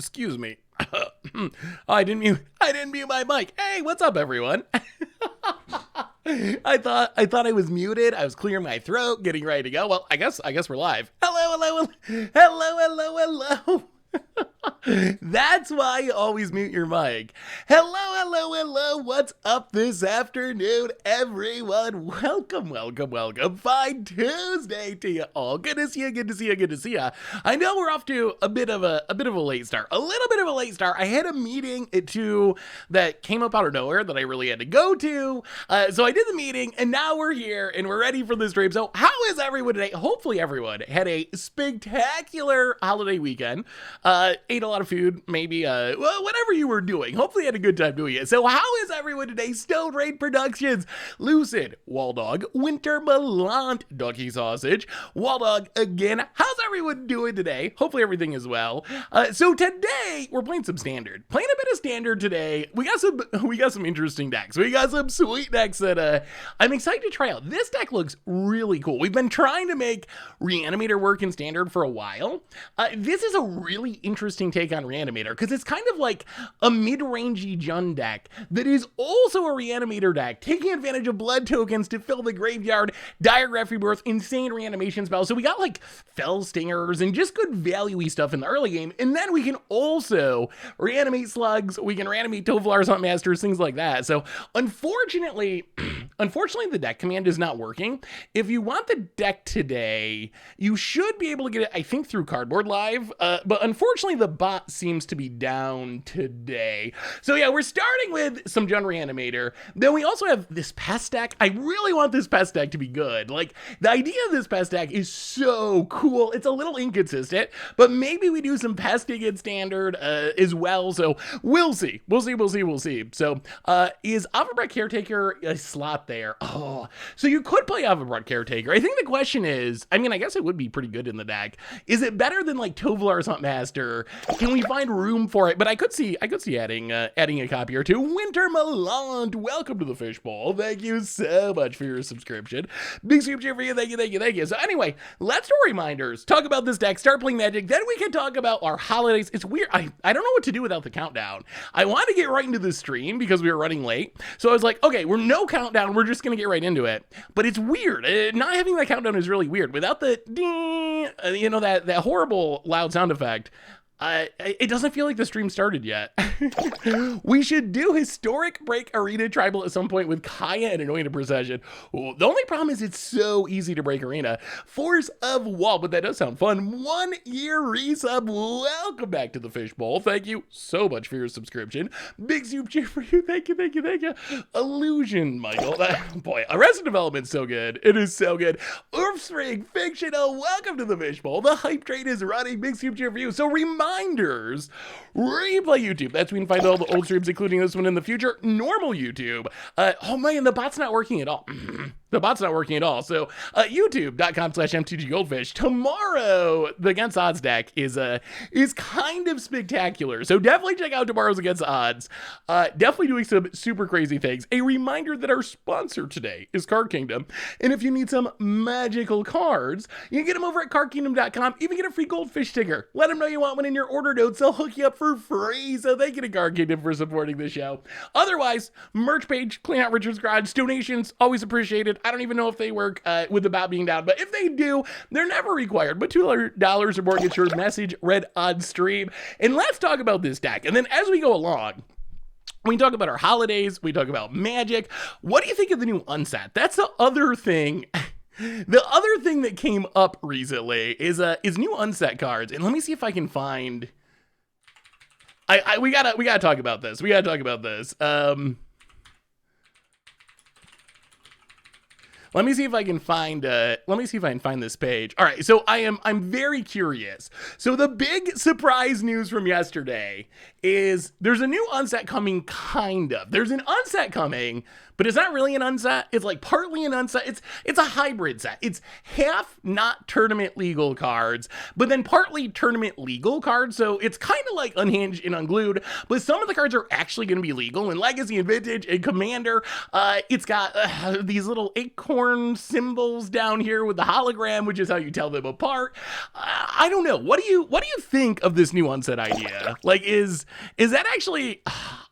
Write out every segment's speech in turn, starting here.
Excuse me. I didn't mute my mic. Hey, what's up, everyone? I thought I was muted. I was clearing my throat, getting ready to go. Well, I guess we're live. Hello. That's why you always mute your mic. Hello. What's up this afternoon, everyone? Welcome. Fine Tuesday to you all. Good to see you. I know we're off to a bit of a late start. A little bit of a late start. I had a meeting at 2 that came up out of nowhere that I really had to go to. So I did the meeting, and now we're here, and we're ready for the stream. So how is everyone today? Hopefully everyone had a spectacular holiday weekend. Ate a lot of food, maybe, whatever you were doing. Hopefully you had a good time doing it. So how is everyone today? Stone Raid Productions, Lucid, Waldog, Winter Melant, Ducky Sausage, Waldog again. How's everyone doing today? Hopefully everything is well. So today we're playing some standard. Playing a bit of standard today. We got some interesting decks. We got some sweet decks that I'm excited to try out. This deck looks really cool. We've been trying to make Reanimator work in standard for a while. This is a really interesting take on Reanimator because it's kind of like a mid-rangey Jund deck that is also a Reanimator deck, taking advantage of blood tokens to fill the graveyard, Diregraph Rebirth, insane reanimation spells. So we got like Fell Stingers and just good value-y stuff in the early game, and then we can also reanimate slugs, we can reanimate Tovolar's Huntmasters, things like that. So unfortunately the deck command is not working. If you want the deck today, you should be able to get it, I think, through Cardboard Live, but unfortunately the bot seems to be down today. So yeah, we're starting with some Jund Reanimator. Then we also have this Pest deck. I really want this Pest deck to be good. Like, the idea of this Pest deck is so cool. It's a little inconsistent, but maybe we do some pesting in standard as well. So we'll see. So is Avabret Caretaker a slot there? Oh, so you could play Avabret Caretaker. I think the question is, I mean, I guess it would be pretty good in the deck. Is it better than like Tovolar's Huntmaster? Can we find room for it? But I could see adding a copy or two. Winter Melant, welcome to the Fishbowl. Thank you so much for your subscription. Big super cheer for you. Thank you. So anyway, let's do reminders. Talk about this deck. Start playing Magic. Then we can talk about our holidays. It's weird. I don't know what to do without the countdown. I want to get right into the stream because we were running late. So I was like, okay, we're no countdown. We're just gonna get right into it. But it's weird. Not having that countdown is really weird. Without the ding, that horrible loud sound effect. It doesn't feel like the stream started yet. We should do Historic Break Arena Tribal at some point with Kaya and Anointed Procession. Ooh, the only problem is it's so easy to break Arena. Force of Wall, but that does sound fun. 1 year resub. Welcome back to the Fishbowl. Thank you so much for your subscription. Big soup cheer for you. Thank you. Illusion, Michael. Boy, Arrested Development's so good. It is so good. Earthspring Fictional. Welcome to the Fishbowl. The hype train is running. Big soup cheer for you. So reminders, replay YouTube. That's where you can find all the old streams, including this one in the future. Normal YouTube. Oh man, the bot's not working at all. So youtube.com/MTG Goldfish. Tomorrow, the Against Odds deck is kind of spectacular. So definitely check out tomorrow's Against Odds. Definitely doing some super crazy things. A reminder that our sponsor today is Card Kingdom. And if you need some magical cards, you can get them over at cardkingdom.com. Even get a free Goldfish sticker. Let them know you want one in your order notes. They'll hook you up for free. So thank you to Card Kingdom for supporting the show. Otherwise, merch page, clean out Richard's Garage. Donations, always appreciated. I don't even know if they work with the bot being down, but if they do, they're never required. But $2 or more gets your message read on stream. And let's talk about this deck. And then as we go along, we talk about our holidays, we talk about Magic. What do you think of the new Unset? That's the other thing. The other thing that came up recently is new Unset cards. And let me see if I can find. We gotta talk about this. Let me see if I can find this page. All right, so I'm very curious. So the big surprise news from yesterday is there's a new unset coming, kind of. There's an unset coming, but it's not really an unset. It's like partly an unset. It's a hybrid set. It's half not tournament legal cards, but then partly tournament legal cards. So it's kind of like Unhinged and Unglued, but some of the cards are actually going to be legal in Legacy and Vintage and Commander. It's got these little acorn unicorn symbols down here with the hologram, which is how you tell them apart. I don't know. What do you think of this new onset idea? Like, is that actually?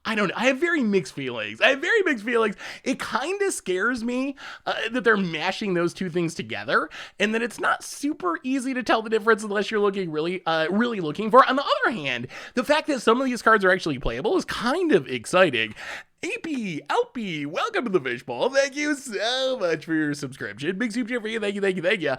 I don't know. I have very mixed feelings. It kind of scares me that they're mashing those two things together, and that it's not super easy to tell the difference unless you're looking really looking for it. On the other hand, the fact that some of these cards are actually playable is kind of exciting. AP, Alpy, welcome to the fishbowl. Thank you so much for your subscription. Big super chat for you. Thank you.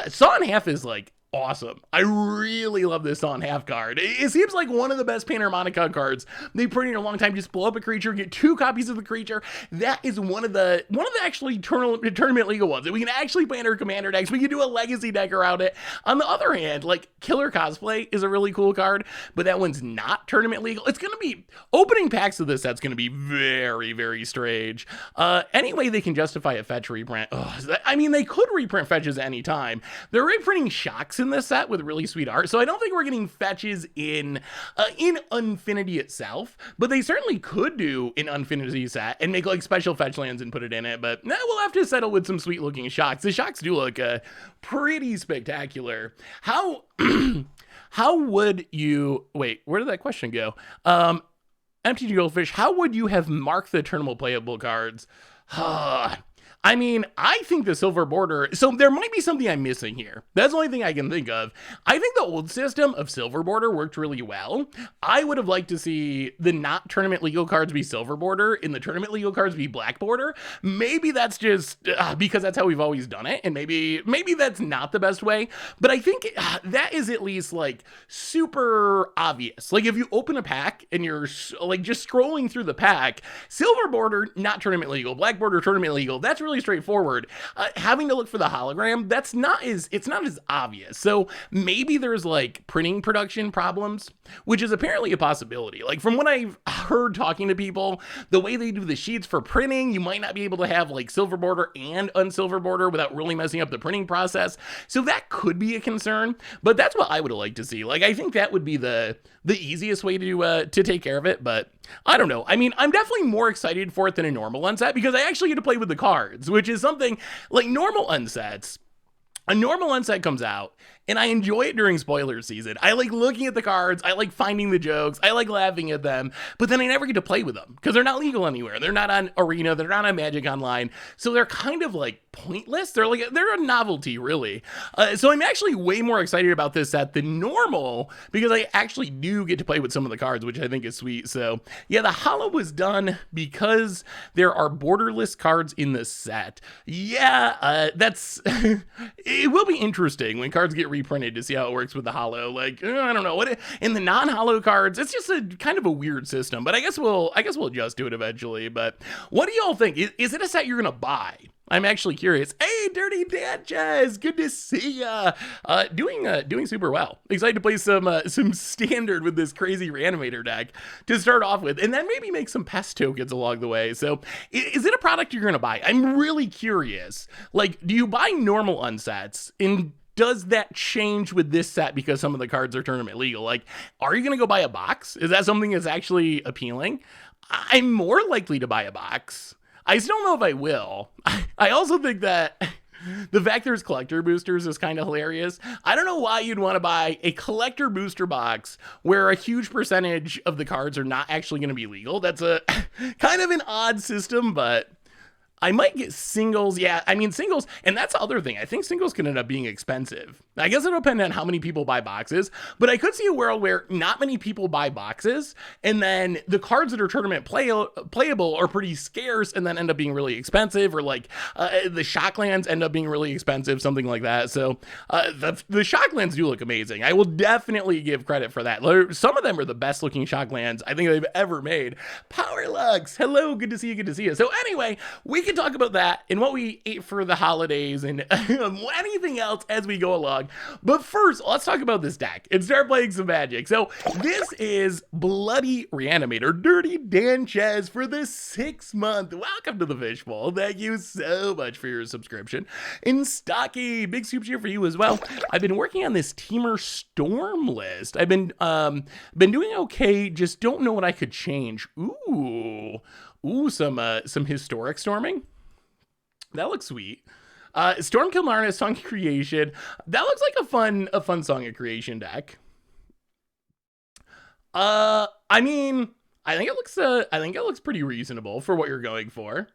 Saw in Half is like awesome. I really love this Saw in Half card. It seems like one of the best Painter Monica cards they printed in a long time. Just blow up a creature, get 2 copies of the creature. That is one of the actually tournament legal ones. And we can actually play our commander decks. We can do a legacy deck around it. On the other hand, like Killer Cosplay is a really cool card, but that one's not tournament legal. It's going to be opening packs of this set's going to be very, very strange. Any way they can justify a fetch reprint. I mean, they could reprint fetches at any time. They're reprinting Shocks in this set with really sweet art, so I don't think we're getting fetches in Unfinity itself, but they certainly could do an Unfinity set and make like special fetch lands and put it in it, but we'll have to settle with some sweet looking Shocks. The Shocks do look pretty spectacular. How would you, wait, where did that question go? MTG Goldfish, how would you have marked the turnable playable cards? I mean, I think the silver border, so there might be something I'm missing here. That's the only thing I can think of. I think the old system of silver border worked really well. I would have liked to see the not tournament legal cards be silver border and the tournament legal cards be black border. Maybe that's just because that's how we've always done it, and maybe that's not the best way, but I think that is at least like super obvious. Like if you open a pack and you're like just scrolling through the pack, silver border, not tournament legal, black border, tournament legal, that's really straightforward. Having to look for the hologram, it's not as obvious. So maybe there's like printing production problems, which is apparently a possibility. Like from what I've heard talking to people, the way they do the sheets for printing, you might not be able to have like silver border and unsilver border without really messing up the printing process. So that could be a concern, but that's what I would have liked to see. Like I think that would be the easiest way to take care of it, but I don't know. I mean, I'm definitely more excited for it than a normal unset because I actually get to play with the cards, which is something like normal unsets. A normal unset comes out, and I enjoy it during spoiler season. I like looking at the cards, I like finding the jokes, I like laughing at them, but then I never get to play with them because they're not legal anywhere. They're not on Arena, they're not on Magic Online, so they're kind of like pointless. They're a novelty, really. So I'm actually way more excited about this set than normal because I actually do get to play with some of the cards, which I think is sweet. So yeah, the holo was done because there are borderless cards in the set. Yeah, that's it will be interesting when cards get reprinted to see how it works with the holo. Like I don't know what in the non-holo cards, it's just a kind of a weird system, but I guess we'll adjust to it eventually. But what do y'all think? Is it a set you're gonna buy? I'm actually curious. Hey, Dirty Danches, good to see ya. Doing super well. Excited to play some standard with this crazy Reanimator deck to start off with, and then maybe make some pest tokens along the way. So, is it a product you're gonna buy? I'm really curious. Like, do you buy normal unsets? And does that change with this set because some of the cards are tournament legal? Like, are you gonna go buy a box? Is that something that's actually appealing? I'm more likely to buy a box. I still don't know if I will. I also think that the fact there's collector boosters is kind of hilarious. I don't know why you'd want to buy a collector booster box where a huge percentage of the cards are not actually going to be legal. That's a kind of an odd system, but I might get singles. Yeah, I mean singles, and that's the other thing. I think singles can end up being expensive. I guess it'll depend on how many people buy boxes, but I could see a world where not many people buy boxes, and then the cards that are tournament playable are pretty scarce, and then end up being really expensive, or like the Shocklands end up being really expensive, something like that. So the Shocklands do look amazing. I will definitely give credit for that. Some of them are the best looking Shocklands I think they've ever made. Power Lux, hello, good to see you. So anyway, we can talk about that and what we ate for the holidays and anything else as we go along. But first, let's talk about this deck and start playing some Magic. So this is Bloody Reanimator, Dirty Danches for the 6th month. Welcome to the fishbowl. Thank you so much for your subscription. And Stocky, big super cheer for you as well. I've been working on this Teamer Storm list. I've been doing okay, just don't know what I could change. Ooh, some historic storming. That looks sweet. Storm Kilmarnock, Song of Creation. That looks like a fun Song of Creation deck. I mean, I think it looks pretty reasonable for what you're going for.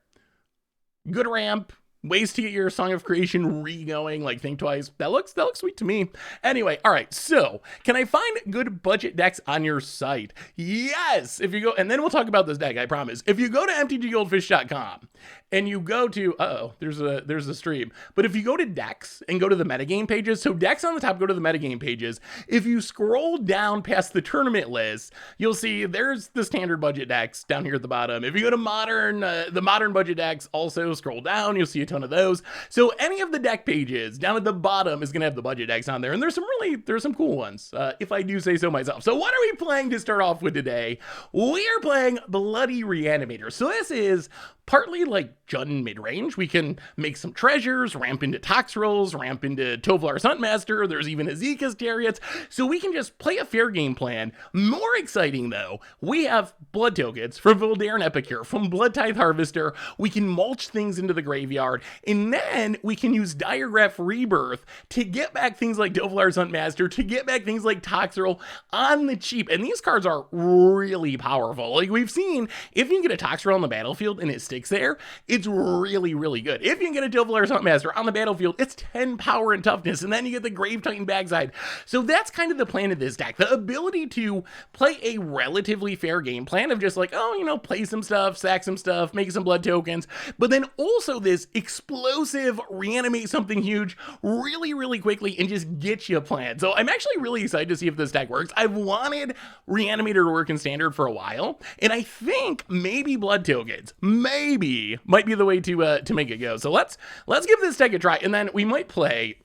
Good ramp, ways to get your Song of Creation re-going, like think twice. That looks sweet to me. Anyway, all right, so can I find good budget decks on your site? Yes, if you go, and then we'll talk about this deck, I promise. If you go to mtggoldfish.com and you go to, there's a stream, but if you go to decks and go to the metagame pages, so decks on the top, go to the metagame pages. If you scroll down past the tournament list, you'll see there's the standard budget decks down here at the bottom. If you go to modern, the modern budget decks, also scroll down, you'll see a ton of those. So any of the deck pages down at the bottom is gonna have the budget decks on there, and there's some cool ones, if I do say so myself. So what are we playing to start off with today? We are playing Bloody Reanimator. So this is partly like Jund mid-range. We can make some treasures, ramp into Toxrolls, ramp into Tovolar's Huntmaster. There's even Azeka's Chariots. So we can just play a fair game plan. More exciting though, we have blood tokens from Voldaren Epicure, from Bloodtithe Harvester. We can mulch things into the graveyard, and then we can use Diregraph Rebirth to get back things like Tovolar's Huntmaster, to get back things like Toxroll on the cheap. And these cards are really powerful. Like we've seen, if you can get a Toxroll on the battlefield and it sticks there, it's really, really good. If you can get a Tovolar's Huntmaster on the battlefield, it's 10 power and toughness, and then you get the Grave Titan backside. So that's kind of the plan of this deck. The ability to play a relatively fair game plan of just like, oh, you know, play some stuff, sack some stuff, make some blood tokens, but then also this explosive reanimate something huge really, really quickly and just get you a plan. So I'm actually really excited to see if this deck works. I've wanted Reanimator to work in standard for a while, and I think maybe blood tokens, might be the way to make it go. So let's give this deck a try, and then we might play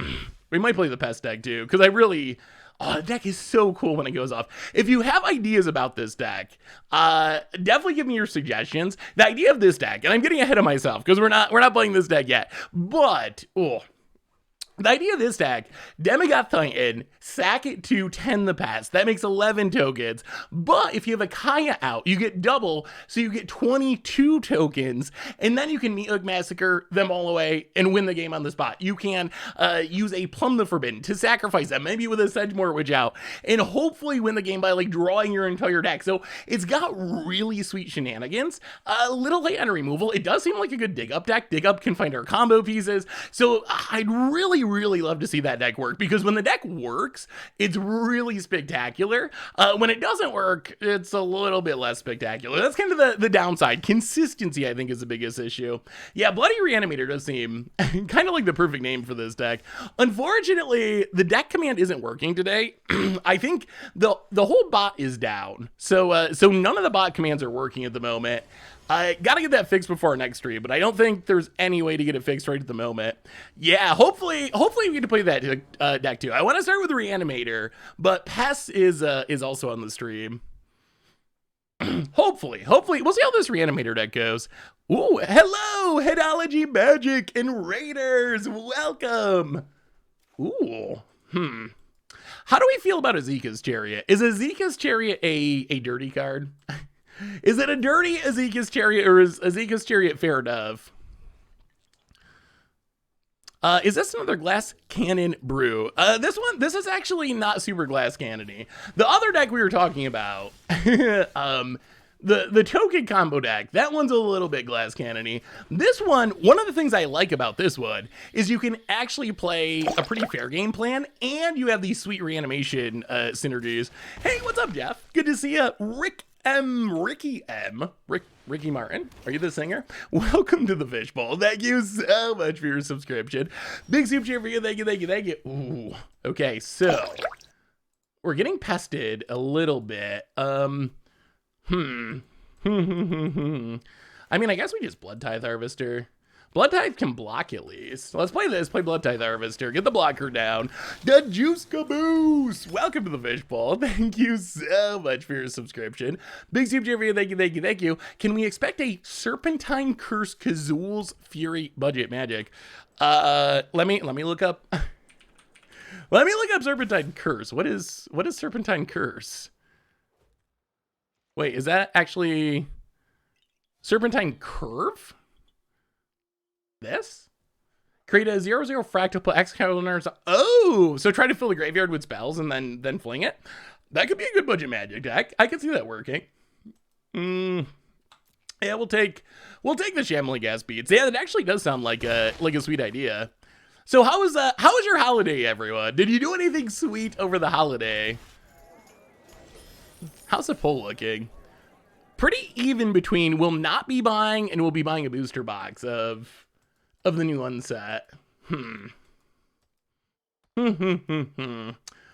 the pest deck too, because the deck is so cool when it goes off. If you have ideas about this deck, definitely give me your suggestions. The idea of this deck, and I'm getting ahead of myself because we're not playing this deck yet, but the idea of this deck, Demigod Titan, sack it to 10 the pest. That makes 11 tokens. But if you have a Kaya out, you get double, so you get 22 tokens, and then you can Meathook Massacre them all away and win the game on the spot. You can use a Plumb the Forbidden to sacrifice them, maybe with a Sedgemoor Witch out, and hopefully win the game by like drawing your entire deck. So it's got really sweet shenanigans. A little late on removal. It does seem like a good dig up deck. Dig up can find our combo pieces. So I'd really love to see that deck work, because when the deck works, it's really spectacular. When it doesn't work, it's a little bit less spectacular. That's kind of the downside. Consistency, I think, is the biggest issue. Yeah, Bloody Reanimator does seem kind of like the perfect name for this deck. Unfortunately, the deck command isn't working today. I think the whole bot is down. So none of the bot commands are working at the moment. I gotta get that fixed before our next stream, but I don't think there's any way to get it fixed right at the moment. Yeah, hopefully we get to play that deck too. I want to start with Reanimator, but Pest is also on the stream. hopefully we'll see how this Reanimator deck goes. Ooh, hello, Headology Magic and Raiders, welcome. Ooh, how do we feel about Azeka's Chariot? Is Azeka's Chariot a dirty card? Is it a dirty Azeka's Chariot, or is Azeka's Chariot fair enough? Is this another Glass Cannon Brew? This is actually not super Glass Cannon-y. The other deck we were talking about, the token combo deck, that one's a little bit Glass Cannon-y. This one of the things I like about this one is you can actually play a pretty fair game plan, and you have these sweet reanimation synergies. Hey, what's up, Jeff? Good to see you. Ricky Martin, are you the singer? Welcome to the Fishbowl. Thank you so much for your subscription. Big soup cheer for you. Thank you. Ooh, okay, so we're getting pested a little bit. I mean, I guess we just Bloodtithe Harvester. Bloodtithe can block at least. Let's play this. Play Bloodtithe Harvester. Get the blocker down. The Juice Caboose. Welcome to the Fishbowl. Thank you so much for your subscription. Big soup cheer for you. Thank you. Can we expect a Serpentine Curse Kazul's Fury budget magic? Let me look up. Let me look up Serpentine Curse. What is Serpentine Curse? Wait, is that actually Serpentine Curve? This? Create a 0/0 fractal, put X counters. Oh, so try to fill the graveyard with spells and then fling it. That could be a good budget Magic deck. I can see that working. Yeah, we'll take the Shambling Gas Beats. Yeah, that actually does sound like a sweet idea. So how was your holiday, everyone? Did you do anything sweet over the holiday? How's the poll looking? Pretty even between will not be buying and will be buying a booster box of the new unset.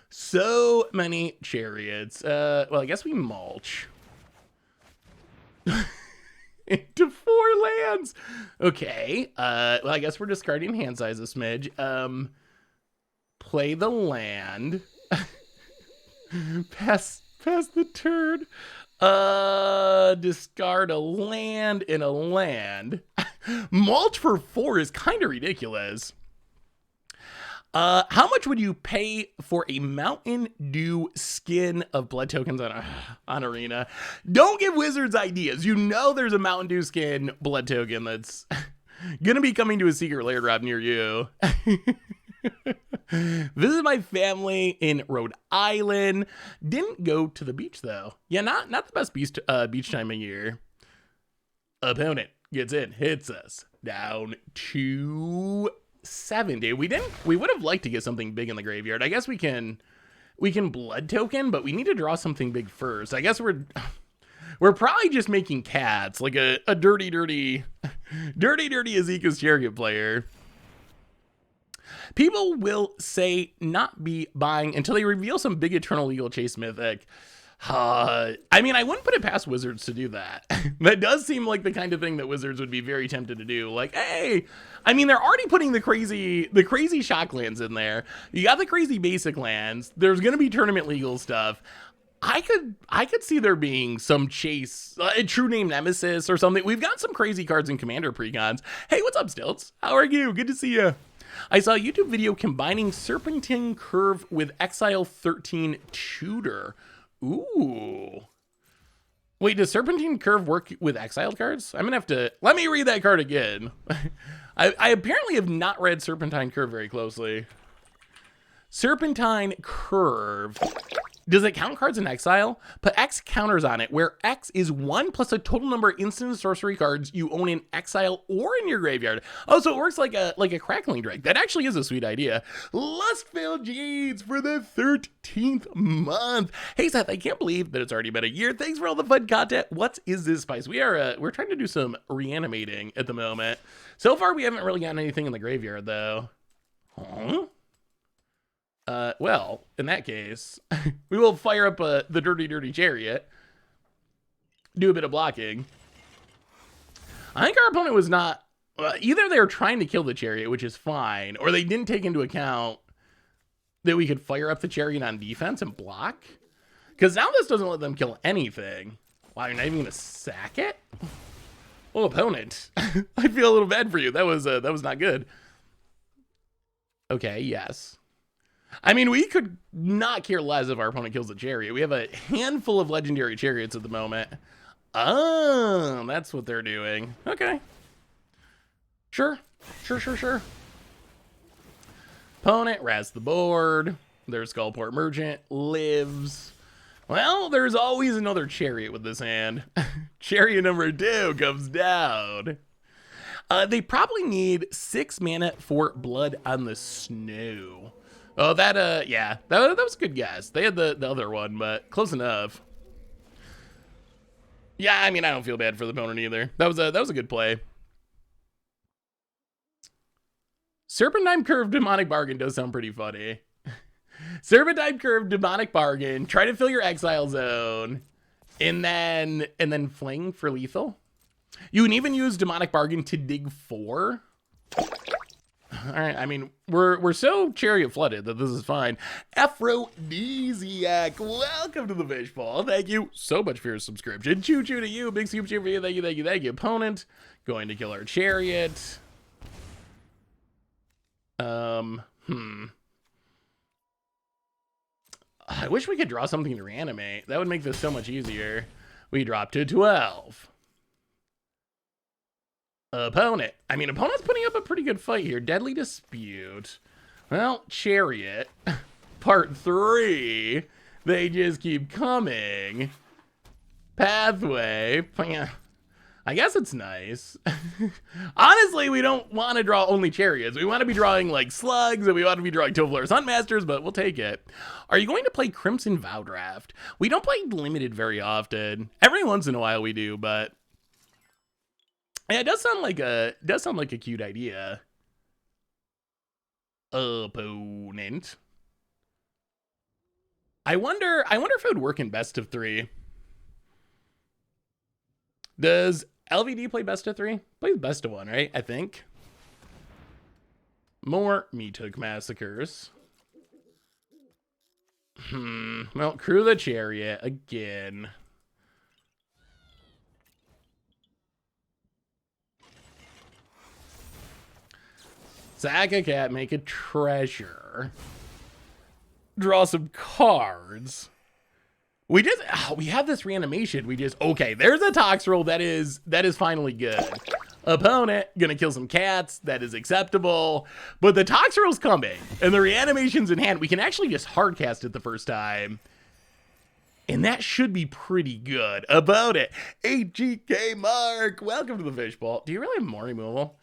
So many chariots. Well, I guess we mulch. Into 4 lands. Okay. Well, I guess we're discarding hand size a smidge. Play the land. pass the turn. Discard a land and a land. Mulch for 4 is kind of ridiculous. How much would you pay for a Mountain Dew skin of blood tokens on Arena? Don't give Wizards ideas. You know there's a Mountain Dew skin blood token that's gonna be coming to a secret lair drop near you. Visit my family in Rhode Island. Didn't go to the beach though. Yeah, not the best beach time of year. Opponent gets in, hits us down to 70. We would have liked to get something big in the graveyard. I guess we can blood token, but we need to draw something big first. I guess we're probably just making cats, like a dirty Azeka's Chariot player. People will say not be buying until they reveal some big Eternal Eagle Chase mythic. I mean, I wouldn't put it past Wizards to do that. That does seem like the kind of thing that Wizards would be very tempted to do. Like, hey, I mean, they're already putting the crazy shock lands in there. You got the crazy basic lands. There's going to be tournament legal stuff. I could see there being some chase, a True Name Nemesis or something. We've got some crazy cards in Commander precons. Hey, what's up, Stilts? How are you? Good to see you. I saw a YouTube video combining Serpentine Curve with Exile 13 Tutor. Ooh. Wait, does Serpentine Curve work with exiled cards? I'm gonna have to, let me read that card again. I apparently have not read Serpentine Curve very closely. Serpentine Curve. Does it count cards in exile? Put X counters on it, where X is 1 plus a total number of instant and sorcery cards you own in exile or in your graveyard. Oh, so it works like a Crackling Drake. That actually is a sweet idea. Lustful Jeans for the 13th month. Hey Seth, I can't believe that it's already been a year. Thanks for all the fun content. What is this spice? We're trying to do some reanimating at the moment. So far, we haven't really gotten anything in the graveyard though. Huh? Well, in that case, we will fire up the dirty chariot, do a bit of blocking. I think our opponent was not, either they were trying to kill the chariot, which is fine, or they didn't take into account that we could fire up the chariot on defense and block. Because now this doesn't let them kill anything. Wow, you're not even gonna sack it? Well, opponent, I feel a little bad for you. That was not good. Okay, yes. I mean, we could not care less if our opponent kills the chariot. We have a handful of legendary chariots at the moment. Oh, that's what they're doing. Okay. Sure. Opponent, razz the board. Their Skullport Merchant lives. Well, there's always another chariot with this hand. Chariot number 2 comes down. They probably need 6 mana for Blood on the Snow. Oh, yeah, that was a good guess. They had the other one, but close enough. Yeah, I mean, I don't feel bad for the opponent either. That was a good play. Serpentine Curve Demonic Bargain does sound pretty funny. Serpentine Curve Demonic Bargain. Try to fill your exile zone, and then fling for lethal. You can even use Demonic Bargain to dig 4. All right, I mean, we're so chariot flooded that this is fine. Aphrodisiac, welcome to the Fishbowl. Thank you so much for your subscription. Choo choo to you, big super cheer for you. Thank you. Opponent going to kill our chariot. I wish we could draw something to reanimate. That would make this so much easier. We drop to 12. Opponent. I mean, opponent's putting up a pretty good fight here. Deadly Dispute. Well, Chariot. Part 3. They just keep coming. Pathway. I guess it's nice. Honestly, we don't want to draw only Chariots. We want to be drawing like Slugs, and we want to be drawing Tovlar's Huntmasters, but we'll take it. Are you going to play Crimson Vow Draft? We don't play Limited very often. Every once in a while we do, but yeah, it does sound like a cute idea. Opponent. I wonder if it would work in best of 3. Does LVD play best of 3? Plays best of 1, right? I think. More Me-Took Massacres. Well, Crew the Chariot again. Sack a cat, make a treasure. Draw some cards. We have this reanimation. Okay, there's a Tox roll that is finally good. Opponent, gonna kill some cats, that is acceptable. But the Tox roll's coming, and the reanimation's in hand. We can actually just hardcast it the first time. And that should be pretty good. Opponent, HGK Mark, welcome to the fishbowl. Do you really have more removal?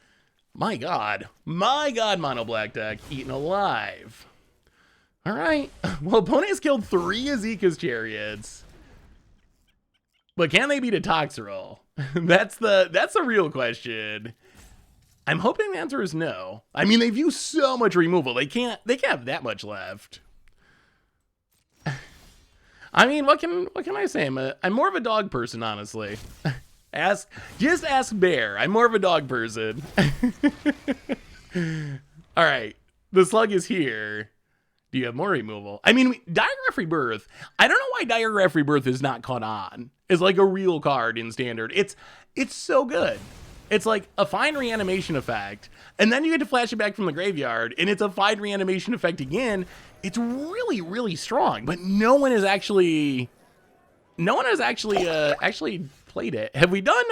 My God, mono black deck, eaten alive. All right, well, opponent has killed 3 Azeka's Chariots. But can they beat a Tox roll? That's the real question. I'm hoping the answer is no. I mean, they've used so much removal. They can't have that much left. I mean, what can I say? I'm more of a dog person, honestly. Just ask Bear. I'm more of a dog person. All right, the slug is here. Do you have more removal? I mean, Diagraph Rebirth. I don't know why Diagraph Rebirth is not caught on. It's like a real card in Standard. It's so good. It's like a fine reanimation effect, and then you get to flash it back from the graveyard, and it's a fine reanimation effect again. It's really, really strong, but no one has actually played it. Have we done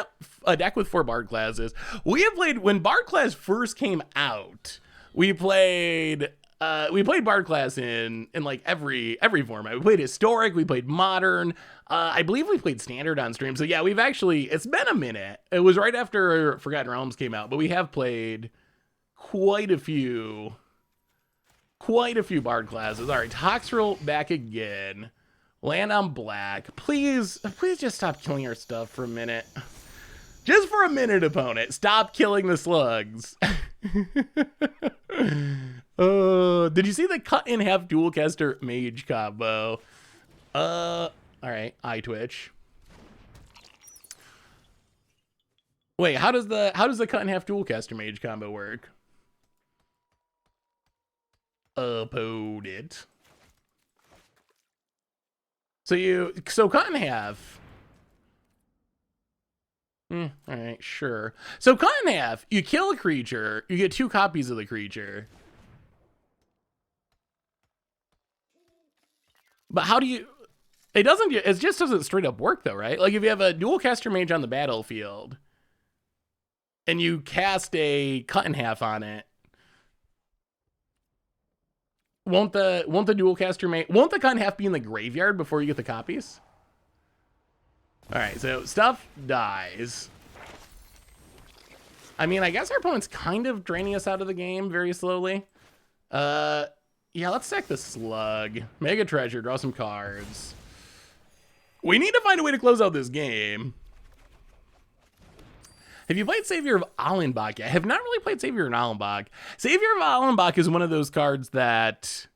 a deck with 4 Bard classes? We have played, when Bard class first came out, we played Bard class in like every format. We played Historic, we played Modern. I believe we played Standard on stream. So yeah, it's been a minute. It was right after Forgotten Realms came out, but we have played quite a few Bard classes. All right, Toxrill back again. Land on black. Please just stop killing our stuff for a minute. Just for a minute, opponent. Stop killing the slugs. Did you see the cut in half dual caster mage combo? All right, eye twitch. Wait, how does the cut in half dual caster mage combo work? Opponent. So cut in half. All right, sure. So cut in half, you kill a creature, you get 2 copies of the creature. But how do you, it just doesn't straight up work though, right? Like if you have a dual caster mage on the battlefield and you cast a cut in half on it, won't the dual caster mage, won't the cut in half be in the graveyard before you get the copies? All right, so stuff dies. I mean, I guess our opponent's kind of draining us out of the game very slowly. Yeah, let's sack the slug. Mega treasure, draw some cards. We need to find a way to close out this game. Have you played Savior of Allenbach yet? I have not really played Savior of Allenbach. Savior of Allenbach is one of those cards that...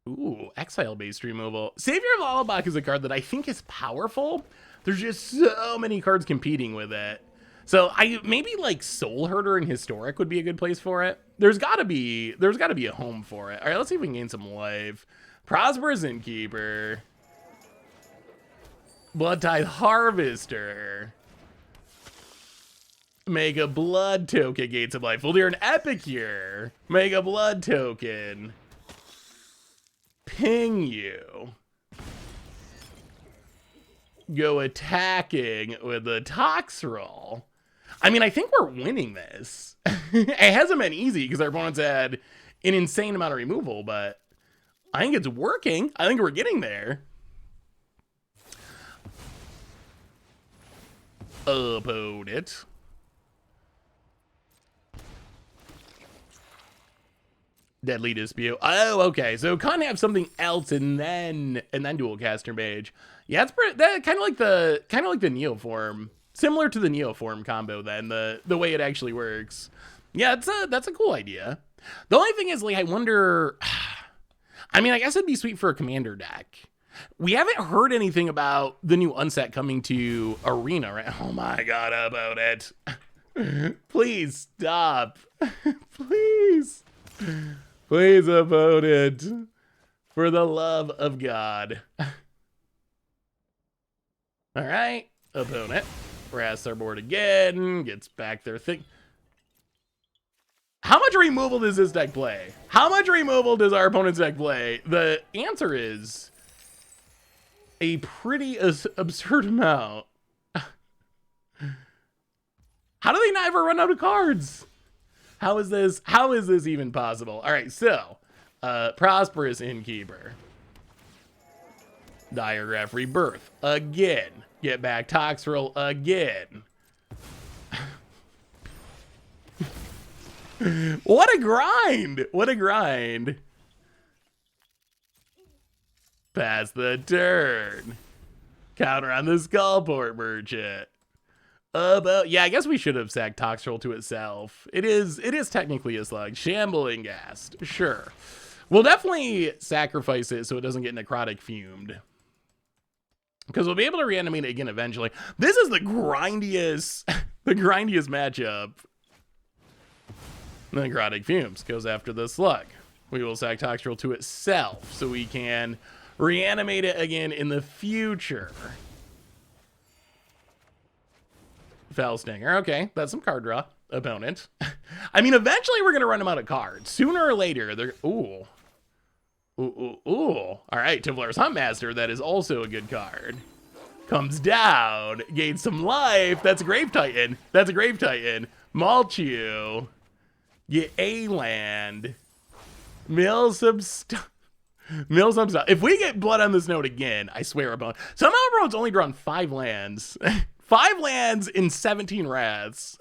Ooh, exile-based removal. Savior of Allenbach is a card that I think is powerful. There's just so many cards competing with it. So maybe like Soul Herder and Historic would be a good place for it. There's gotta be a home for it. All right, let's see if we can gain some life. Prosperous Innkeeper. Bloodtithe Harvester. Make a blood token, gain some life. Well, you're an Epicure. Make a blood token. Ping you. go attacking with the Toxrill. I mean, I think we're winning this. It hasn't been easy because our opponents had an insane amount of removal, but I think it's working. I think we're getting there. Opponent. Deadly Dispute. Oh, okay. So can't have something else and then dual caster mage. Yeah, it's that kind of like the Neoform, similar to the Neoform combo. Then the way it actually works. Yeah, that's a cool idea. The only thing is, like, I wonder. I mean, I guess it'd be sweet for a commander deck. We haven't heard anything about the new unset coming to Arena, right? Oh my god, about it. Please stop. Please. Please, opponent. For the love of God. Alright, opponent. Brass our board again. Gets back their thing. How much removal does this deck play? How much removal does our opponent's deck play? The answer is a pretty absurd amount. How do they not ever run out of cards? How is this even possible? All right, so Prosperous Innkeeper. Diagraph Rebirth again. Get back Toxrill again. What a grind! What a grind! Pass the turn. Counter on the Skullport Merchant. Yeah, I guess we should have sacked Toxrill to itself. It is technically a slug. Shambling Ghast. Sure. We'll definitely sacrifice it so it doesn't get necrotic fumed. Because we'll be able to reanimate it again eventually. This is the grindiest matchup. Necrotic fumes goes after the slug. We will sack Toxrill to itself so we can reanimate it again in the future. Fell Stinger. Okay, that's some card draw. Opponent. I mean, eventually we're going to run them out of cards. Sooner or later, they're... Ooh. Ooh. All right, Templar's Huntmaster. That is also a good card. Comes down. Gains some life. That's a Grave Titan. Mulch you. Get a land. Mill some stuff. If we get blood on this note again, I swear about somehow everyone's only drawn 5 lands. 5 lands in 17 wraths.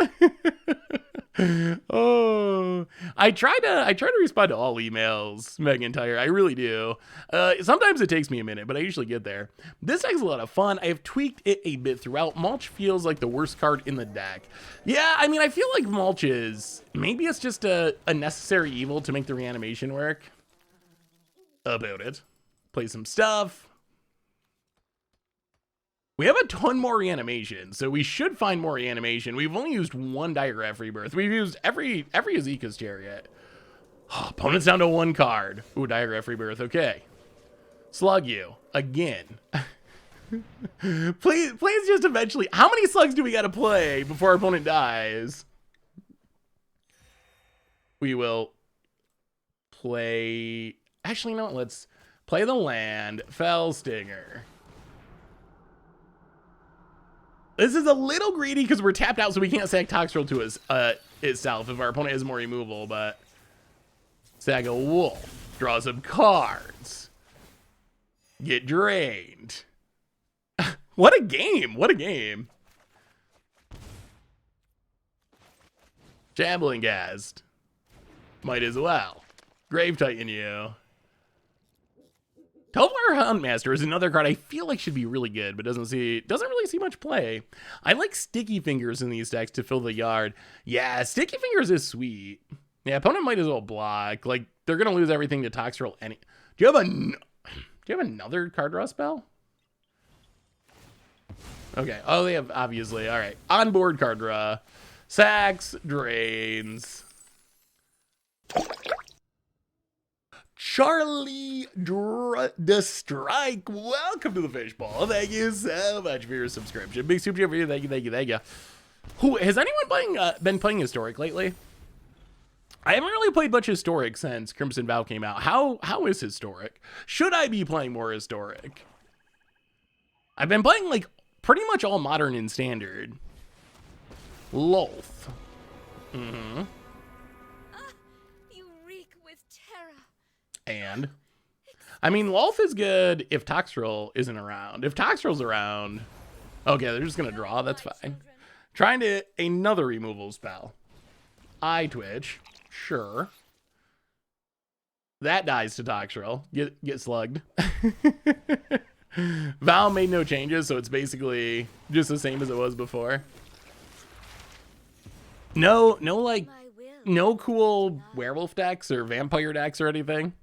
Oh, I try to respond to all emails, McIntyre. I really do. Sometimes it takes me a minute, but I usually get there. This deck's a lot of fun. I have tweaked it a bit throughout. Mulch feels like the worst card in the deck. Yeah, I mean, I feel like Mulch is... Maybe it's just a necessary evil to make the reanimation work. About it. Play some stuff. We have a ton more reanimation, so we should find more reanimation. We've only used 1 Diagraph Rebirth. We've used every Azeka's Chariot. Oh, opponent's down to 1 card. Ooh, Diagraph Rebirth. Okay. Slug you. Again. please just eventually... How many slugs do we gotta play before our opponent dies? We will play... Actually, no, let's play the land. Fell Stinger. This is a little greedy because we're tapped out, so we can't sack Toxrill to itself if our opponent has more removal, but sack a wolf. Draw some cards. Get drained. What a game. What a game. Shambling Ghast. Might as well. Grave Titan you. Templar Huntmaster is another card I feel like should be really good, but doesn't really see much play. I like Sticky Fingers in these decks to fill the yard. Yeah, Sticky Fingers is sweet. Yeah, opponent might as well block. Like, they're gonna lose everything to Toxrill. Do you have another card draw spell? Okay. Oh, they have, obviously. All right. Onboard card draw. Sacks, drains. Charlie the Strike, welcome to the Fishbowl. Thank you so much for your subscription. Big super chat for you. Thank you. Who has anyone been playing Historic lately? I haven't really played much Historic since Crimson Vow came out. How is Historic? Should I be playing more Historic? I've been playing like pretty much all modern and standard. Lolth. Mm-hmm. You reek with terror. And I mean, Lolth is good if Toxtrol isn't around. If Toxtrol's around, okay, they're just gonna draw. That's fine. Trying to another removal spell. Eye Twitch, sure. That dies to Toxtrol. Get slugged. Val made no changes, so it's basically just the same as it was before. No cool werewolf decks or vampire decks or anything.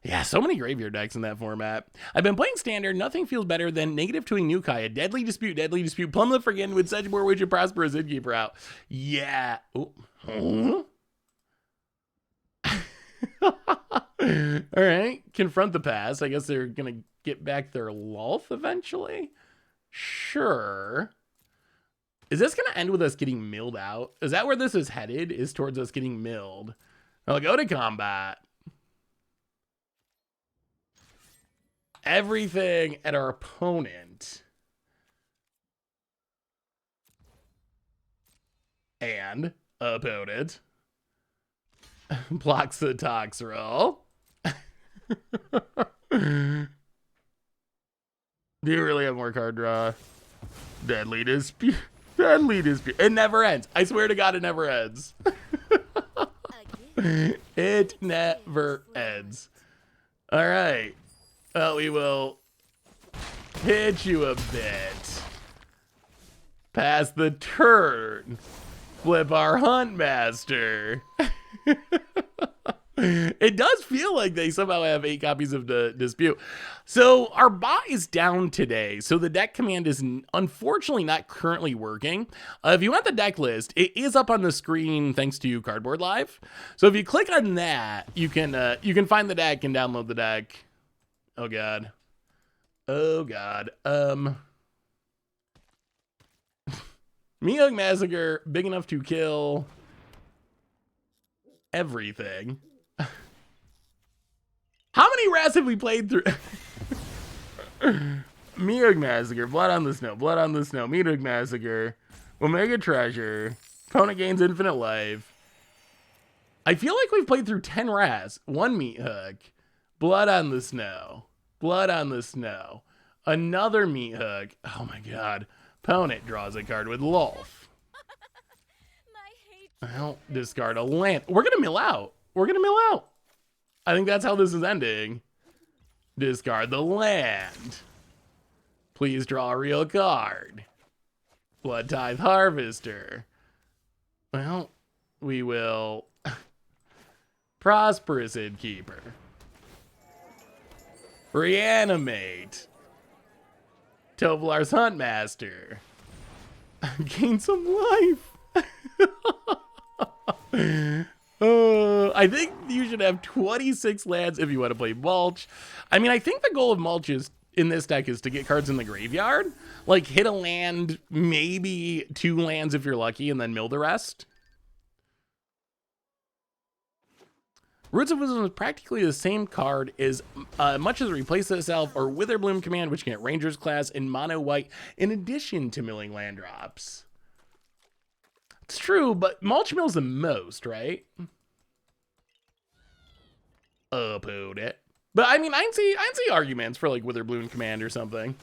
Yeah, so many graveyard decks in that format. I've been playing standard. Nothing feels better than -2ing Nukai. A deadly dispute. Plumlet Friggin with Sedgemoor Witch and Prosperous Innkeeper out. Yeah. All right. Confront the past. I guess they're going to get back their Lolth eventually. Sure. Is this going to end with us getting milled out? Is that where this is headed? Is towards us getting milled? I'll go to combat. Everything at our opponent. And opponent blocks the Toxtrol. Do you really have more card draw? Deadly dispute. It never ends. I swear to God, it never ends. It never ends. All right. Well, we will hit you a bit. Pass the turn. Flip our Huntmaster. It does feel like they somehow have 8 copies of the Dispute. So our bot is down today. So the deck command is unfortunately not currently working. If you want the deck list, it is up on the screen thanks to Cardboard Live. So if you click on that, you can find the deck and download the deck. Oh God. Oh God. Meowth Massacre, big enough to kill everything. How many rats have we played through? Meowth Massacre, Blood on the Snow, Meowth Massacre, Omega Treasure, opponent gains infinite life. I feel like we've played through 10 rats, 1 Meat Hook, Blood on the Snow, another Meat Hook. Oh my God. Opponent draws a card with Lolth. Well, discard a land. We're gonna mill out. I think that's how this is ending. Discard the land. Please draw a real card. Blood Tithe Harvester. Well, we will Prosperous Innkeeper. Reanimate. Tovolar's Huntmaster. Gain some life. I think you should have 26 lands if you want to play Mulch. I mean, I think the goal of Mulch is in this deck is to get cards in the graveyard. Like hit a land, maybe 2 lands if you're lucky, and then mill the rest. Roots of Wisdom is practically the same card as much as it replaces itself or Witherbloom command, which can get Rangers class and mono white in addition to milling land drops. It's true, but Mulch mills the most, right? Opponent. But I mean, I can see arguments for like Witherbloom command or something.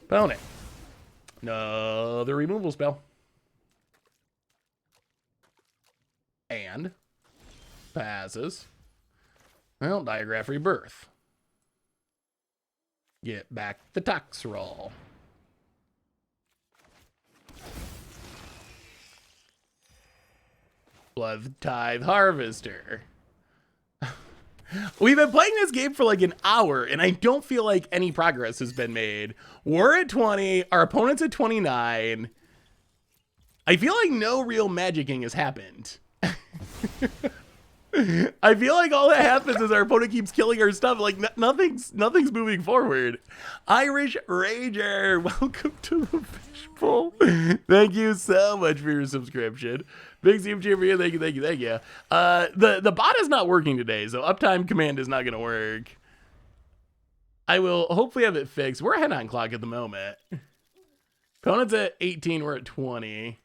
Opponent. No, the removal spell. And passes. Well, Diagraph Rebirth. Get back the Toxtrol. Blood Tithe Harvester. We've been playing this game for like an hour, and I don't feel like any progress has been made. We're at 20. Our opponent's at 29. I feel like no real magicking has happened. I feel like all that happens is our opponent keeps killing our stuff. Like nothing's moving forward. Irish Rager, welcome to the fishbowl. Thank you so much for your subscription. Big Steam cheer for you. Thank you. The bot is not working today, so uptime command is not gonna work. I will hopefully have it fixed. We're ahead on clock at the moment. Opponent's at 18, we're at 20.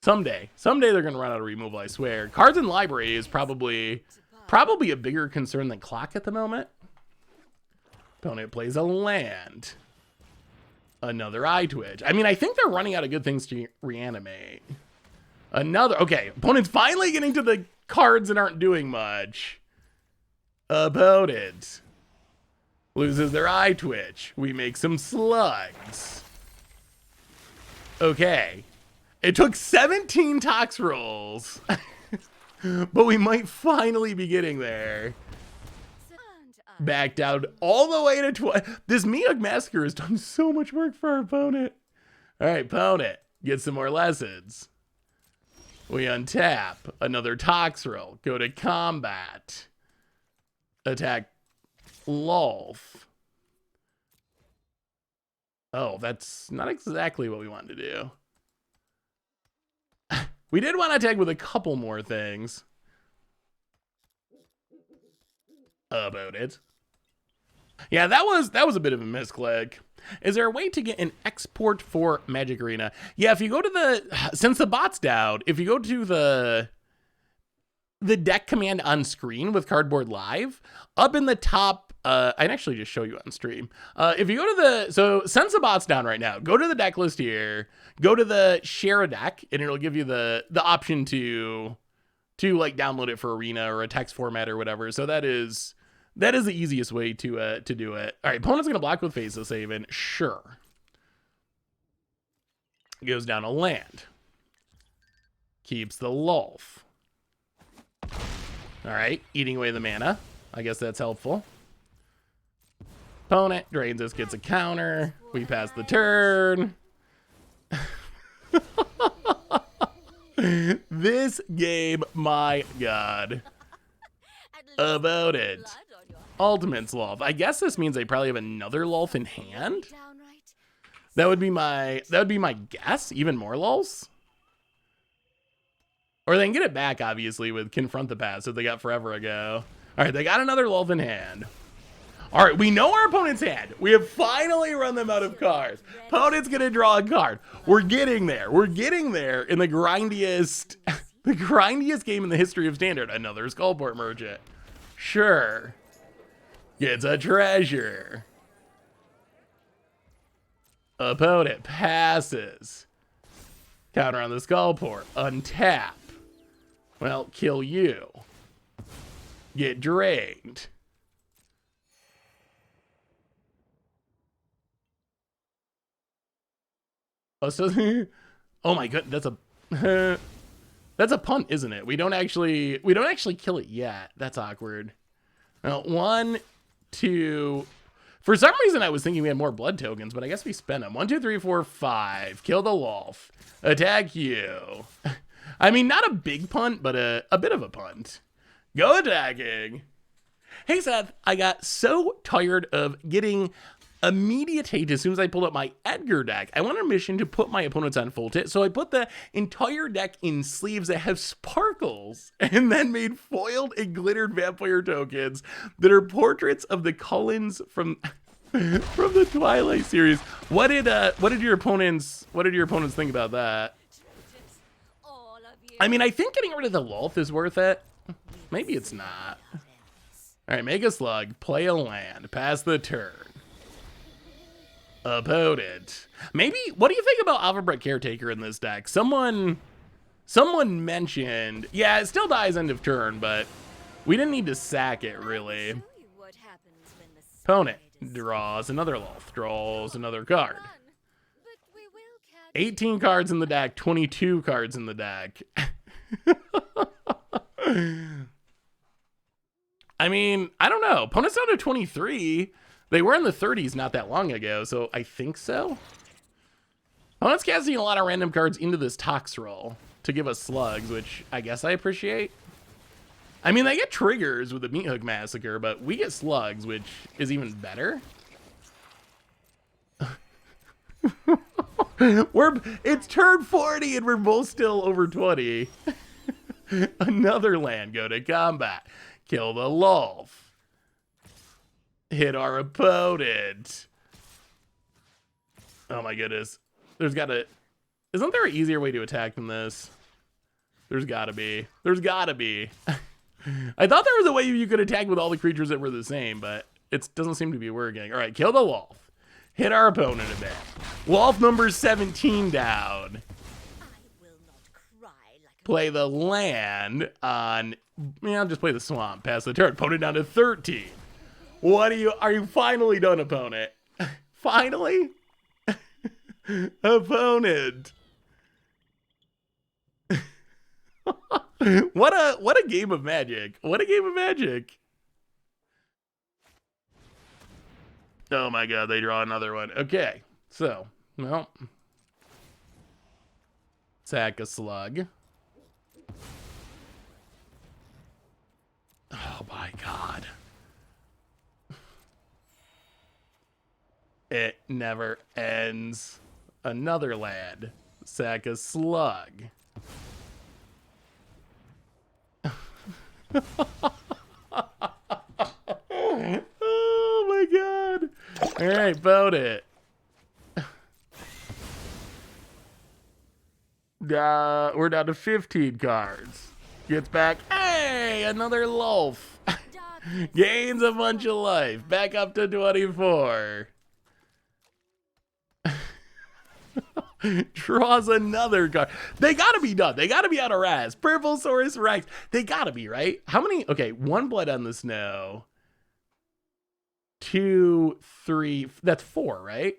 Someday they're gonna run out of removal, I swear. Cards in library is probably a bigger concern than clock at the moment. Opponent plays a land. Another eye twitch. I mean, I think they're running out of good things to reanimate. Another, okay, opponent's finally getting to the cards that aren't doing much. Opponent loses their eye twitch. We make some slugs. Okay. It took 17 tox rolls. But we might finally be getting there. Back down all the way to 20. This Mihawk Massacre has done so much work for our opponent. All right, opponent, get some more lessons. We untap. Another tox roll. Go to combat. Attack Lolf. Oh, that's not exactly what we wanted to do. We did want to attack with a couple more things. About it. Yeah, that was a bit of a misclick. Is there a way to get an export for Magic Arena? Yeah, if you go to the, since the bot's down, if you go to the deck command on screen with Cardboard Live, up in the top, I'd actually just show you on stream. If you go to the, so since the bot's down right now, go to the deck list here, go to the share a deck, and it'll give you the option to like download it for Arena or a text format or whatever. So that is the easiest way to do it. All right, opponent's gonna block with Faceless Haven, sure. Goes down a land. Keeps the Lolf. All right, eating away the mana. I guess that's helpful. Opponent drains us, gets a counter. We pass the turn. This game, my God. About it. Ultimate Lolf. I guess this means they probably have another Lolf in hand. That would be my guess. Even more Lulls. Or they can get it back, obviously, with Confront the Past that they got forever ago. All right, they got another Lulf in hand. All right, we know our opponent's hand. We have finally run them out of cards. Opponent's gonna draw a card. We're getting there. We're getting there in the grindiest, the grindiest game in the history of Standard. Another Skullport Merchant. Sure. Gets a treasure. Opponent passes. Counter on the Skullport. Untap. Well, kill you. Get drained. Oh, so, oh my god, that's a punt, isn't it? We don't actually kill it yet. That's awkward. Now, 1, 2. For some reason, I was thinking we had more blood tokens, but I guess we spent them. 1, 2, 3, 4, 5. Kill the Lolf. Attack you. I mean, not a big punt, but a bit of a punt. Go attacking. Hey, Seth, I got so tired of getting immediate hate as soon as I pulled up my Edgar deck. I wanted a mission to put my opponents on full tit, so I put the entire deck in sleeves that have sparkles, and then made foiled and glittered vampire tokens that are portraits of the Cullens from the Twilight series. What did your opponents think about that? I mean, I think getting rid of the Lolf is worth it. Maybe it's not. All right, make a slug, play a land, pass the turn. Opponent. Maybe, what do you think about Alphabet Caretaker in this deck? Someone mentioned, yeah, it still dies end of turn, but we didn't need to sack it, really. Opponent draws another Lolf, draws another card. 18 cards in the deck, 22 cards in the deck. I mean, I don't know. Opponent's down to 23. They were in the 30s not that long ago, so I think so. Opponent's casting a lot of random cards into this Tox roll to give us slugs, which I guess I appreciate. I mean, they get triggers with the Meat Hook Massacre, but we get slugs, which is even better. It's turn 40 and we're both still over 20. Another land, go to combat. Kill the Lolf. Hit our opponent. Oh my goodness. There's gotta... Isn't there an easier way to attack than this? There's gotta be. There's gotta be. I thought there was a way you could attack with all the creatures that were the same, but it doesn't seem to be working. All right, kill the wolf. Hit our opponent a bit. Wolf number 17 down. I will not cry like a Play the land on... Yeah, I'll just play the swamp. Pass the turn. Opponent down to 13. What are you finally done, opponent? Finally? Opponent. What a game of Magic. What a game of Magic. Oh my god, they draw another one. Okay, so, well. Sack a slug. Oh my god. It never ends. Another lad. Sack a slug. Oh my god. Alright, vote it. We're down to 15 cards. Gets back. Hey, another loaf. darkness. Gains a bunch of life. Back up to 24. Draws another card. They gotta be done. They gotta be out of Raz. Purple Saurus Rex. They gotta be, right? How many? Okay, 1 blood on the snow. 2, 3. That's 4, right?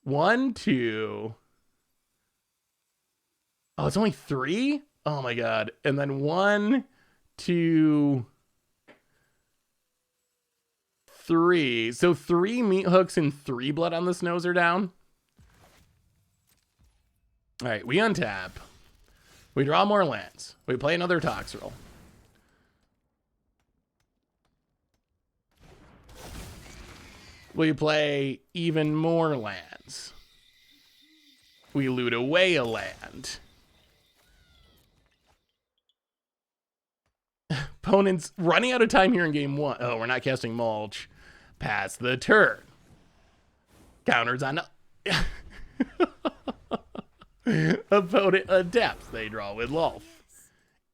1, 2. Oh, it's only 3? Oh my god. And then 1, 2, 3. So 3 meat hooks and 3 blood on the snows are down. All right, we untap. We draw more lands. We play another Toxrill. We play even more lands. We loot away a land. Opponent's running out of time here in game 1. Oh, we're not casting Mulch. Pass the turn. Counters on... Opponent adapts. They draw with Lolf.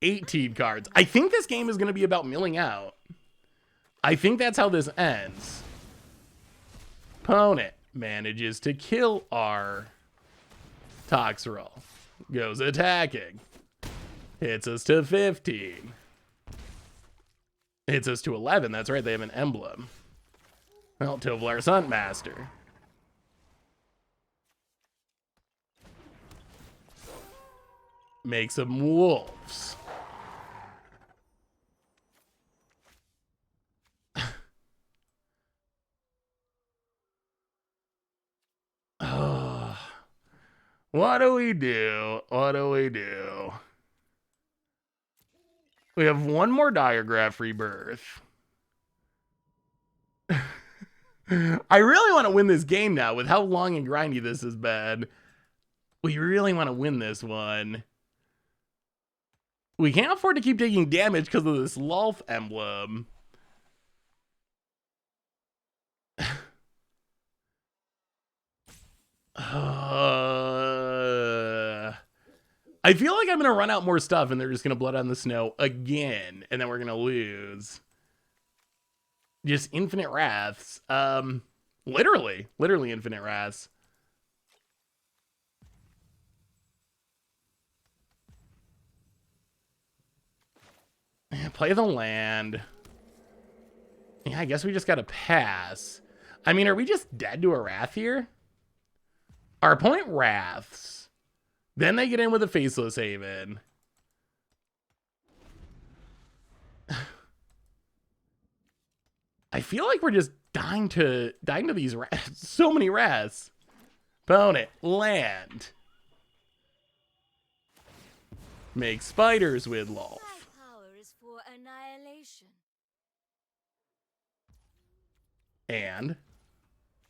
18 cards. I think this game is going to be about milling out. I think that's how this ends. Opponent manages to kill our Toxrill. Goes attacking. Hits us to 15. Hits us to 11. That's right, they have an emblem. Well, Tovlar's Huntmaster. Make some wolves. Oh, what do we do? What do we do? We have 1 more Diagraph Rebirth. I really want to win this game now with how long and grindy this has been. We really want to win this one. We can't afford to keep taking damage because of this Lolf emblem. I feel like I'm going to run out more stuff and they're just going to blood on the snow again. And then we're going to lose. Just infinite wraths. Literally infinite wraths. Play the land. Yeah, I guess we just got to pass. I mean, are we just dead to a wrath here? Our opponent wraths. Then they get in with a Faceless Haven. I feel like we're just dying to these wraths. So many wraths. Opponent, land. Make spiders with Lolf. My power is for annihilation. And,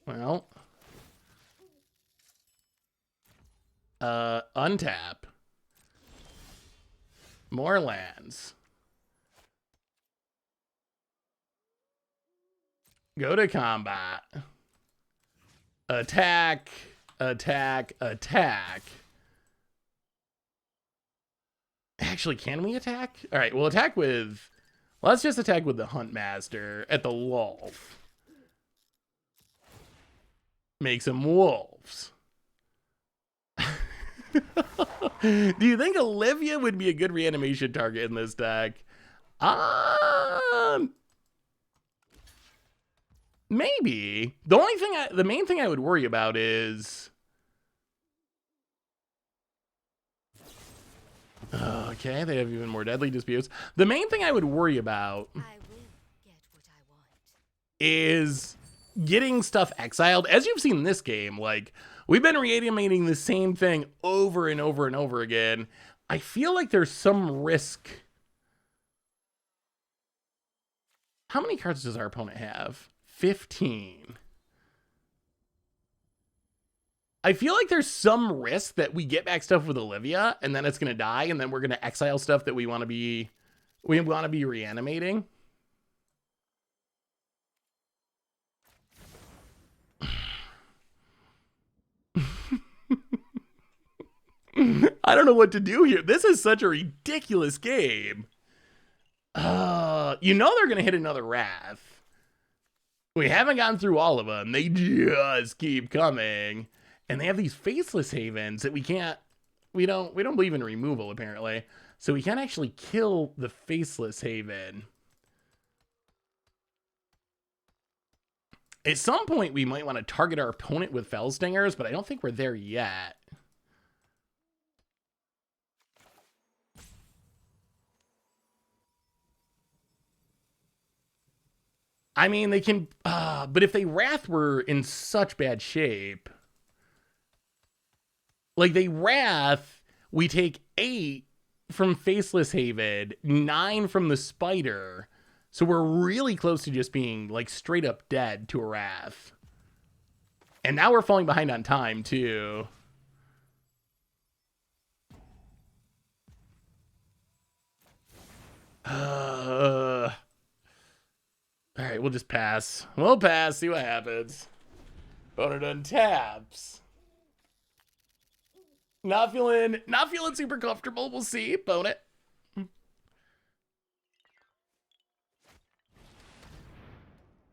well, untap. More lands. Go to combat. Attack, attack, attack. Actually, can we attack? All right, we'll attack with... Let's just attack with the Huntmaster at the wolf. Make some wolves. Do you think Olivia would be a good reanimation target in this deck? Maybe. The main thing I would worry about is... Okay, they have even more deadly disputes. The main thing I would worry about I will get what I want. is getting stuff exiled. As you've seen in this game, like, we've been reanimating the same thing over and over and over again. I feel like there's some risk. How many cards does our opponent have? 15. I feel like there's some risk that we get back stuff with Olivia and then it's going to die and then we're going to exile stuff that we want to be reanimating. I don't know what to do here. This is such a ridiculous game. You know they're going to hit another Wrath. We haven't gotten through all of them. They just keep coming. And they have these faceless havens that we don't believe in removal apparently. So we can't actually kill the faceless haven. At some point we might want to target our opponent with Fellstingers, but I don't think we're there yet. I mean, they can, but if they Wrath were in such bad shape, like they Wrath, we take 8 from Faceless Haven, 9 from the Spider, so we're really close to just being like straight up dead to a Wrath. And now we're falling behind on time too. All right, we'll just pass. We'll pass, see what happens. Opponent untaps. Not feeling super comfortable. We'll see. Opponent.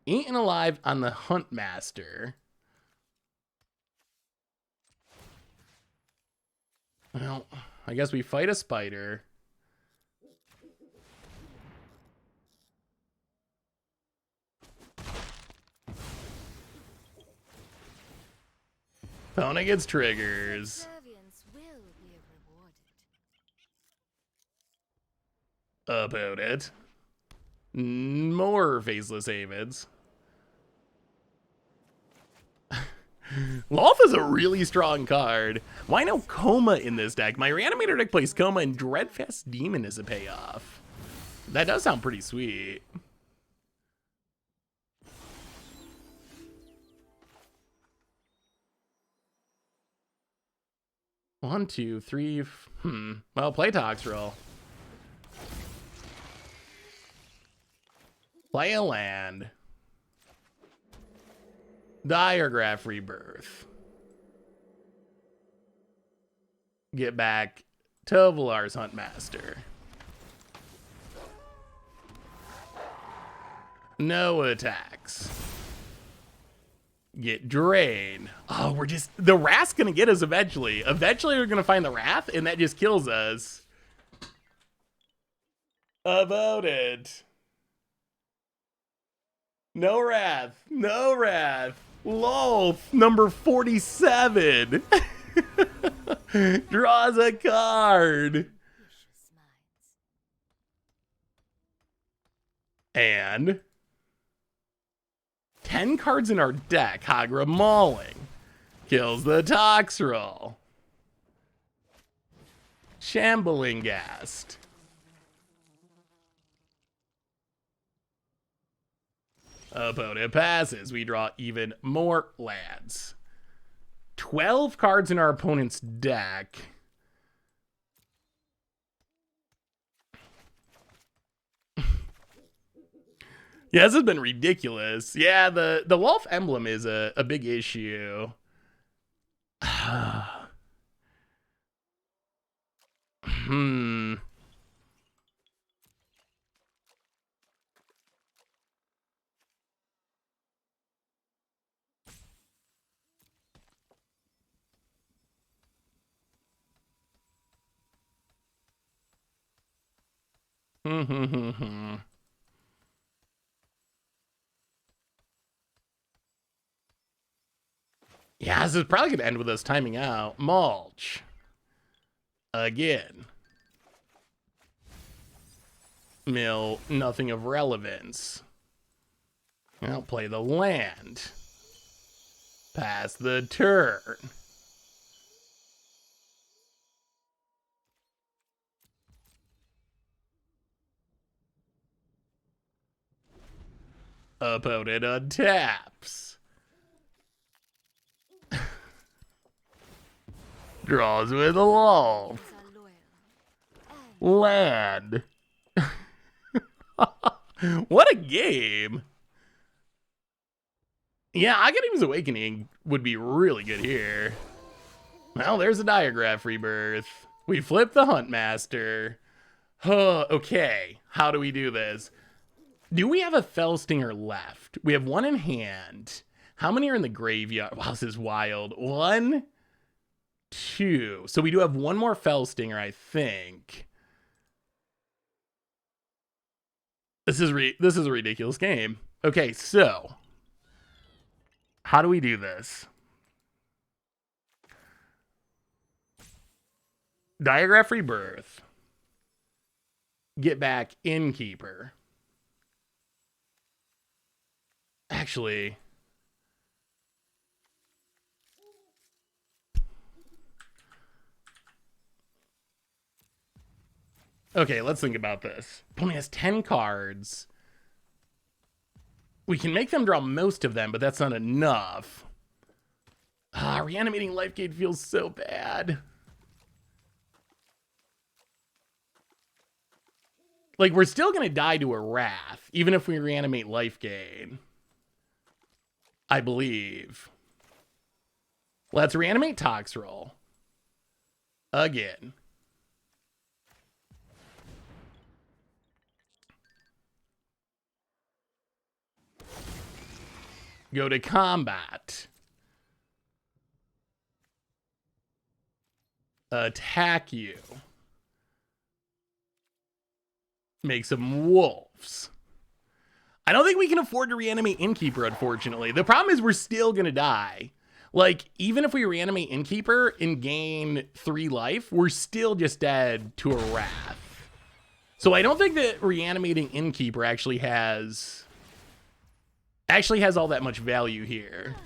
Eaten alive on the Huntmaster. Well, I guess we fight a spider. Opponent gets triggers. Subservience will be rewarded. Opponent. More Faceless Havens. Lolth is a really strong card. Why no Coma in this deck? My Reanimator deck plays Coma and Dreadfast Demon is a payoff. That does sound pretty sweet. One, two, three. Well, play Toxrill. Play a land. Diagraph Rebirth. Get back to Valar's Huntmaster. No attacks. Get drained. Oh, we're just... The Wrath's gonna get us eventually. Eventually we're gonna find the Wrath, and that just kills us. About it. No Wrath. No Wrath. Lolth, number 47. Draws a card. Vicious minds. And 10 cards in our deck. Hagra Mauling. Kills the Toxrill. Shambling Ghast. Opponent passes. We draw even more lands. 12 cards in our opponent's deck. Yeah, this has been ridiculous. Yeah, the wolf emblem is a big issue. Hmm. Yeah, this is probably going to end with us timing out. Mulch. Again. Mill, nothing of relevance. I'll play the land. Pass the turn. Opponent untaps. Draws with a wolf. Land. What a game. Yeah, Aghanim's Awakening would be really good here. Well, there's a Diagraph Rebirth. We flip the Huntmaster. Okay, how do we do this? Do we have a Fellstinger left? We have one in hand. How many are in the graveyard? Wow, this is wild. 1, 2. So we do have one more Fellstinger, I think. This is a ridiculous game. Okay, so how do we do this? Diagraph Rebirth. Get back Innkeeper. Actually, okay, let's think about this. Pony has 10 cards. We can make them draw most of them, but that's not enough. Reanimating Lifegate feels so bad. Like, we're still going to die to a Wrath, even if we reanimate Lifegate. I believe. Let's reanimate Toxroll. Again. Go to combat. Attack you. Make some wolves. I don't think we can afford to reanimate Innkeeper, unfortunately. The problem is we're still going to die. Like, even if we reanimate Innkeeper and gain 3 life, we're still just dead to a Wrath. So I don't think that reanimating Innkeeper actually has all that much value here.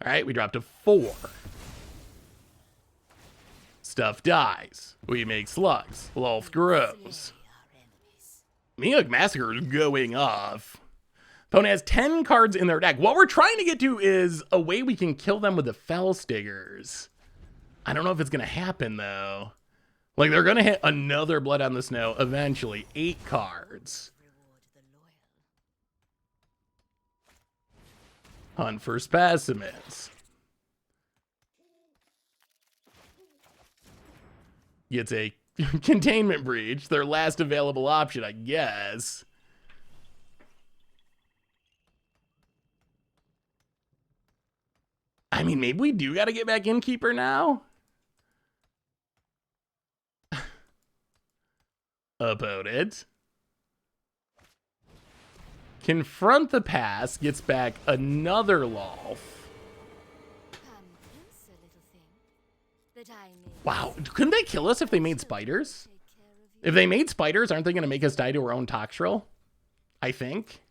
All right, we dropped to 4. Stuff dies. We make slugs. Lolth grows. Miuk Massacre is going off. Opponent has 10 cards in their deck. What we're trying to get to is a way we can kill them with the Fellstingers. I don't know if it's going to happen, though. Like, they're going to hit another Blood on the Snow eventually. 8 cards. Hunt for specimens. Gets a containment breach, their last available option, I guess. I mean, maybe we do got to get back Innkeeper now. Opponent. Confront the past, gets back another Lolth. Wow, couldn't they kill us if they made spiders? If they made spiders, aren't they going to make us die to our own Toxrill? I think.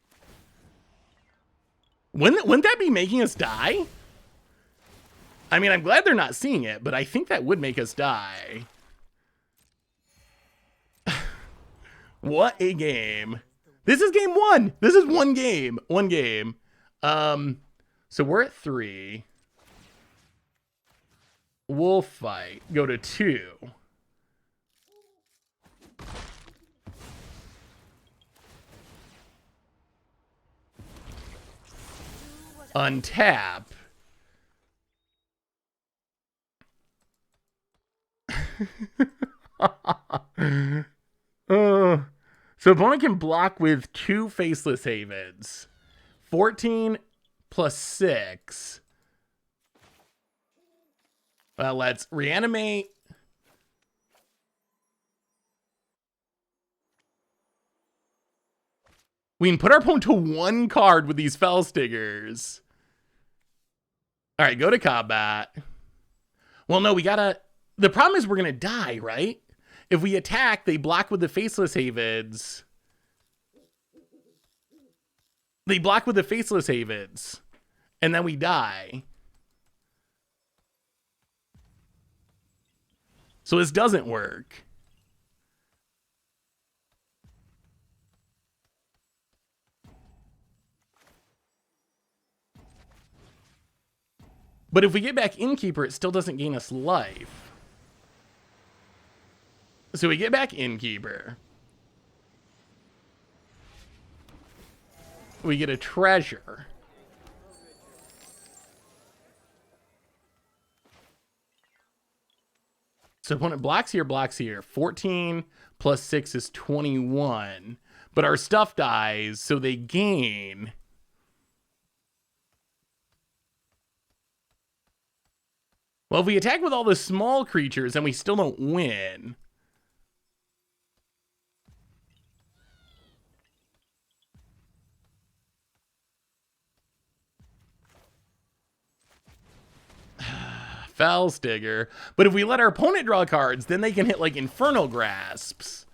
Wouldn't that be making us die? I mean, I'm glad they're not seeing it, but I think that would make us die. What a game. This is game 1. This is one game. One game. So we're at 3. Wolf fight. Go to 2. untap. So opponent can block with 2 Faceless Havens. 14 plus 6. Well, let's reanimate. We can put our opponent to 1 card with these Fell Stingers. All right, go to combat. Well, no, we gotta... The problem is we're gonna die, right? If we attack, they block with the Faceless Havens. They block with the Faceless Havens. And then we die. So this doesn't work. But if we get back Innkeeper, it still doesn't gain us life. So we get back Innkeeper. We get a treasure. So opponent blocks here, blocks here. 14 plus 6 is 21. But our stuff dies, so they gain. Well, if we attack with all the small creatures and we still don't win. Fell Stinger. But if we let our opponent draw cards, then they can hit like Infernal Grasps.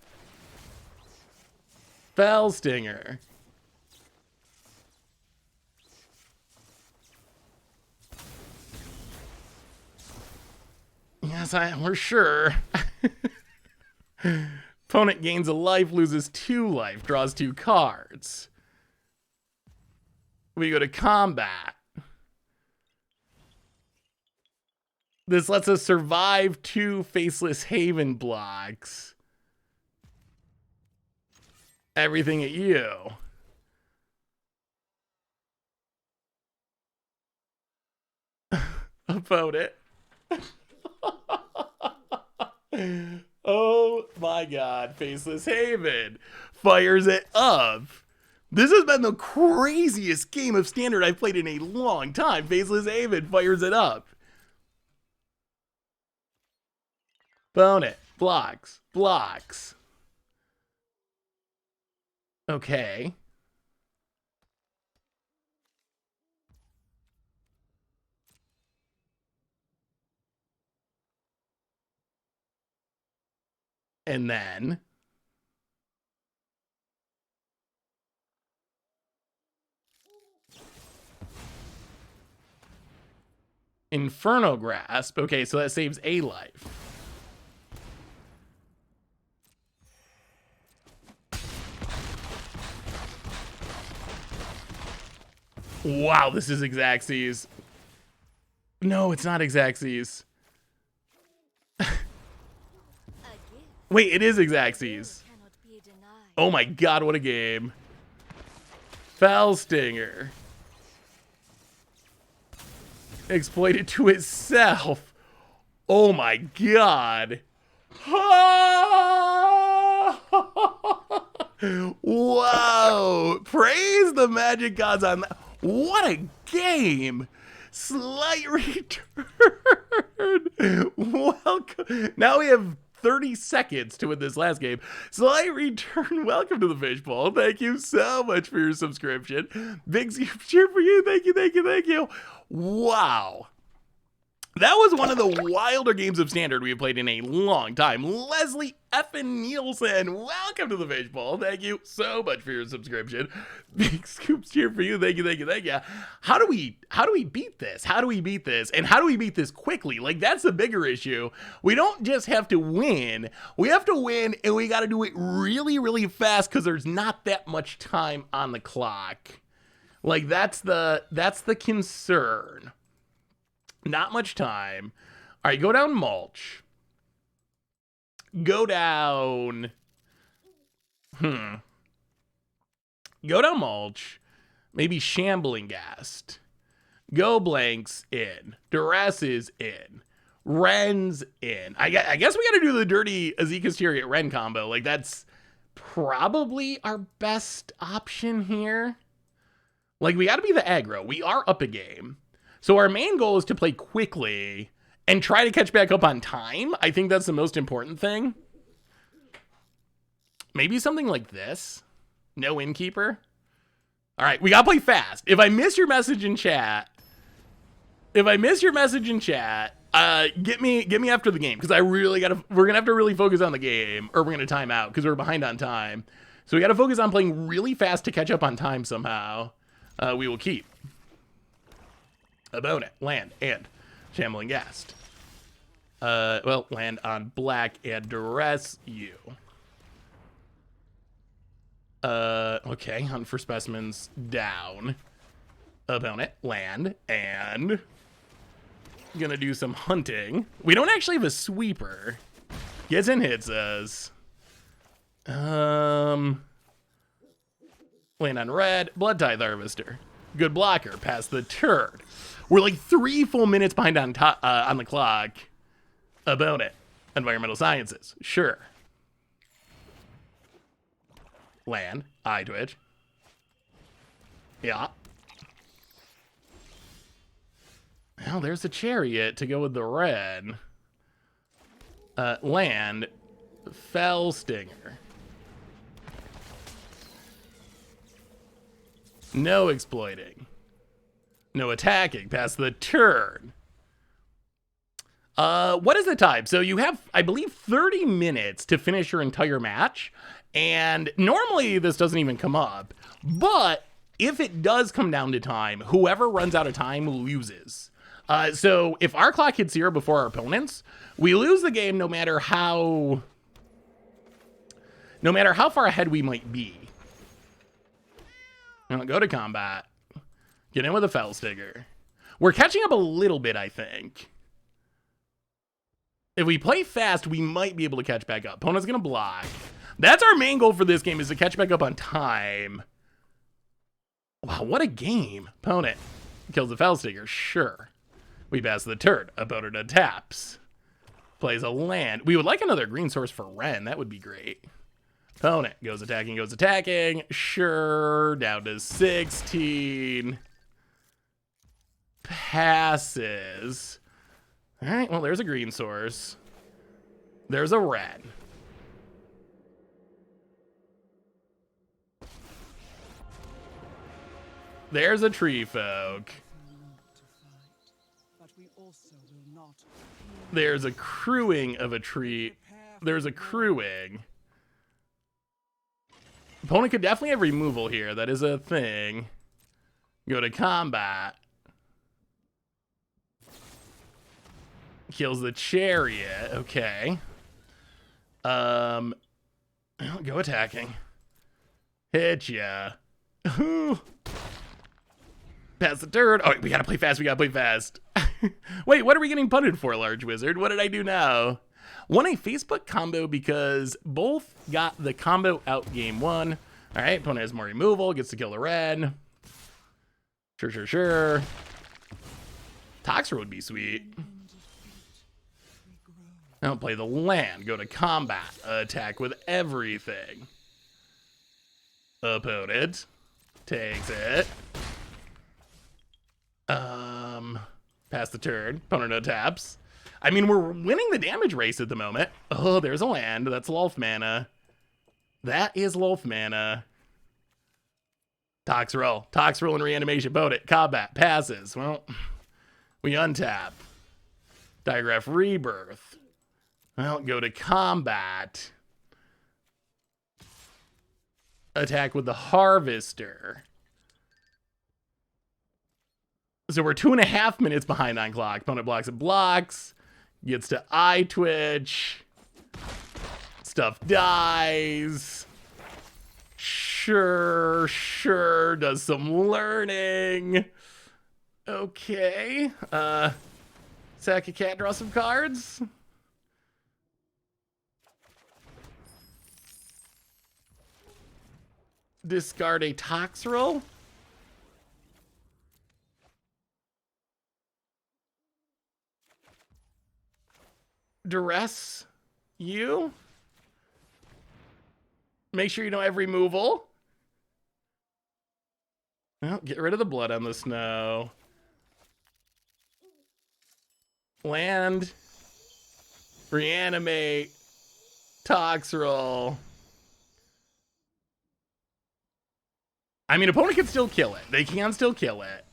Fell Stinger. Yes, we're sure. Opponent gains a life, loses 2 life, draws 2 cards. We go to combat. This lets us survive 2 Faceless Haven blocks. Everything at you. Opponent. Oh my god, Faceless Haven fires it up. This has been the craziest game of Standard I've played in a long time. Faceless Haven fires it up. Opponent blocks, blocks. Okay. And then Inferno Grasp. Okay, so that saves a life. Wow, this is Xaxes. No, it's not Xaxes. Wait, it is Xaxes. Oh my god, what a game. Fell Stinger. Exploited to itself. Oh my god. Whoa. Praise the magic gods on that. What a game. Slight return. Welcome. Now we have 30 seconds to win this last game. Slight return. Welcome to the Fishbowl. Thank you so much for your subscription. Big cheer for you. Thank you, thank you, thank you. Wow. That was one of the wilder games of Standard we have played in a long time. Leslie effin' Nielsen, welcome to the Fishbowl. Thank you so much for your subscription. Big scoops cheer for you. Thank you, thank you, thank you. How do we beat this? How do we beat this? And how do we beat this quickly? Like, that's the bigger issue. We don't just have to win. We have to win, and we got to do it really, really fast because there's not that much time on the clock. Like, that's the concern. Not much time. All right, go down Mulch. Go down... Go down Mulch. Maybe Shambling Ghast. Go Blank's in. Duress is in. Ren's in. I guess we got to do the dirty Azeka's Chariot Ren combo. Like, that's probably our best option here. Like, we got to be the aggro. We are up a game. So our main goal is to play quickly and try to catch back up on time. I think that's the most important thing. Maybe something like this. No Innkeeper. All right, we got to play fast. If I miss your message in chat, get me after the game, because I really got to, we're going to have to really focus on the game, or we're going to time out because we're behind on time. So we got to focus on playing really fast to catch up on time somehow. We will keep Opponent, land, and Shambling Ghast. Well, land on black and Duress you. Okay, hunt for specimens down. Opponent, land, and gonna do some hunting. We don't actually have a sweeper. Gets and hits us. Land on red, Blood Tithe Harvester. Good blocker, pass the turn. We're like 3 full minutes behind on the clock. Opponent, Environmental Sciences, sure. Land, eye twitch. Yeah. Well, there's a chariot to go with the red. Land, Fell Stinger. No exploiting. No attacking past the turn. What is the time? So you have, I believe, 30 minutes to finish your entire match. And normally this doesn't even come up. But if it does come down to time, whoever runs out of time loses. So if our clock hits 0 before our opponents, we lose the game no matter how far ahead we might be. Now go to combat. Get in with a Fell Stinger. We're catching up a little bit, I think. If we play fast, we might be able to catch back up. Opponent's gonna block. That's our main goal for this game, is to catch back up on time. Wow, what a game. Opponent kills the Fell Stinger, sure. We pass the turn. Opponent taps. Plays a land. We would like another green source for Ren. That would be great. Opponent goes attacking. Sure. Down to 16. Passes. All right, well, there's a green source. There's a red. There's a tree folk. There's a crewing of a tree. There's a crewing. Opponent could definitely have removal here. That is a thing. Go to combat. Kills the chariot. Okay. Go attacking. Hit ya. Pass the turn. Oh, we gotta play fast. Wait, what are we getting punted for, Large Wizard? What did I do now? Won a Facebook combo because both got the combo out game 1. All right, opponent has more removal, gets to kill the red. Sure. Toxer would be sweet. I'll play the land, go to combat, attack with everything. Opponent takes it. Pass the turn. Opponent taps. I mean, we're winning the damage race at the moment. Oh, there's a land. That's Lolth mana. That is Lolth mana. Toxrill and Reanimation. Opponent. Combat. Passes. Well, we untap. Digraph Rebirth. Well, go to combat. Attack with the Harvester. So we're 2.5 minutes behind on clock. Opponent blocks and blocks. Gets to eye twitch. Stuff dies. Sure. Does some learning. Okay. Sack a cat, draw some cards. Discard a Toxrill. duress you. Make sure you know every removal. Well, get rid of the blood on the snow. Land. Reanimate. Tox roll. I mean, opponent can still kill it. They can still kill it.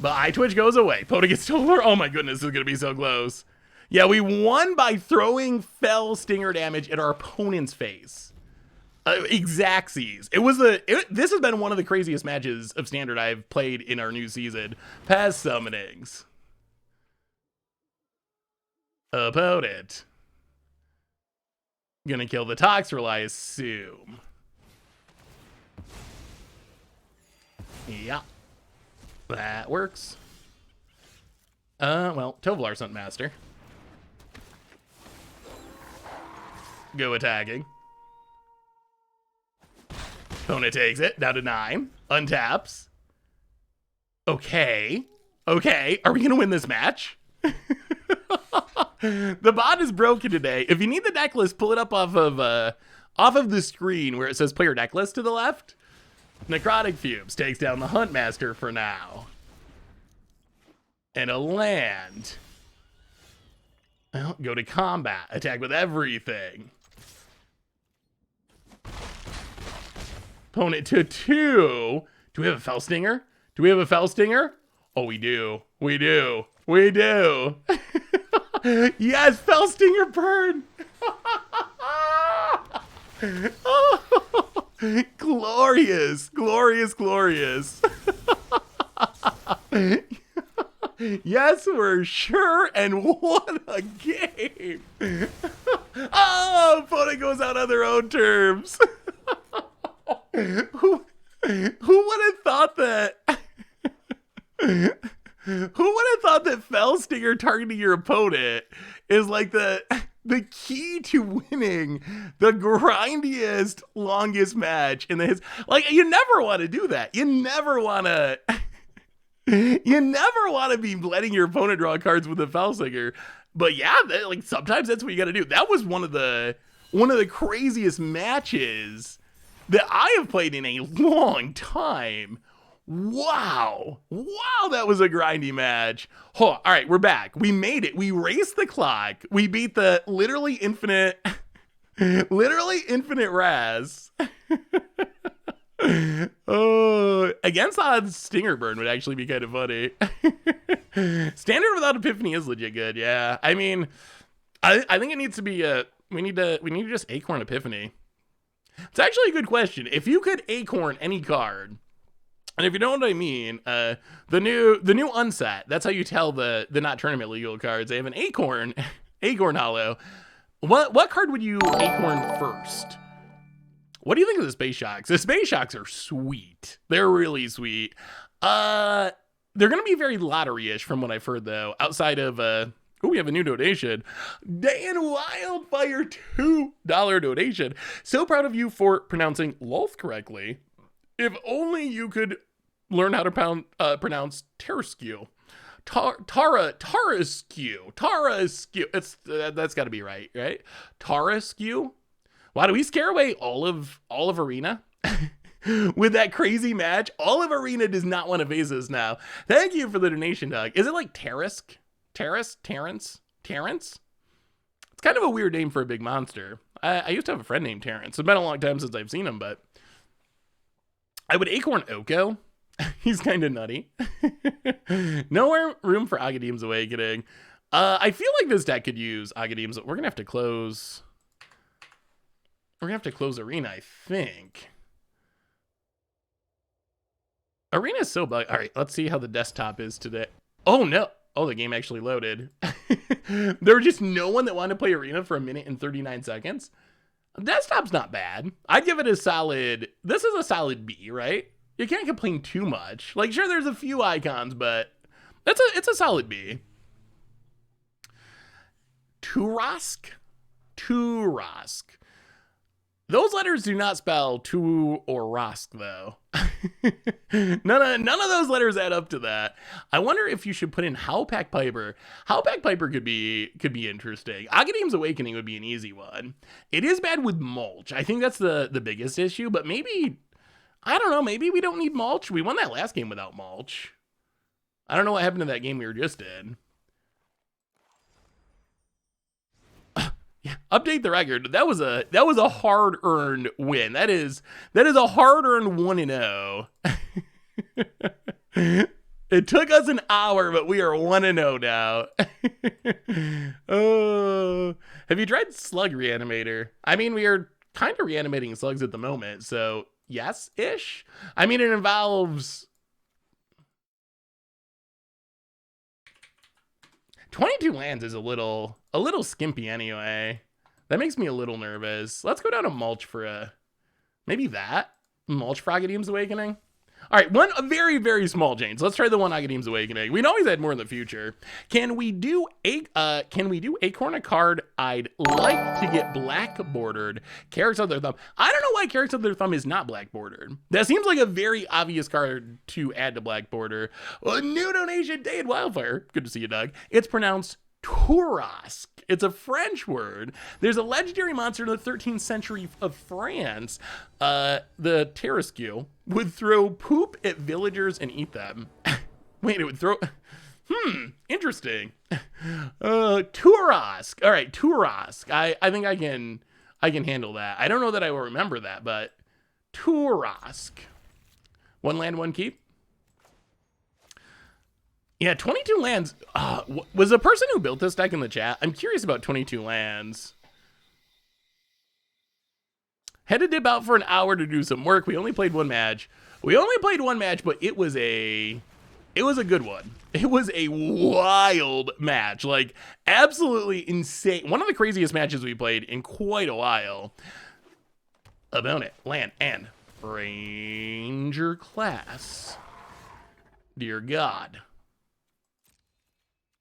But eye twitch goes away. Opponent gets still. Oh my goodness, this is gonna be so close. Yeah, we won by throwing fell stinger damage at our opponent's face. Exactsies. This has been one of the craziest matches of Standard I've played in our new season. Past summonings. Opponent. Gonna kill the Toxrill, I assume. Yeah. That works. Well, Tovolar Master. Go attacking. Opponent takes it, down to 9. Untaps. Okay. Okay, are we gonna win this match? The bot is broken today. If you need the deck list, pull it up off of the screen where it says player deck list to the left. Necrotic Fumes takes down the Huntmaster for now. And a land. Well, go to combat. Attack with everything. Opponent to 2. Do we have a Fell Stinger? Do we have a Fell Stinger? Oh, we do. We do. We do. Yes, Fell Stinger burn. Oh, glorious. Glorious, glorious. Yes, we're sure. And what a game. Oh, opponent goes out on their own terms. Who would have thought that? Who would have thought that Fell Stinger targeting your opponent is like the key to winning the grindiest, longest match in the his? Like, you never want to do that. You never want to. You never want to be letting your opponent draw cards with a Fell Stinger. But yeah, like sometimes that's what you got to do. That was one of the craziest matches that I have played in a long time. Wow. Wow, that was a grindy match. Oh, all right, we're back. We made it. We raced the clock. We beat the literally infinite Raz. Oh, against odds, Stinger Burn would actually be kind of funny. Standard without Epiphany is legit good, yeah. I mean, I think it needs to be we need to just Acorn Epiphany. It's actually a good question. If you could Acorn any card, and if you don't know what I mean, the new unset, that's how you tell the not tournament legal cards. They have an Acorn Hollow. What card would you Acorn first? What do you think of the Space Shocks? The Space Shocks are sweet. They're really sweet. They're gonna be very lottery-ish from what I've heard though. Outside of we have a new donation. Dan Wildfire, $2 donation. So proud of you for pronouncing Lolth correctly. If only you could learn how to pronounce Taraskew. Taraskew. It's that's got to be right? Taraskew. Wow, do we scare away all of Arena with that crazy match? All of Arena does not want to face us now. Thank you for the donation, Doug. Is it like Tarisk? Terrence? It's kind of a weird name for a big monster. I used to have a friend named Terrence. It's been a long time since I've seen him, but I would Acorn Oko. He's kind of nutty. Nowhere room for Agadeem's Awakening. I feel like this deck could use Agadeem's. We're gonna have to close. We're gonna have to close Arena, I think. Arena is so bug. All right, let's see how the desktop is today. Oh no! Oh, the game actually loaded. There was just no one that wanted to play Arena for 1 minute and 39 seconds. Desktop's not bad. I'd give it a solid. This is a solid B, right? You can't complain too much. Like, sure, there's a few icons, but it's a solid B. Turask. Those letters do not spell tu or Rosk, though. none of those letters add up to that. I wonder if you should put in Howpack Piper. Howpack Piper could be interesting. Agadeem's Awakening would be an easy one. It is bad with mulch. I think that's the biggest issue, but maybe, I don't know, maybe we don't need mulch. We won that last game without mulch. I don't know what happened to that game we were just in. Yeah, update the record. That was a hard-earned win. That is a hard-earned 1-0. It took us an hour, but we are 1-0 now. Oh, have you tried Slug Reanimator? I mean, we are kind of reanimating slugs at the moment, so yes-ish. I mean, it involves 22 lands is a little skimpy anyway. That makes me a little nervous. Let's go down to mulch for maybe that mulch for Agadeem's Awakening. All right, a very, very small change. Let's try the one Agadeem's Awakening. We'd always add more in the future. Can we do Acorn, a card I'd like to get black bordered? Carrots Other Thumb. I don't know why Carrots Other Thumb is not black bordered. That seems like a very obvious card to add to black border. A new donation, Day in Wildfire. Good to see you, Doug. It's pronounced Tourask. It's a French word. There's a legendary monster in the 13th century of France. The Tarasque would throw poop at villagers and eat them. Wait, it would throw... interesting. Tourask. All right, Tourask. I think I can handle that. I don't know that I will remember that, but Tourask. 1 land, 1 keep. Yeah, 22 lands. Was the person who built this deck in the chat? I'm curious about 22 lands. Had to dip out for an hour to do some work. We only played 1 match. But it was a good one. It was a wild match. Like, absolutely insane. One of the craziest matches we played in quite a while. About it. Land and Ranger class. Dear God.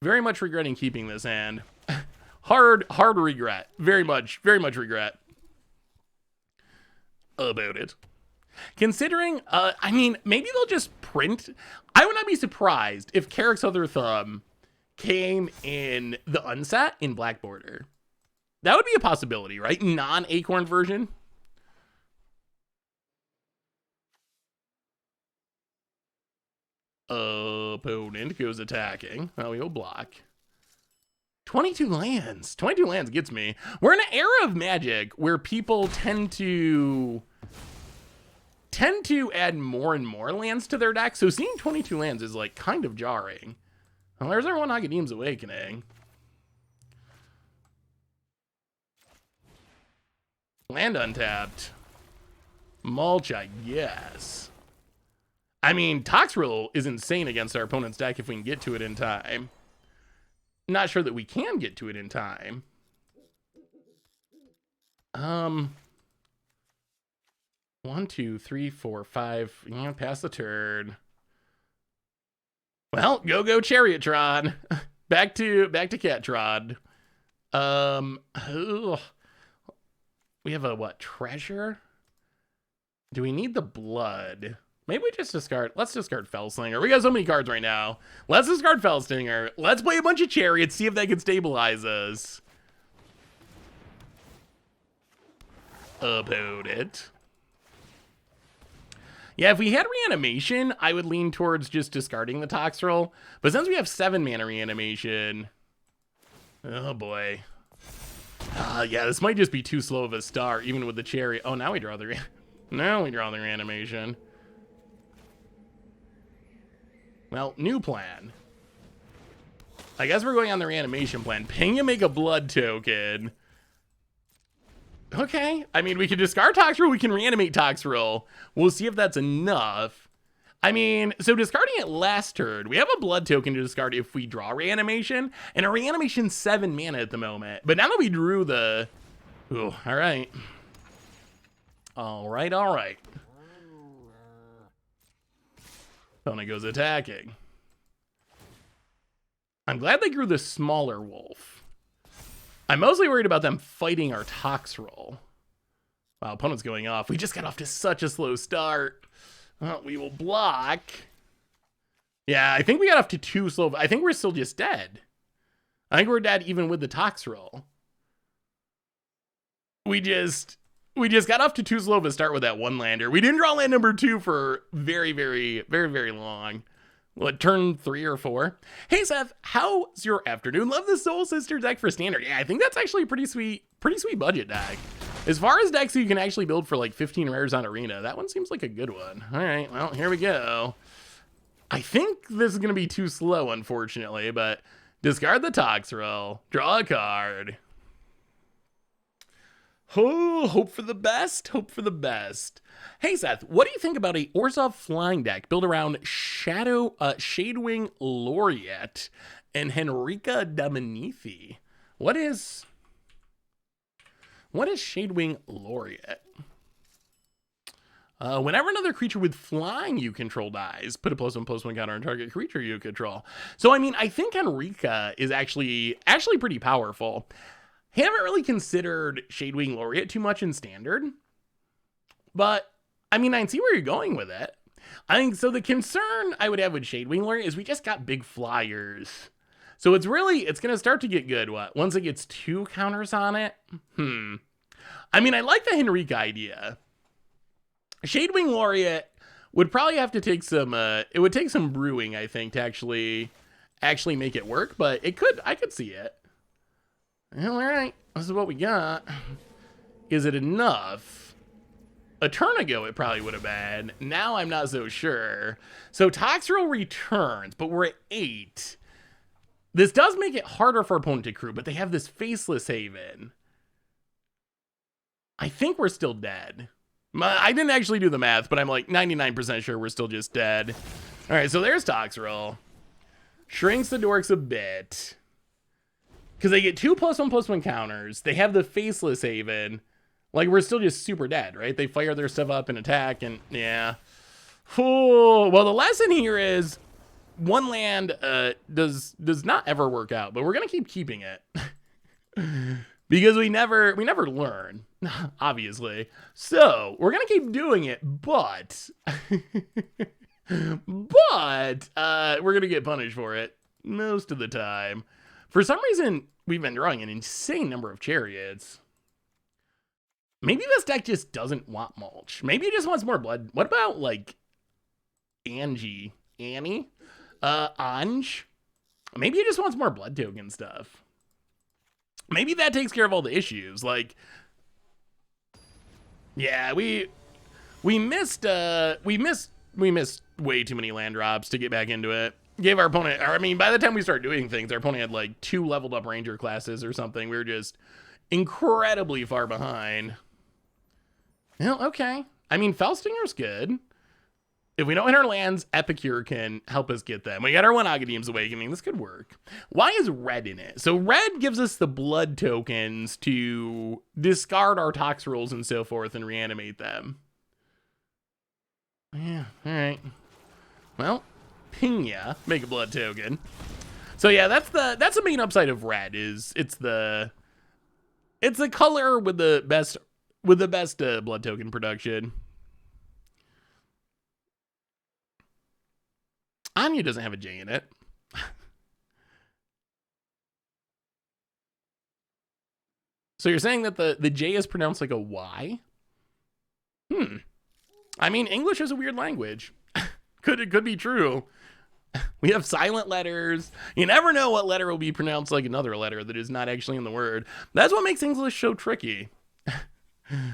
Very much regretting keeping this hand. hard regret. Very much regret about it. Considering, I mean, maybe they'll just print. I would not be surprised if Carrick's Other Thumb came in the unset in black border. That would be a possibility, right? Non-Acorn version. Opponent goes attacking. Oh, he'll block. 22 lands. 22 lands gets me. We're in an era of Magic where people tend to add more and more lands to their deck. So seeing 22 lands is like kind of jarring. Well, there's our one Agadeem's Awakening. Land untapped. Mulch, I guess. I mean, Toxrill is insane against our opponent's deck if we can get to it in time. Not sure that we can get to it in time. 1, 2, 3, 4, 5. You know, pass the turn. Well, go Chariotron. back to Catron. We have a what? Treasure? Do we need the blood? Maybe we just discard. Let's discard Fellslinger. We got so many cards right now. Let's discard Fellslinger. Let's play a bunch of Chariots, see if they can stabilize us. About it. Yeah, if we had Reanimation, I would lean towards just discarding the Toxrill. But since we have 7 mana Reanimation, oh boy. Yeah, this might just be too slow of a start, even with the Chariot. Oh, now we draw the Reanimation. Well, new plan. I guess we're going on the Reanimation plan. Ping and make a blood token. Okay. I mean, we can discard Toxrill. We can reanimate Toxrill. We'll see if that's enough. I mean, so discarding it last turn, we have a blood token to discard if we draw Reanimation. And a Reanimation's 7 mana at the moment. But now that we drew the... Ooh, all right. All right. Opponent goes attacking. I'm glad they grew the smaller wolf. I'm mostly worried about them fighting our Toxrill. Wow, opponent's going off. We just got off to such a slow start. We will block. Yeah, I think we got off to too slow. I think we're still just dead. I think we're dead even with the Tox roll. We just got off to too slow of a start with that one lander. We didn't draw land number 2 for very, very, very, very long. What, turn 3 or 4? Hey Seth, how's your afternoon? Love the Soul Sister deck for standard. Yeah, I think that's actually a pretty sweet budget deck. As far as decks you can actually build for like 15 rares on Arena, that one seems like a good one. All right, well, here we go. I think this is going to be too slow, unfortunately, but discard the Tox roll, draw a card. Oh, hope for the best, hope for the best. Hey Seth, what do you think about a Orzhov flying deck built around Shadewing Laureate and Henrika Dominici? What is Shadewing Laureate? Whenever another creature with flying you control dies, put a +1/+1 counter on target creature you control. So I mean, I think Henrika is actually pretty powerful. Haven't really considered Shadewing Laureate too much in standard, but I mean, I can see where you're going with it. I think so. The concern I would have with Shadewing Laureate is we just got big flyers. So it's going to start to get good. Once it gets 2 counters on it? I mean, I like the Henrika idea. Shadewing Laureate would probably have to take some, it would take some brewing, I think, to actually make it work, but I could see it. Well, all right, this is what we got. Is it enough? A turn ago, it probably would have been. Now I'm not so sure. So Toxrill returns, but we're at 8. This does make it harder for opponent to crew, but they have this Faceless Haven. I think we're still dead. I didn't actually do the math, but I'm like 99% sure we're still just dead. All right, so there's Toxrill. Shrinks the dorks a bit. Because they get 2 +1/+1 counters. They have the Faceless Haven. Like, we're still just super dead, right? They fire their stuff up and attack, and yeah. Oh, well, the lesson here is one land does not ever work out, but we're going to keeping it. Because we never learn, obviously. So, we're going to keep doing it, but... but, we're going to get punished for it most of the time. For some reason, we've been drawing an insane number of Chariots. Maybe this deck just doesn't want mulch. Maybe it just wants more blood. What about, like, Annie? Anj? Maybe it just wants more blood token stuff. Maybe that takes care of all the issues. Like, yeah, we missed way too many land drops to get back into it. Gave our opponent, or I mean, by the time we start doing things, our opponent had like 2 leveled up ranger classes or something. We were just incredibly far behind. Well, okay. I mean, Felstinger's good. If we don't hit our lands, Epicure can help us get them. We got our 1 Agadeem's Awakening. This could work. Why is red in it? So red gives us the blood tokens to discard our Tox rolls and so forth and reanimate them. Yeah, all right. Well, Pina, make a blood token. So yeah, that's the main upside of red is it's the color with the best blood token production. Anya doesn't have a J in it. So you're saying that the J is pronounced like a Y? I mean, English is a weird language. It could be true. We have silent letters. You never know what letter will be pronounced like another letter that is not actually in the word. That's what makes English so tricky.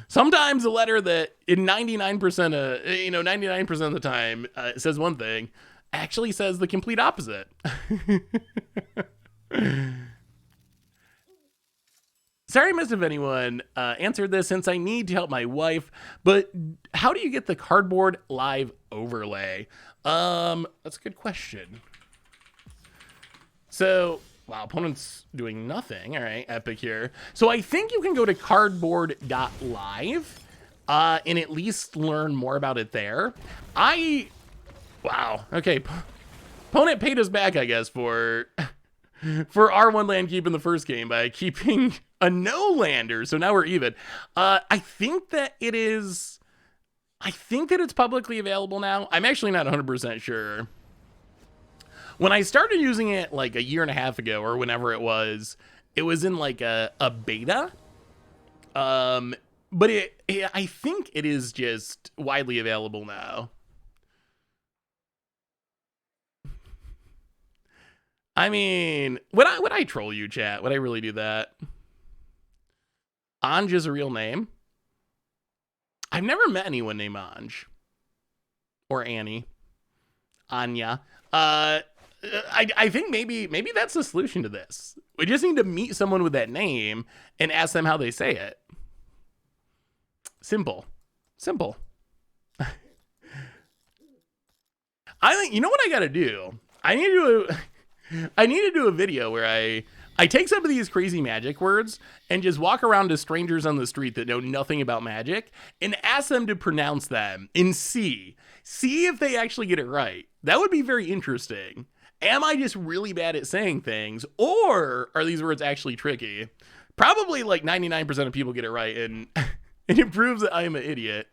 Sometimes a letter that in 99% of the time says one thing actually says the complete opposite. Sorry I missed if anyone answered this since I need to help my wife, but how do you get the cardboard live overlay? That's a good question. So, wow, opponent's doing nothing. All right, Epic here. So I think you can go to cardboard.live and at least learn more about it there. Wow, okay. Opponent paid us back, I guess, for our 1 land keep in the first game by keeping A no-lander, so now we're even. I think that it's publicly available now. I'm actually not 100% sure. When I started using it like a year and a half ago or whenever it was in like a beta. But I think it is just widely available now. I mean, would I troll you, chat? Would I really do that? Anj is a real name. I've never met anyone named Anj. Or Annie. Anya. I think maybe that's the solution to this. We just need to meet someone with that name and ask them how they say it. Simple. I think, you know what I gotta do? I need to do a video where I take some of these crazy magic words and just walk around to strangers on the street that know nothing about magic and ask them to pronounce them and see if they actually get it right. That would be very interesting. Am I just really bad at saying things, or are these words actually tricky? Probably like 99% of people get it right, and it proves that I am an idiot.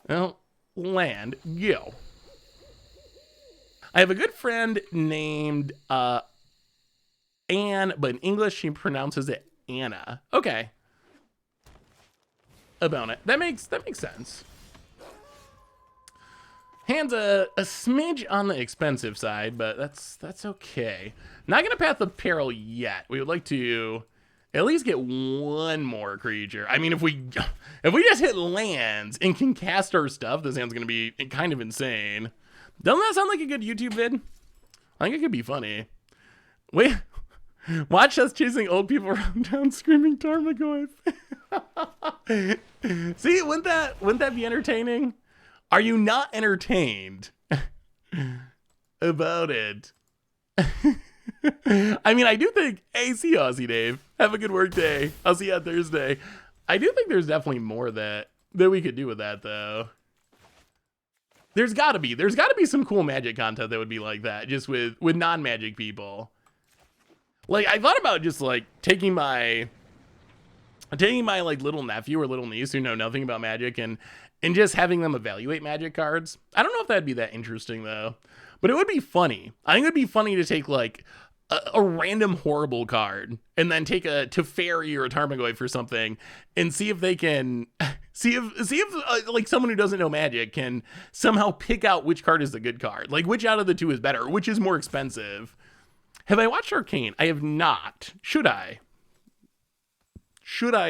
Well, land, go. I have a good friend named Anne, but in English she pronounces it Anna. Okay. About it. That makes sense. Hand's a smidge on the expensive side, but that's okay. Not gonna Path of Peril yet. We would like to at least get one more creature. I mean, if we just hit lands and can cast our stuff, this hand's gonna be kind of insane. Doesn't that sound like a good YouTube vid? I think it could be funny. Wait, watch us chasing old people around town screaming Tarmogoyf. See, wouldn't that be entertaining? Are you not entertained about it? I mean, I do think, hey, see you, Aussie Dave. Have a good work day. I'll see you on Thursday. I do think there's definitely more that we could do with that, though. There's gotta be some cool magic content that would be like that, just with non-magic people. Like, I thought about just like taking my like little nephew or little niece who know nothing about magic and just having them evaluate magic cards. I don't know if that'd be that interesting though, but it would be funny. I think it'd be funny to take like a random horrible card and then take a Teferi or a Tarmogoyf or something and see if they can see if like someone who doesn't know magic can somehow pick out which card is the good card, like which out of the two is better, which is more expensive. Have I watched Arcane? I have not. Should I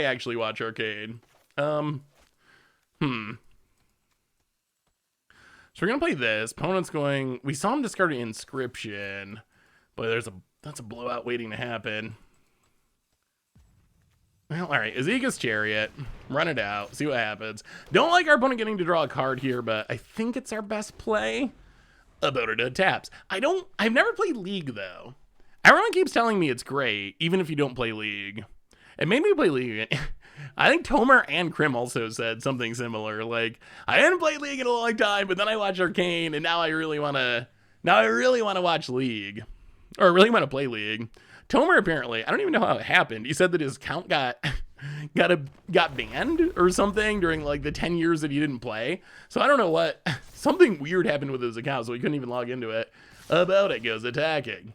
actually watch Arcane? So we're gonna play this. Opponent's going. We saw him discard an Inscription, but that's a blowout waiting to happen. Well, all right. Azeka's Chariot. Run it out. See what happens. Don't like our opponent getting to draw a card here, but I think it's our best play. About it taps. I've never played League though. Everyone keeps telling me it's great, even if you don't play League. And maybe play League. I think Tomer and Krim also said something similar. Like, I hadn't played League in a long time, but then I watched Arcane, and now I really want to watch League. Or I really want to play League. Tomer apparently, I don't even know how it happened. He said that his account got banned or something during like the 10 years that he didn't play. So I don't know what, something weird happened with his account, so he couldn't even log into it. About it goes attacking.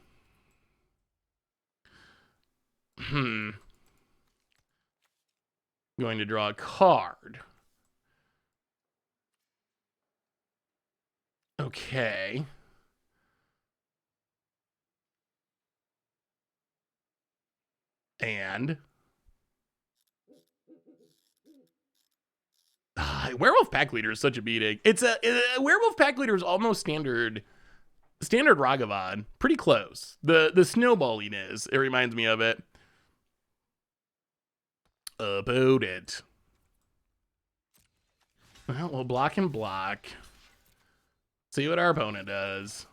Going to draw a card. Okay. And Werewolf Pack Leader is such a beating. It's a Werewolf Pack Leader is almost standard Ragavan. Pretty close. The snowballiness, it reminds me of it. About it. Well, we'll block and block. See what our opponent does.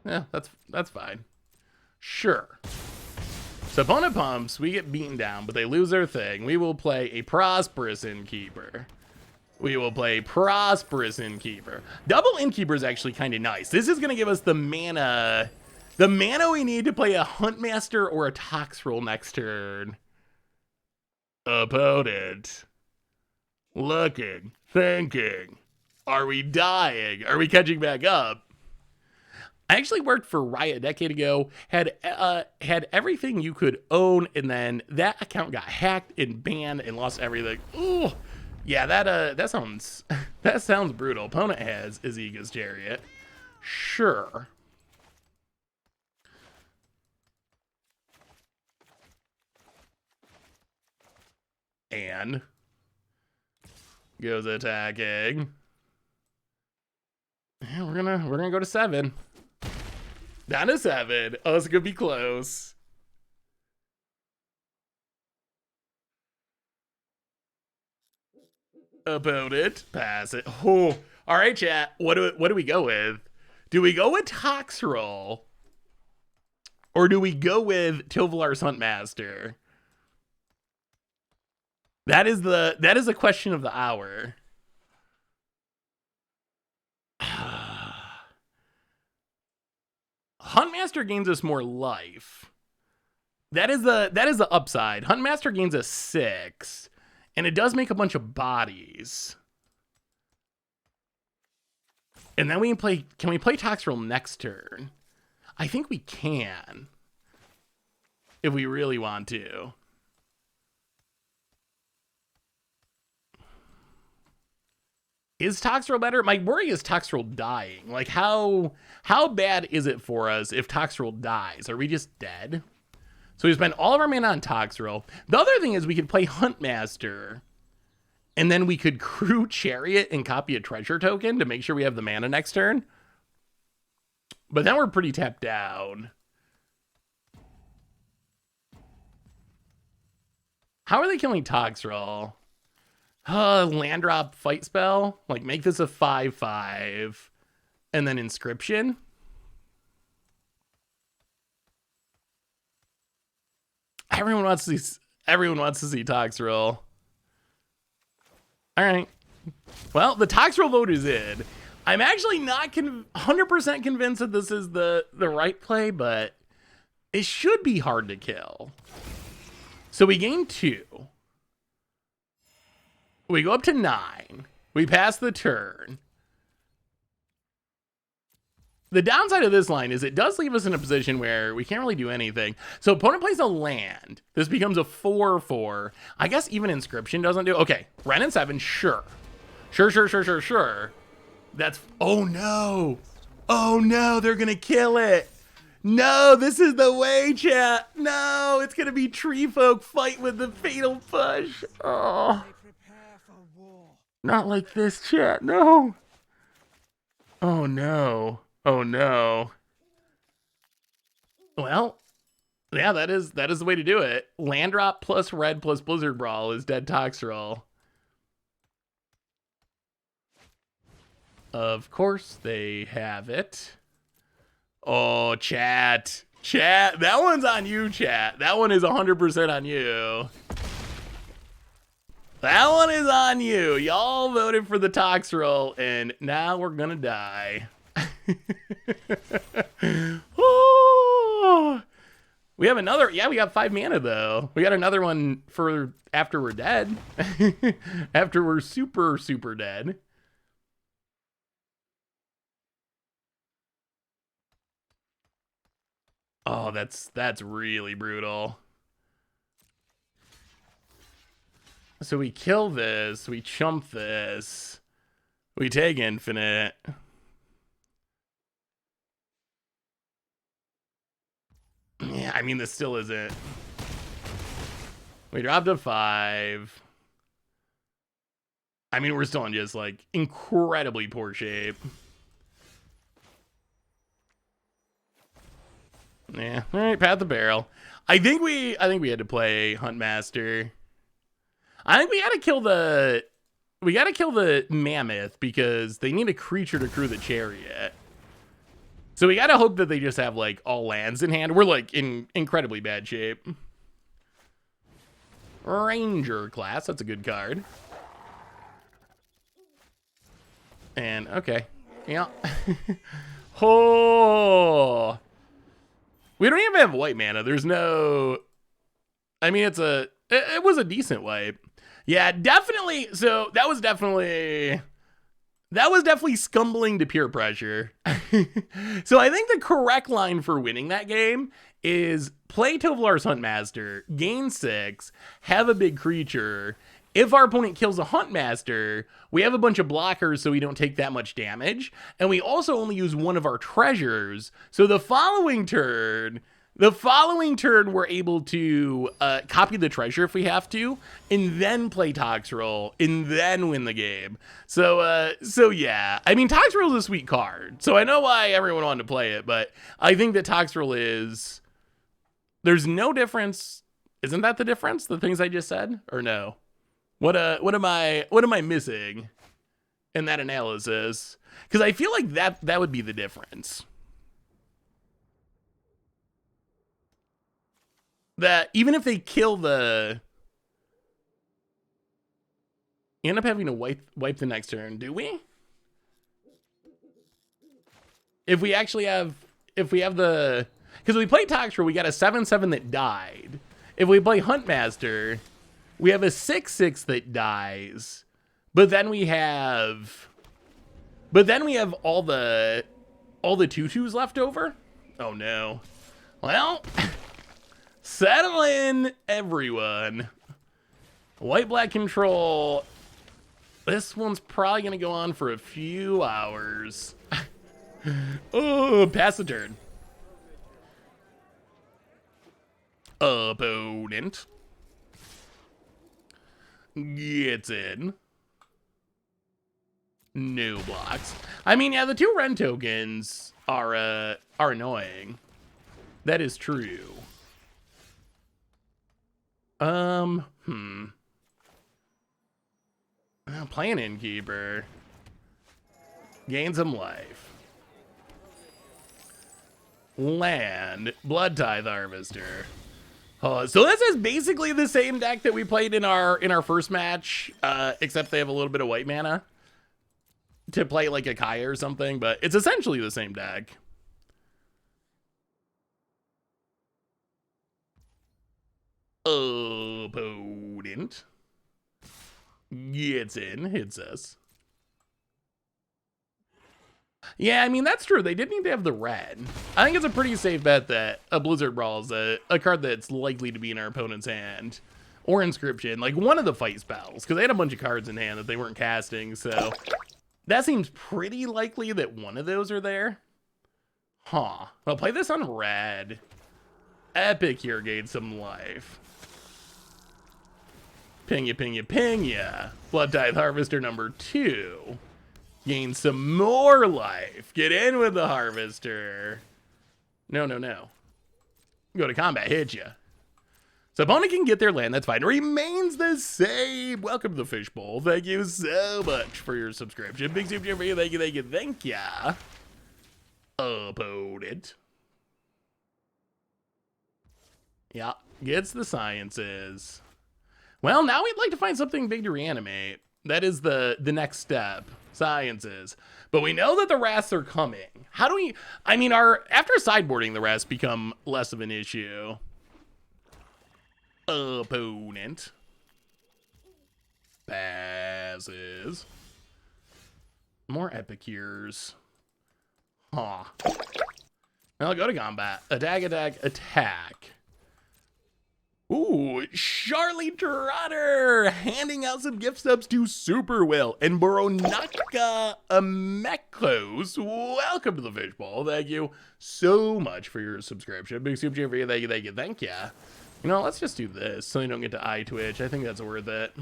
Yeah, that's fine. Sure. So opponent pumps, we get beaten down, but they lose their thing. We will play a Prosperous Innkeeper. We will play Prosperous Innkeeper. Double Innkeeper is actually kind of nice. This is going to give us the mana we need to play a Huntmaster or a Toxrill next turn. Opponent. Looking. Thinking. Are we dying? Are we catching back up? I actually worked for Riot a decade ago, had everything you could own, and then that account got hacked and banned and lost everything. Ooh. Yeah, that sounds brutal. Opponent has Ezekiel's Chariot. Sure. And goes attacking. Yeah, we're gonna go to 7. Down to 7. Oh, it's gonna be close. Opponent, pass it. Oh, all right, chat. What do we go with? Do we go with Toxrill, or do we go with Tovolar's Huntmaster? That is the question of the hour. Huntmaster gains us more life. That is the upside. Huntmaster gains us 6, and it does make a bunch of bodies. And then can we play Toxrill next turn? I think we can, if we really want to. Is Toxrill better? My worry is Toxrill dying. Like, how bad is it for us if Toxrill dies? Are we just dead? So we spend all of our mana on Toxrill. The other thing is we could play Huntmaster, and then we could crew Chariot and copy a treasure token to make sure we have the mana next turn. But then we're pretty tapped down. How are they killing Toxrill? Land drop fight spell? Like, make this a 5/5. And then Inscription? Everyone wants to see Toxrill. Alright. Well, the Toxrill vote is in. I'm actually not 100% convinced that this is the right play, but it should be hard to kill. So we gain 2. We go up to 9. We pass the turn. The downside of this line is it does leave us in a position where we can't really do anything. So opponent plays a land. This becomes a 4/4. I guess even Inscription doesn't do. Okay, Ren and 7, sure. Sure. That's, oh no. Oh no, they're gonna kill it. No, this is the way, chat. No, it's gonna be Tree Folk fight with the Fatal Push. Oh. Not like this, chat. No. Oh no. Oh no. Well, yeah, that is the way to do it. Land drop plus red plus Blizzard Brawl is dead Toxrill. Of course they have it. Oh, chat. Chat, that one's on you, chat. That one is 100% on you. That one is on you. Y'all voted for the Toxrill, and now we're gonna die. Oh, we have another. Yeah, we got 5 mana though. We got another one for after we're dead. After we're super dead. Oh, that's really brutal. So we kill this, we chump this, we take infinite. Yeah, I mean, this still isn't. We dropped a 5. I mean, we're still in just like incredibly poor shape. Yeah, all right, Path the Barrel. I think we had to play Huntmaster. I think we gotta kill the Mammoth because they need a creature to crew the Chariot. So we gotta hope that they just have like all lands in hand. We're like in incredibly bad shape. Ranger class. That's a good card. And, okay. Yeah. Oh. We don't even have white mana. There's no... I mean, it was a decent wipe. Yeah, definitely. So that was definitely scumbling to peer pressure. So I think the correct line for winning that game is play Tovolar's Huntmaster, gain 6, have a big creature. If our opponent kills a Huntmaster, we have a bunch of blockers so we don't take that much damage. And we also only use one of our treasures. So the following turn, we're able to copy the treasure if we have to, and then play Toxrill, and then win the game. So yeah. I mean, Toxrill is a sweet card, so I know why everyone wanted to play it, but I think that Toxrill is... There's no difference. Isn't that the difference? The things I just said? Or no? What am I missing in that analysis? Because I feel like that would be the difference. That even if they kill the... You end up having to wipe the next turn, do we? If we have the... Because we played Toxrill, we got a 7/7 that died. If we play Huntmaster, we have a 6/6 that dies. But then we have all the 2/2s left over. Oh no. Well, settle in, everyone. White-black control. This one's probably going to go on for a few hours. Oh, pass the turn. Opponent gets in. No blocks. I mean, yeah, the 2 Ren tokens are annoying. That is true. Play an Innkeeper. Gain some life. Land. Blood Tithe Harvester. So this is basically the same deck that we played in our first match, except they have a little bit of white mana to play like a Kaya or something, but it's essentially the same deck. Opponent gets in, hits us. Yeah, I mean, that's true. They did need to have the red. I think it's a pretty safe bet that a Blizzard Brawl is a card that's likely to be in our opponent's hand. Or Inscription, like one of the fight spells, because they had a bunch of cards in hand that they weren't casting, so that seems pretty likely that one of those are there. Huh. Well, play this on red. Epic here, gain some life. Ping ya, ping ya, ping ya. Blood Tithe Harvester number 2. Gain some more life. Get in with the Harvester. No. Go to combat, hit ya. So opponent can get their land, that's fine. Remains the same. Welcome to the Fishbowl. Thank you so much for your subscription. Big super for you. Thank ya. Opponent. Yeah, gets the sciences. Well, now we'd like to find something big to reanimate. That is the next step. Sciences. But we know that the wraths are coming. How do we... I mean, after sideboarding, the wraths become less of an issue. Opponent. Passes. More Epicures. Huh. I'll go to combat. Attack, attack, attack. Ooh, Charlie Trotter handing out some gift subs to Super Will and Boronaka Amekos. Welcome to the Fishbowl. Thank you so much for your subscription. Big super chat for you. Thank you. You know, let's just do this so you don't get to eye twitch. I think that's worth it.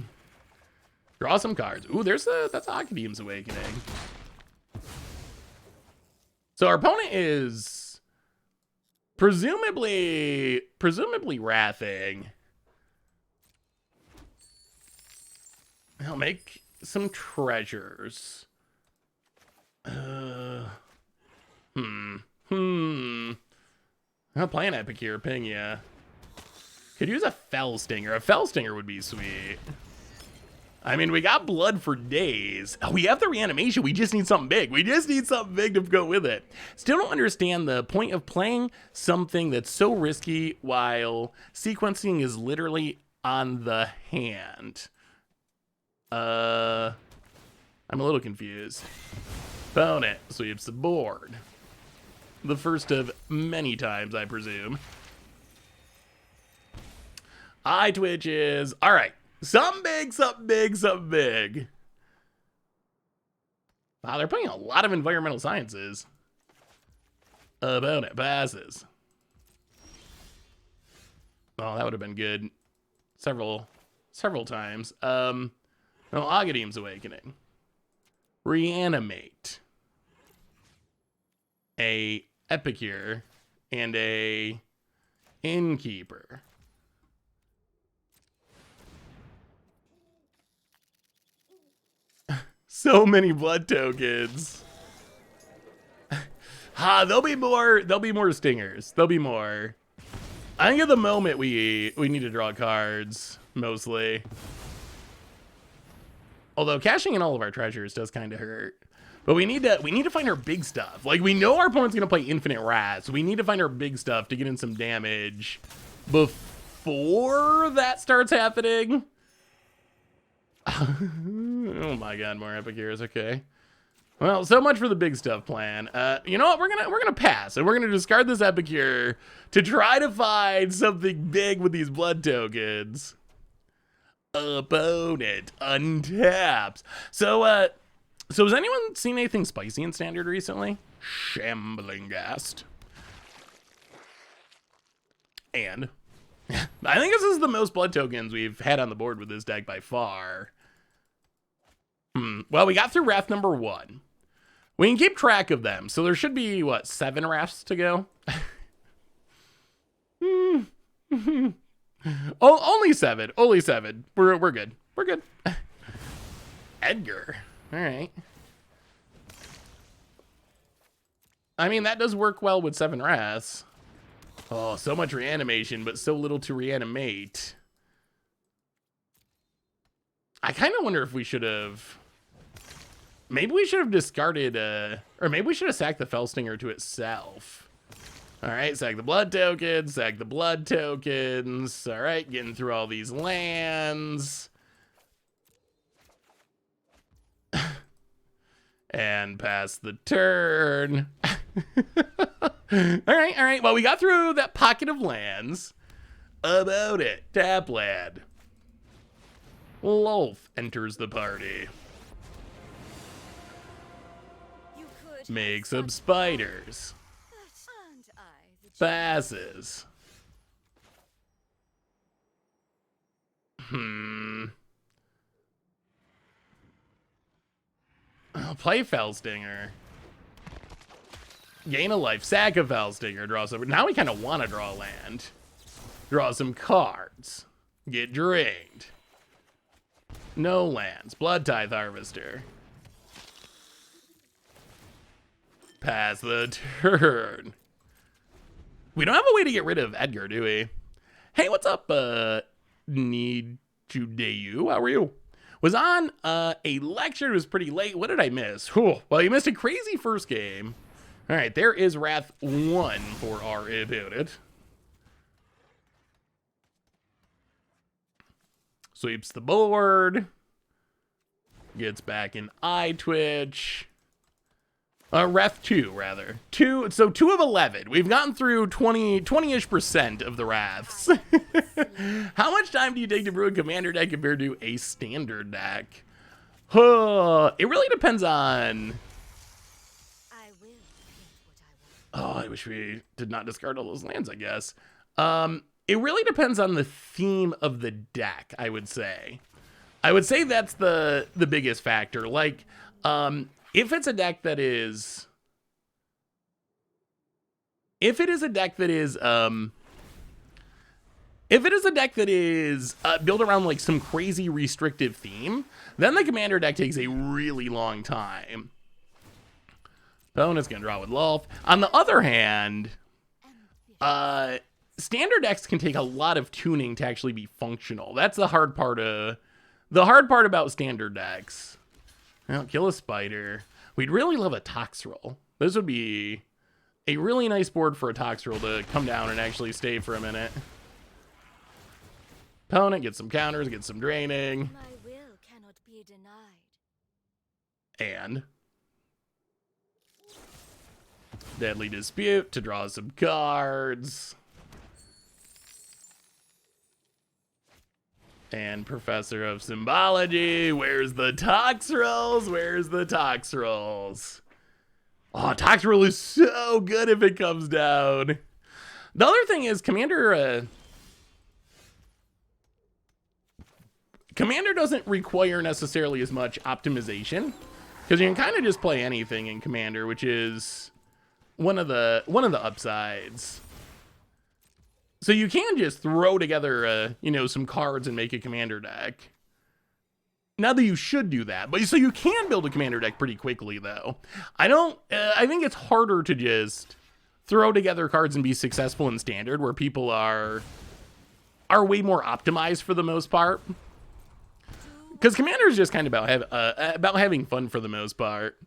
Draw some cards. Ooh, that's Academ's Awakening. So our opponent is presumably wrathing. I'll make some treasures. I'll play an Epic here, ping ya. Could use a Fell Stinger. A Fell Stinger would be sweet. I mean, we got blood for days. Oh, we have the reanimation. We just need something big. We just need something big to go with it. Still don't understand the point of playing something that's so risky while sequencing is literally on the hand. I'm a little confused. Opponent sweeps the board. The first of many times, I presume. Eye twitches. All right. Something big, something big, something big. Wow, they're playing a lot of environmental sciences. Opponent passes. Oh, that would have been good. Several times. No, Agadeem's Awakening. Reanimate. A Epicure. And a Innkeeper. So many blood tokens. There'll be more stingers. There'll be more. I think at the moment we need to draw cards mostly. Although cashing in all of our treasures does kind of hurt. But we need to find our big stuff. Like, we know our opponent's gonna play infinite wrath, so we need to find our big stuff to get in some damage before that starts happening. Oh my god, more Epicures. Okay. Well, so much for the big stuff plan. You know what? We're gonna pass, and we're gonna discard this Epicure to try to find something big with these blood tokens. Opponent untaps. So has anyone seen anything spicy in Standard recently? Shambling Ghast. And I think this is the most blood tokens we've had on the board with this deck by far. Well, we got through Wrath number 1. We can keep track of them, so there should be, what, 7 Wraths to go? Oh, only 7. Only 7. We're good. We're good. Edgar. All right. I mean, that does work well with 7 Wraths. Oh, so much reanimation, but so little to reanimate. I kind of wonder if we should have... Maybe we should have discarded, or maybe we should have sacked the Fellstinger to itself. All right, sack the blood tokens, sack the blood tokens. All right, getting through all these lands. And pass the turn. All right. Well, we got through that pocket of lands. About it. Tap land. Lolth enters the party. Makes up spiders. Passes. I'll play Fellstinger. Gain a life, sack a Fellstinger, draw some. Now we kind of want to draw a land. Draw some cards. Get drained. No lands. Blood Tithe Harvester. Pass the turn. We don't have a way to get rid of Edgar, do we? Hey, what's up, Need to Dayu? How are you? Was on a lecture. It was pretty late. What did I miss? Whew. Well, you missed a crazy first game. All right, there is Wrath 1 for our opponent. Sweeps the board. Gets back in Eye Twitch. Wrath 2, rather. 2, so 2 of 11. We've gotten through 20-ish% of the Wraths. How much time do you take to brew a commander deck compared to a standard deck? It really depends on... Oh, I wish we did not discard all those lands, I guess. It really depends on the theme of the deck, I would say. I would say that's the biggest factor. Like, if it's a deck that is... If it is a deck that is built around like some crazy restrictive theme, then the commander deck takes a really long time. Opponent's gonna draw with Lolth. On the other hand, standard decks can take a lot of tuning to actually be functional. That's the hard part about standard decks. Well, kill a spider. We'd really love a Toxrill. This would be a really nice board for a Toxrill to come down and actually stay for a minute. Opponent, get some counters, get some draining. My will cannot be denied. And Deadly Dispute to draw some cards. And Professor of Symbology. Where's the Toxrills? Where's the Toxrills? Oh, Toxrill is so good if it comes down. The other thing is Commander doesn't require necessarily as much optimization, because you can kind of just play anything in Commander, which is one of the upsides. So you can just throw together, some cards and make a Commander deck. Not that you should do that, but so you can build a Commander deck pretty quickly, though. I think it's harder to just throw together cards and be successful in Standard, where people are way more optimized for the most part. Because Commander is just kind of about having fun for the most part.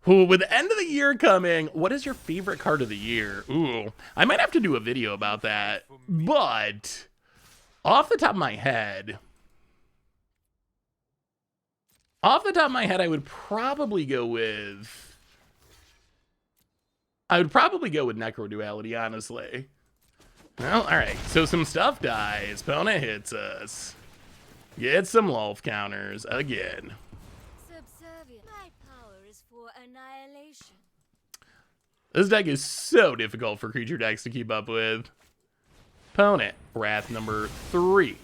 Ooh, with the end of the year coming, what is your favorite card of the year? Ooh, I might have to do a video about that. But off the top of my head, I would probably go with Necro Duality, honestly. Well, all right. So some stuff dies. Opponent hits us. Get some Lolf counters again. Subservient. My power is for annihilation. This deck is so difficult for creature decks to keep up with. Opponent, Wrath number 3.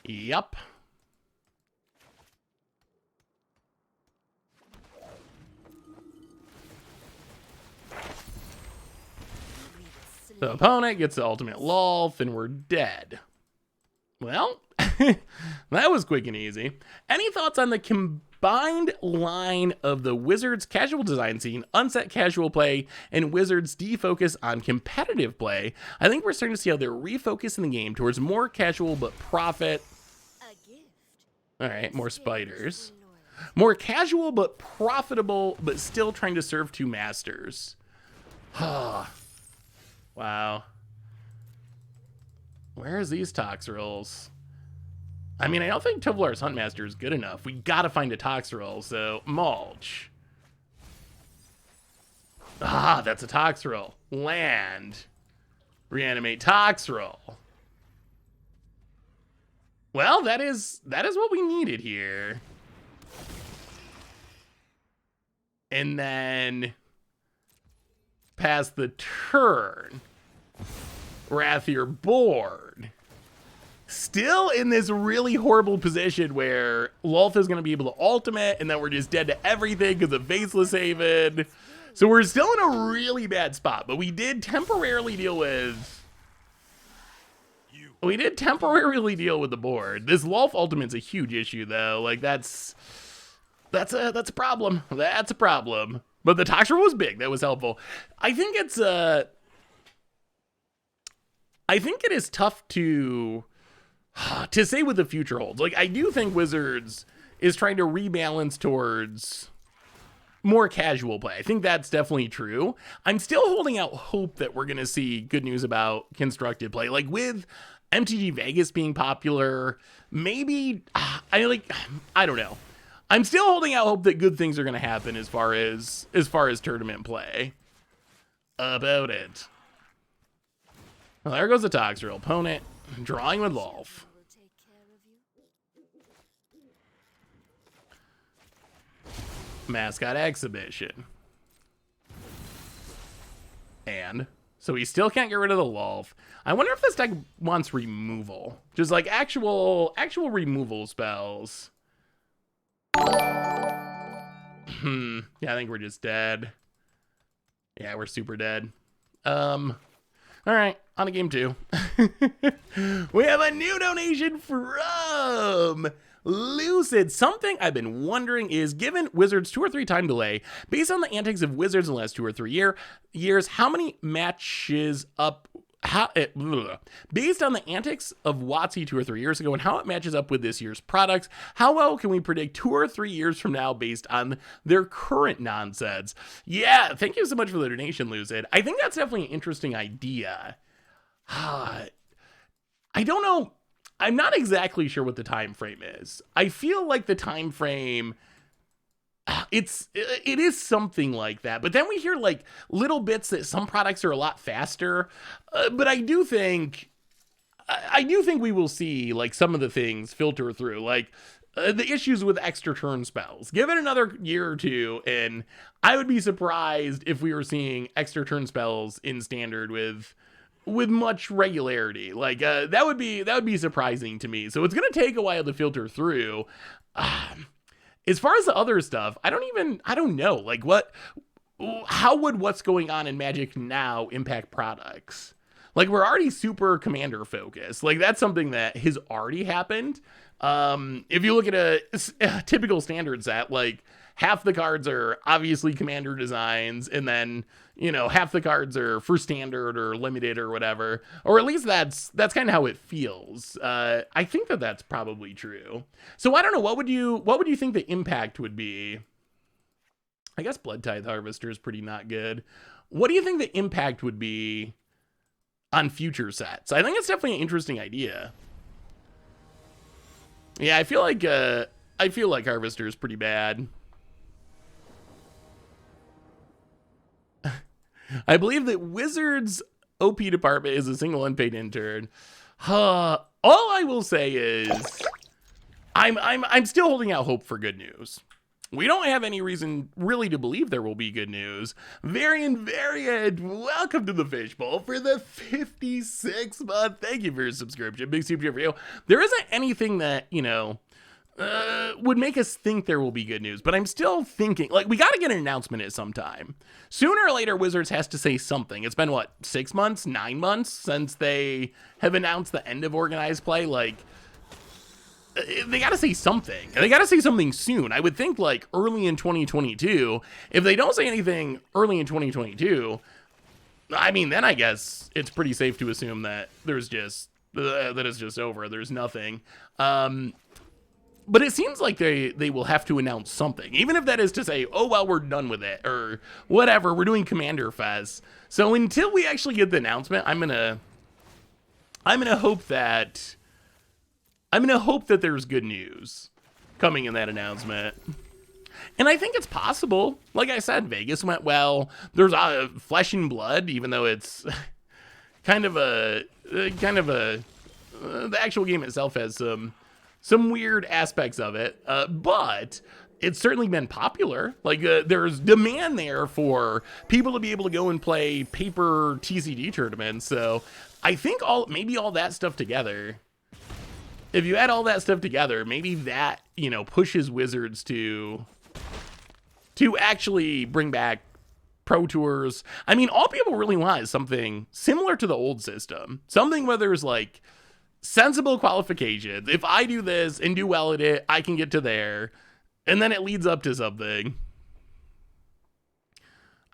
Yup. The opponent gets the ultimate Lolf, and we're dead. Well, that was quick and easy. Any thoughts on the combined line of the Wizards' casual design scene, unset casual play, and Wizards' defocus on competitive play? I think we're starting to see how they're refocusing the game towards more casual but profit. A gift. All right, more spiders. More casual but profitable, but still trying to serve two masters. Wow. Where's these Toxrills? I mean, I don't think Tovolar's Huntmaster is good enough. We gotta find a Toxrill, so mulch. Ah, that's a Toxrill. Land. Reanimate Toxrill. Well, that is what we needed here. And then pass the turn. Wrath your board. Still in this really horrible position where Lolth is going to be able to ultimate, and then we're just dead to everything because of Faceless Haven. So we're still in a really bad spot, but we did temporarily deal with the board. This Lolth ultimate's a huge issue, though. Like, that's a problem. That's a problem. But the Toxrill was big. That was helpful. I think it is tough to say what the future holds. Like, I do think Wizards is trying to rebalance towards more casual play. I think that's definitely true. I'm still holding out hope that we're going to see good news about constructed play. Like, with MTG Vegas being popular, maybe, I don't know. I'm still holding out hope that good things are going to happen as far as tournament play. About it. Well, there goes the Toxrill. Opponent drawing with Lolf. Mascot Exhibition. And so we still can't get rid of the Lolf. I wonder if this deck wants removal. Just like actual removal spells. Yeah, I think we're just dead. Yeah, we're super dead. All right, on to game 2. We have a new donation from Lucid. Something I've been wondering is, given Wizards' 2 or 3 time delay, based on the antics of Wizards in the last 2 or 3 years, how many matches up based on the antics of WotC 2 or 3 years ago and how it matches up with this year's products, how well can we predict 2 or 3 years from now based on their current nonsense? Yeah, thank you so much for the donation, Lucid. I think that's definitely an interesting idea. I don't know. I'm not exactly sure what the time frame is. I feel like the time frame, it is something like that, but then we hear like little bits that some products are a lot faster, but I do think we will see like some of the things filter through, like the issues with extra turn spells. Give it another year or two and I would be surprised if we were seeing extra turn spells in standard with much regularity. Like that would be surprising to me, so it's gonna take a while to filter through. As far as the other stuff, I don't know. Like how would what's going on in Magic now impact products? Like we're already super commander focused. Like that's something that has already happened. If you look at a typical standard set, like half the cards are obviously commander designs, and then, you know, half the cards are for standard or limited or whatever, or at least that's kind of how it feels. I think that's probably true. So I don't know, what would you think the impact would be? I guess Blood Tithe Harvester is pretty not good. What do you think the impact would be on future sets? I think it's definitely an interesting idea. Yeah, I feel like Harvester is pretty bad. I believe that Wizards OP department is a single unpaid intern. All I will say is I'm still holding out hope for good news. We don't have any reason really to believe there will be good news. Varian, welcome to the Fishbowl for the 56th month. Thank you for your subscription. Big super for you. There isn't anything that, you know, would make us think there will be good news, but I'm still thinking, like, we got to get an announcement at some time. Sooner or later, Wizards has to say something. It's been, what, 6 months, 9 months since they have announced the end of organized play? Like, they got to say something. They got to say something soon. I would think, like, early in 2022. If they don't say anything early in 2022, I mean, then I guess it's pretty safe to assume that there's just, that it's just over. There's nothing. But it seems like they will have to announce something, even if that is to say, oh, well, we're done with it, or whatever, we're doing Commander Fest. So until we actually get the announcement, I'm gonna hope that there's good news coming in that announcement. And I think it's possible. Like I said, Vegas went well. There's Flesh and Blood, even though it's kind of a the actual game itself has some weird aspects of it, but it's certainly been popular. Like there's demand there for people to be able to go and play paper TCG tournaments. So I think maybe all that stuff together, if you add all that stuff together, maybe that, you know, pushes Wizards to actually bring back Pro Tours. I mean, all people really want is something similar to the old system, something where there's like sensible qualifications. If I do this and do well at it, I can get to there, and then it leads up to something.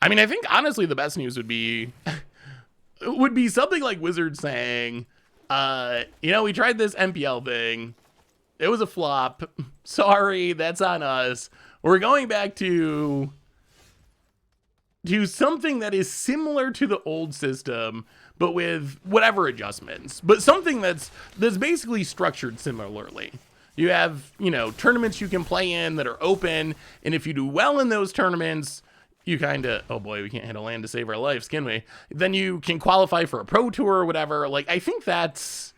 I mean, I think honestly the best news would be something like Wizards saying, you know, we tried this MPL thing, it was a flop, sorry, that's on us, we're going back to something that is similar to the old system, but with whatever adjustments, but something that's basically structured similarly. You have, you know, tournaments you can play in that are open, and if you do well in those tournaments, you kind of, oh boy, we can't hit a land to save our lives, can we? Then you can qualify for a Pro Tour or whatever. Like, I think that's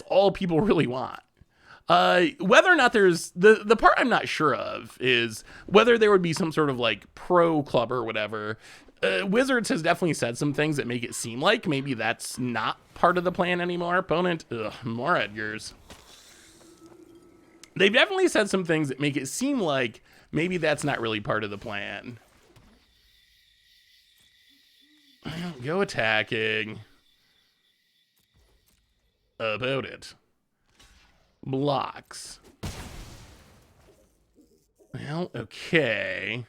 all people really want. Whether or not there's the part I'm not sure of is whether there would be some sort of like pro club or whatever. Wizards has definitely said some things that make it seem like maybe that's not part of the plan anymore. Opponent, more Edgars. They've definitely said some things that make it seem like maybe that's not really part of the plan. Go attacking. About it. Blocks. Well, okay.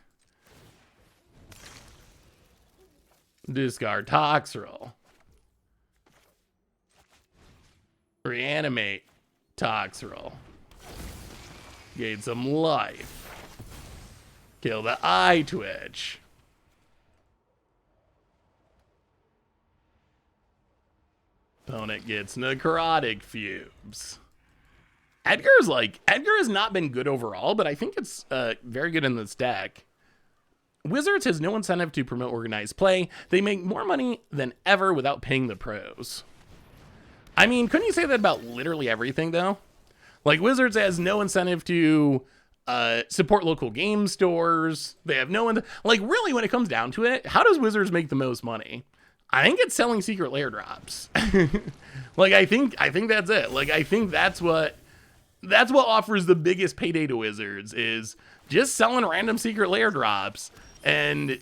Discard Toxrill. Reanimate. Toxrill. Gain some life. Kill the eye twitch. Opponent gets necrotic fumes. Edgar has not been good overall, but I think it's very good in this deck. Wizards has no incentive to promote organized play. They make more money than ever without paying the pros. I mean, couldn't you say that about literally everything, though? Like, Wizards has no incentive to support local game stores. They have no... Like, really, when it comes down to it, how does Wizards make the most money? I think it's selling secret lair drops. Like, I think that's it. Like, I think that's what offers the biggest payday to Wizards, is just selling random secret lair drops. And,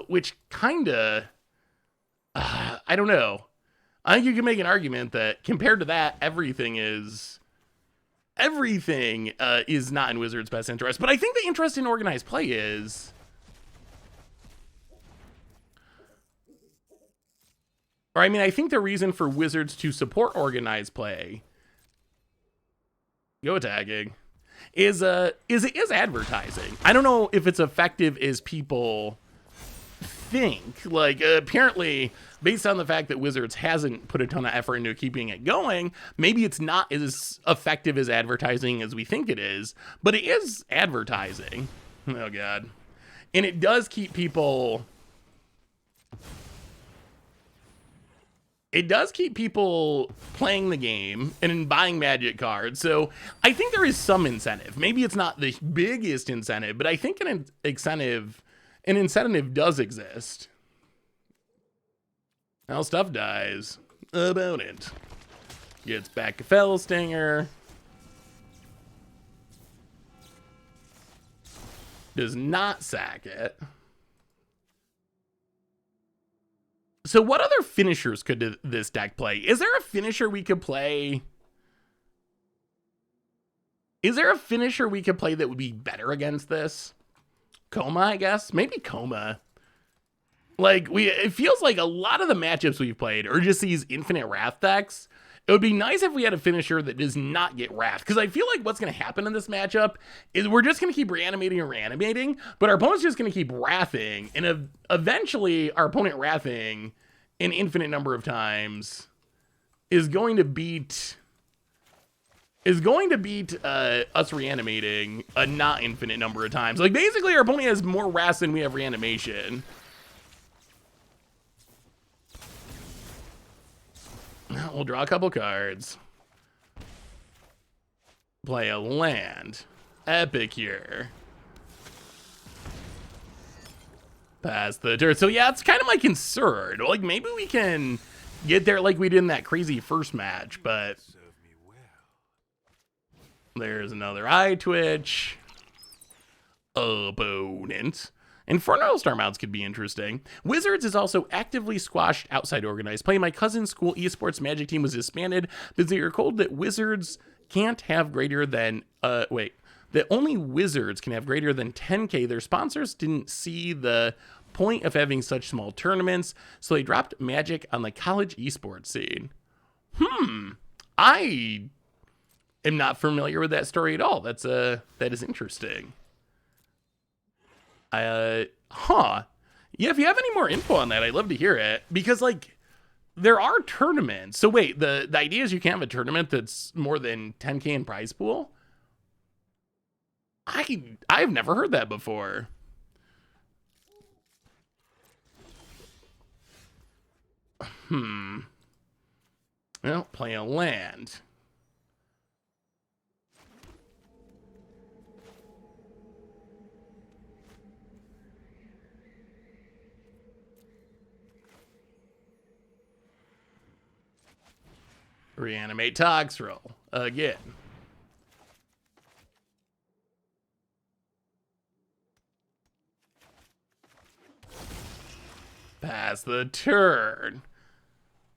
which kinda, I don't know. I think you can make an argument that compared to that, everything is not in Wizards' best interest. But I think the interest in organized play is... Or, I mean, I think the reason for Wizards to support organized play, go attacking, is it is advertising. I don't know if it's effective as people think. Like, apparently, based on the fact that Wizards hasn't put a ton of effort into keeping it going, maybe it's not as effective as advertising as we think it is, but it is advertising. Oh, God. And it does keep people... It does keep people playing the game and buying Magic cards. So I think there is some incentive. Maybe it's not the biggest incentive, but I think an incentive does exist. Now stuff dies. Opponent gets back a Fell Stinger. Does not sack it. So what other finishers could this deck play? Is there a finisher we could play? Is there a finisher we could play that would be better against this? Coma, I guess? Maybe Coma. Like, it feels like a lot of the matchups we've played are just these infinite Wrath decks. It would be nice if we had a finisher that does not get Wrath, because I feel like what's going to happen in this matchup is we're just going to keep reanimating, but our opponent's just going to keep Wrathing, and eventually our opponent Wrathing an infinite number of times is going to beat us reanimating a not infinite number of times. Like, basically our opponent has more Wraths than we have reanimation. We'll draw a couple cards. Play a land. Epicure. Pass the turn. So yeah, it's kind of my concern. Like, maybe we can get there like we did in that crazy first match, but... There's another eye twitch. Opponent. Infernal Star mounts could be interesting. Wizards is also actively squashed outside organized play. My cousin's school esports Magic team was disbanded because they were told that Wizards can't have greater than, that only Wizards can have greater than 10K. Their sponsors didn't see the point of having such small tournaments, so they dropped Magic on the college esports scene. I am not familiar with that story at all. That is interesting. Yeah, if you have any more info on that, I'd love to hear it, because, like, there are tournaments. So wait, the idea is you can't have a tournament that's more than 10K in prize pool? I've never heard that before. Well, play a land. Reanimate Toxrill again. Pass the turn.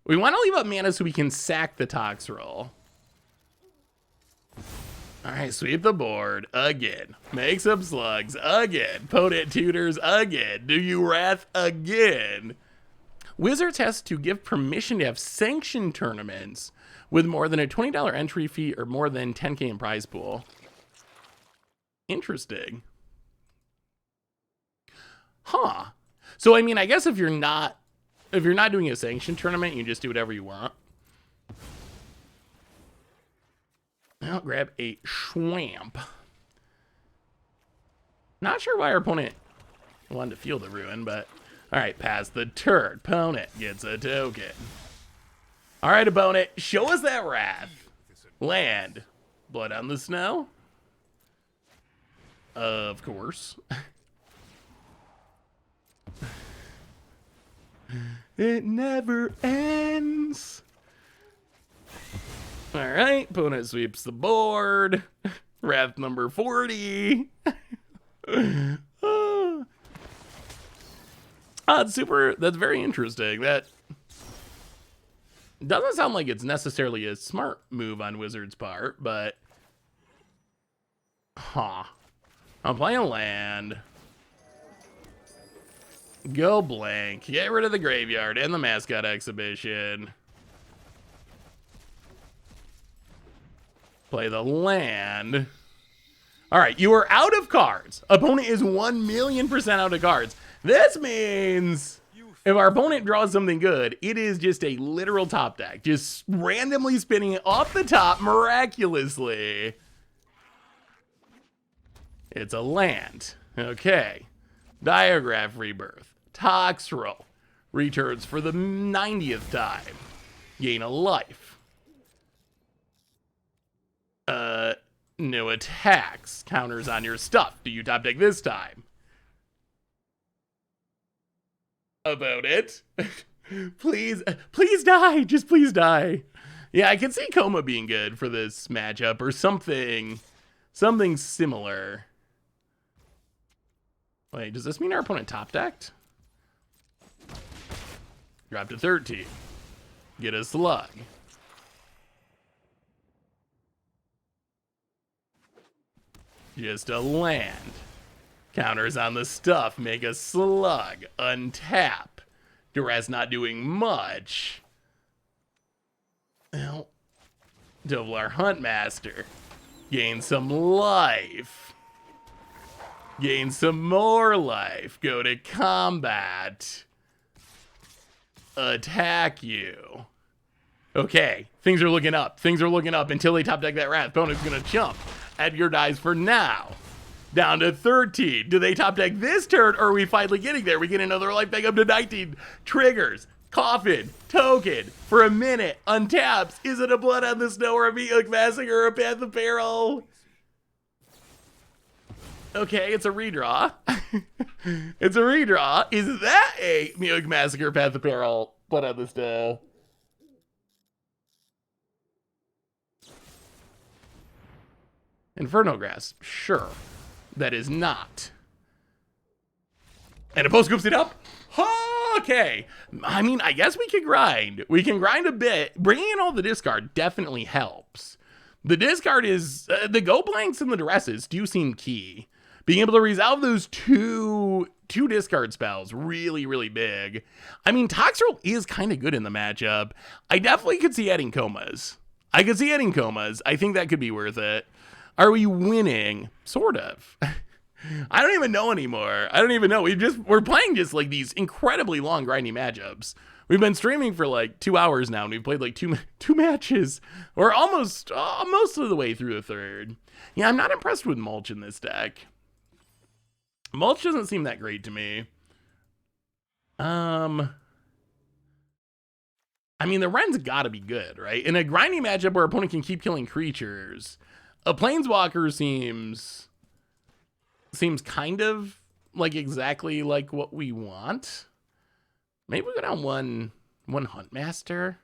We want to leave up mana so we can sack the Toxrill. Alright, sweep the board again. Make some slugs again. Potent tutors again. Do you Wrath again? Wizards has to give permission to have sanctioned tournaments with more than a $20 entry fee or more than 10K in prize pool. Interesting. Huh. So I mean, I guess if you're not doing a sanctioned tournament, you can just do whatever you want. I'll grab a Schwamp. Not sure why our opponent wanted to feel the ruin, but all right, pass the turn. Opponent gets a token. All right, opponent, show us that wrath. Land. Blood on the snow. Of course. It never ends. All right, opponent sweeps the board. Wrath number 40. That's very interesting. That doesn't sound like it's necessarily a smart move on Wizards' part, but I'm playing land. Go blank. Get rid of the graveyard and the mascot exhibition. Play the land. All right, you are out of cards. Opponent is 1,000,000% out of cards. This means if our opponent draws something good, it is just a literal top deck. Just randomly spinning it off the top miraculously. It's a land. Okay. Diagraph Rebirth. Toxrill. Returns for the 90th time. Gain a life. No attacks. Counters on your stuff. Do you top deck this time? About it. Please die. Just please die. Yeah, I can see Coma being good for this matchup or something similar. Wait, does this mean our opponent top decked? Drop to 13. Get a slug. Just a land. Counters on the stuff. Make a slug. Untap. Duress not doing much. Well, double our Huntmaster. Gain some life. Gain some more life. Go to combat. Attack you. Okay, things are looking up. Things are looking up until they top deck that Wrath. Opponent's gonna jump. Edgar dies for now. Down to 13. Do they top deck this turn, or are we finally getting there? We get another life back up to 19. Triggers. Coffin. Token. For a minute. Untaps. Is it a Blood on the Snow or a Meathook Massacre or a Path of Peril? Okay, it's a redraw. It's a redraw. Is that a Meathook Massacre, Path of Peril, Blood on the Snow? Inferno Grasp, sure. That is not. And a post scoops it up? Okay. I mean, I guess we can grind. We can grind a bit. Bringing in all the discard definitely helps. The discard is, the go blanks and the duresses do seem key. Being able to resolve those two discard spells, really, really big. I mean, Toxrill is kind of good in the matchup. I definitely could see adding comas. I think that could be worth it. Are we winning? Sort of. I don't even know anymore. I don't even know. We're playing just like these incredibly long grindy matchups. We've been streaming for like 2 hours now, and we've played like two matches. We're almost most of the way through the third. Yeah, I'm not impressed with Mulch in this deck. Mulch doesn't seem that great to me. I mean, the Ren's gotta be good, right? In a grindy matchup where opponent can keep killing creatures, a Planeswalker seems kind of like exactly like what we want. Maybe we go down one Huntmaster.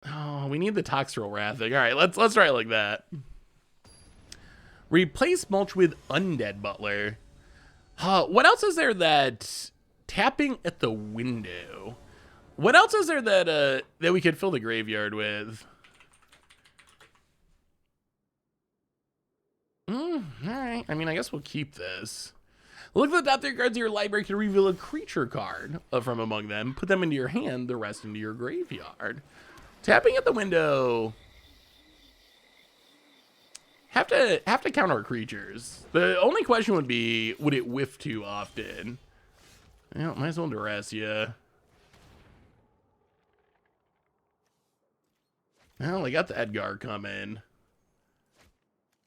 Oh, we need the Toxrill Wrathing. All right, let's try it like that. Replace Mulch with Undead Butler. What else is there that tapping at the window? What else is there that we could fill the graveyard with? All right. I mean, I guess we'll keep this. Look for the top 3 cards of your library to reveal a creature card from among them. Put them into your hand, the rest into your graveyard. Tapping at the window. Have to counter creatures. The only question would be, would it whiff too often? Well, might as well duress you. Well, I got the Edgar coming.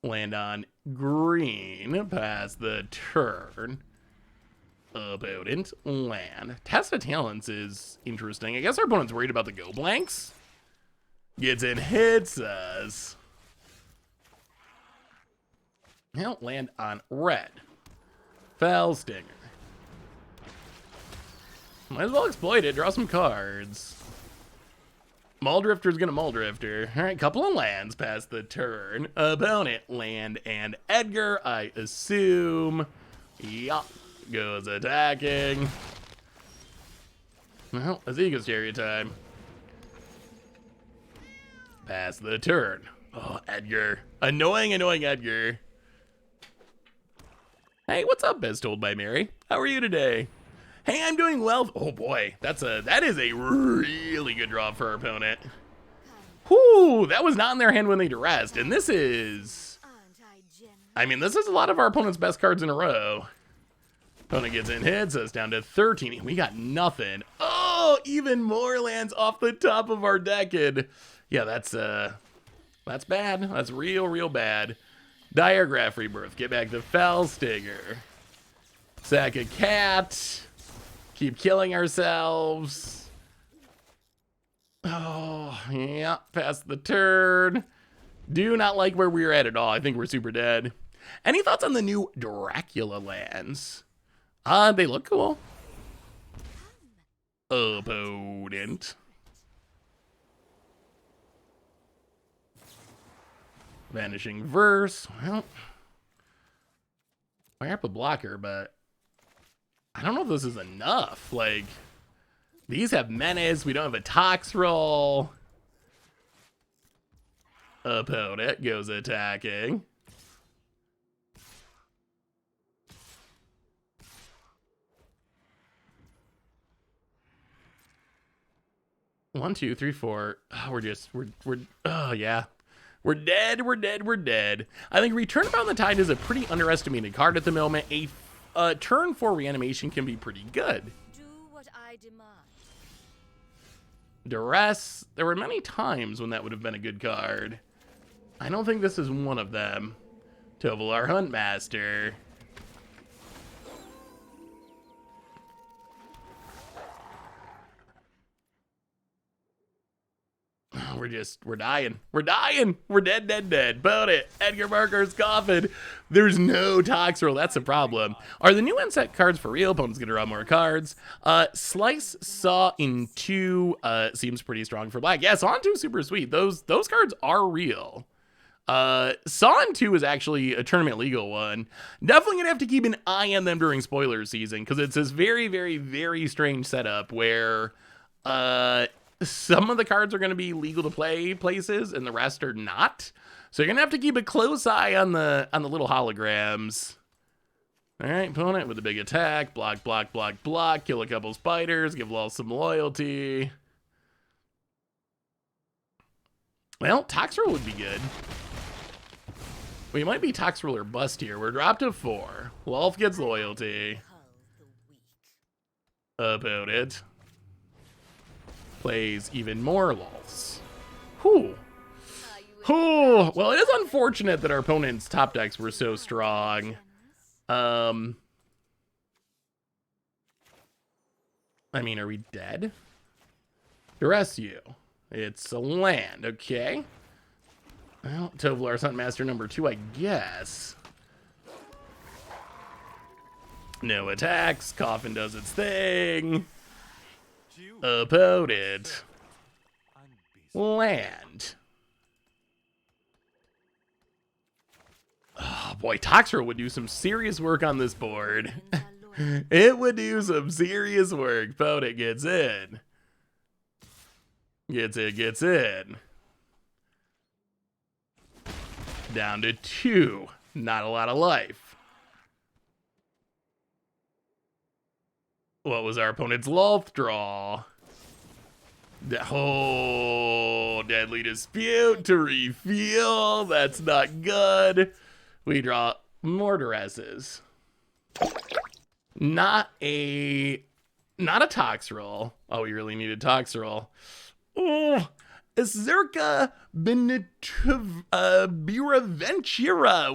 Land on green. Pass the turn. Opponent land. Test of Talents is interesting. I guess our opponent's worried about the go blanks. Gets in, hits us. Well, land on red. Fell Stinger. Might as well exploit it. Draw some cards. Muldrifter's gonna Muldrifter. All right, couple of lands past the turn. Opponent land and Edgar, I assume. Yup. Goes attacking. Well, it's Ego Stereotype. Pass the turn. Oh, Edgar. Annoying Edgar. Hey, what's up, as told by Mary? How are you today? Hey, I'm doing well. Oh boy, that is a really good draw for our opponent. Whoo, that was not in their hand when they duressed, and this is... I mean, this is a lot of our opponent's best cards in a row. Opponent gets in, hits us down to 13. We got nothing. Oh, even more lands off the top of our deck. And yeah, that's bad. That's real bad. Diagraph Rebirth. Get back to Fell Stinger. Sack a cat. Keep killing ourselves. Oh, yeah. Pass the turn. Do not like where we're at all. I think we're super dead. Any thoughts on the new Dracula lands? They look cool. Opponent. Vanishing Verse. Well, I have a blocker, but I don't know if this is enough. Like, these have Menace. We don't have a Tox roll. Opponent goes attacking. One, two, three, four. Oh, we're oh yeah. We're dead. I think Return About the Tide is a pretty underestimated card at the moment. A turn 4 reanimation can be pretty good. Do what I demand. Duress. There were many times when that would have been a good card. I don't think this is one of them. Tovolar Huntmaster. We're dying. We're dead. Boat it. Edgar Barker's coffin. There's no Tox roll. That's a problem. Are the new unset cards for real? Opponent's gonna draw more cards. Slice Saw in 2 seems pretty strong for black. Yeah, Saw in 2 is super sweet. Those cards are real. Saw in 2 is actually a tournament legal one. Definitely gonna have to keep an eye on them during spoiler season, because it's this very strange setup where some of the cards are going to be legal to play places and the rest are not. So you're going to have to keep a close eye on the little holograms. All right, opponent with a big attack. Block. Kill a couple spiders. Give Lol some loyalty. Well, Tox roll would be good. We might be Tox roll or bust here. We're dropped to 4. Lolf gets loyalty. Opponent plays even more lols. Whew. Well, it is unfortunate that our opponent's top decks were so strong. I mean, are we dead? Duress you. It's a land, okay. Well, Tovolar's Huntmaster number 2, I guess. No attacks. Coffin does its thing. Opponent. Land. Oh boy, Toxro would do some serious work on this board. It would do some serious work. Opponent gets in. Gets in. Down to 2. Not a lot of life. What was our opponent's Loth draw? Oh, Deadly Dispute to reveal. That's not good. We draw Mortaresses. Not a Toxrill. Oh, we really needed Toxrill. Oh, Zerka Biraventura.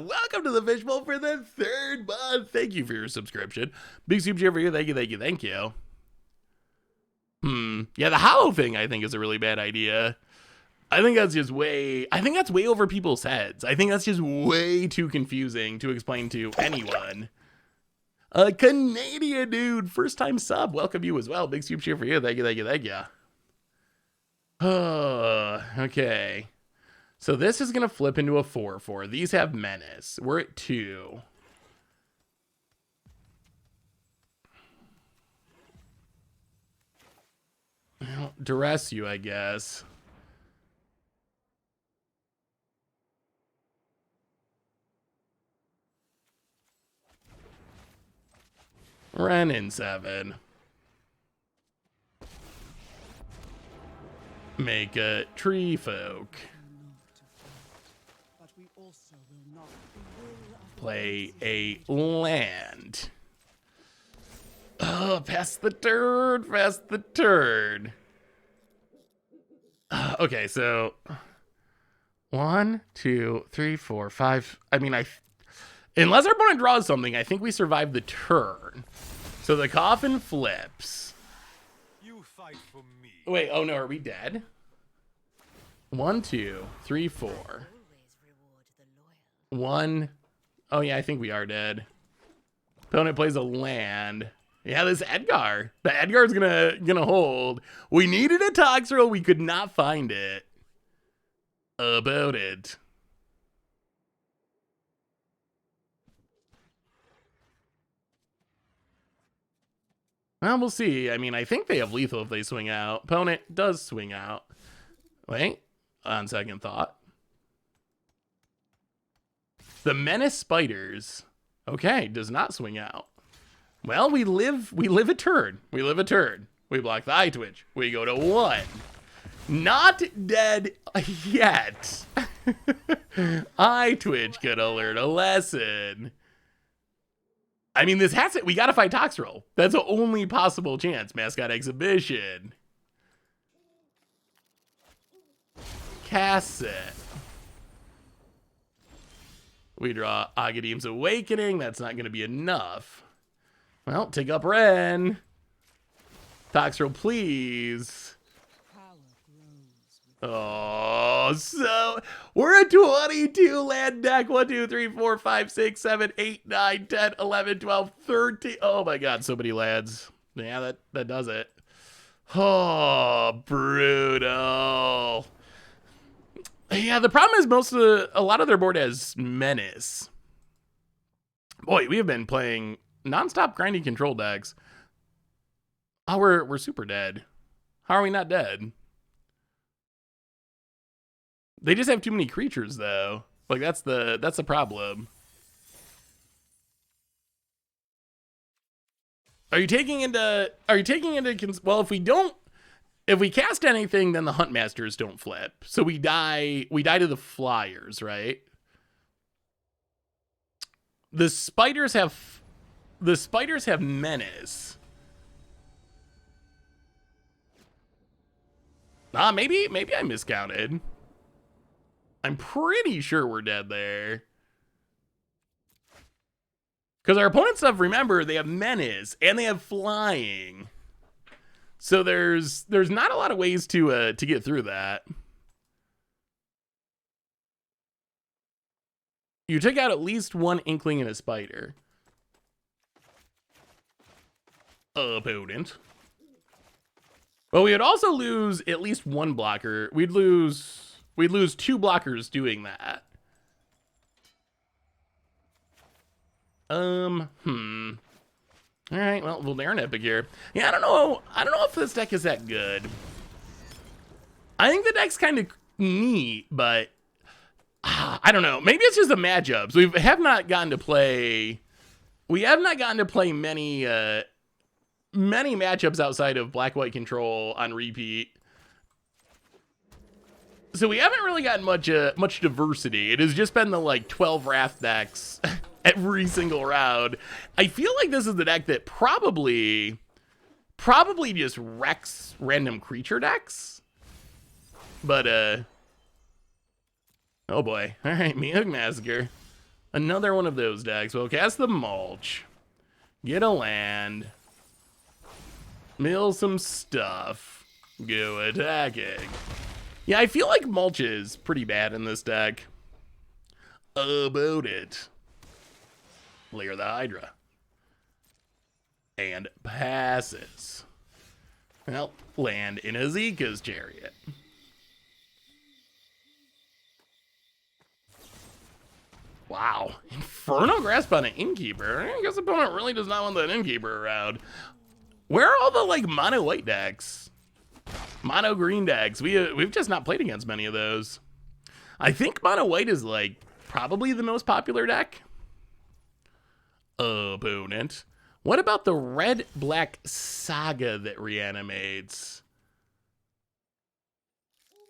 Welcome to the Fishbowl for the 3rd month. Thank you for your subscription. Big super chat for you. Thank you, thank you, thank you. Yeah, the hollow thing I think is a really bad idea. I think that's way over people's heads. I think that's just way too confusing to explain to anyone. A Canadian dude, first time sub. Welcome you as well. Big super cheer for you. Thank you, thank you, thank you. Okay. So this is going to flip into a 4/4. These have menace. We're at 2. Well, duress you, I guess. Ren in 7. Make a tree folk. Play a land. Oh, pass the turn, pass the turn. Okay, so 1, 2, 3, 4, 5. I mean, unless our opponent draws something, I think we survive the turn. So the coffin flips. You fight for me. Wait, oh no, are we dead? 1, 2, 3, 4. 1. Oh yeah, I think we are dead. Opponent plays a land. Yeah, this Edgar. The Edgar's gonna hold. We needed a Toxrill, we could not find it. About it. Well, we'll see. I mean, I think they have lethal if they swing out. Opponent does swing out. Wait, on second thought. The Menace Spiders. Okay, does not swing out. Well, we live a turn. We live a turn. We block the eye twitch. We go to 1. Not dead yet. Eye twitch could have learned a lesson. I mean, this has it. We gotta fight Toxrill. That's the only possible chance. Mascot Exhibition. Cast it. We draw Aghadeem's Awakening. That's not gonna be enough. Well, take up Ren. Toxrill, please. Oh, so we're a 22 land deck. 1, 2, 3, 4, 5, 6, 7, 8, 9, 10, 11, 12, 13. Oh my God, so many lands. Yeah, that does it. Oh, brutal. Yeah, the problem is a lot of their board has menace. Boy, we have been playing nonstop grinding control decks. Oh, we're super dead. How are we not dead? They just have too many creatures, though. Like that's the problem. Are you taking into? Well, if we cast anything, then the Huntmasters don't flip. So we die to the Flyers, right? The spiders have menace. Maybe I miscounted. I'm pretty sure we're dead there. Because our opponent's stuff, remember, they have menace and they have flying. So there's not a lot of ways to get through that. You took out at least one Inkling and a Spider. Opponent. Well, we would also lose at least one blocker. We'd lose 2 blockers doing that. All right, well, Voldaren Epic here. Yeah, I don't know if this deck is that good. I think the deck's kind of neat, but I don't know. Maybe it's just the matchups. We have not gotten to play many many matchups outside of black-white control on repeat. So we haven't really gotten much diversity. It has just been the like 12 Wrath decks every single round. I feel like this is the deck that probably just wrecks random creature decks. But oh boy. All right, Meowth Massacre. Another one of those decks. We'll cast the Mulch. Get a land. Mill some stuff. Go attacking. Yeah, I feel like Mulch is pretty bad in this deck. About it. Layer the Hydra. And passes. Well, land in Azeka's Chariot. Wow. Infernal Grasp on an Innkeeper. I guess opponent really does not want that Innkeeper around. Where are all the, like, mono white decks? Mono green decks. We've just not played against many of those. I think mono white is, like, probably the most popular deck. Opponent. What about the red-black saga that reanimates?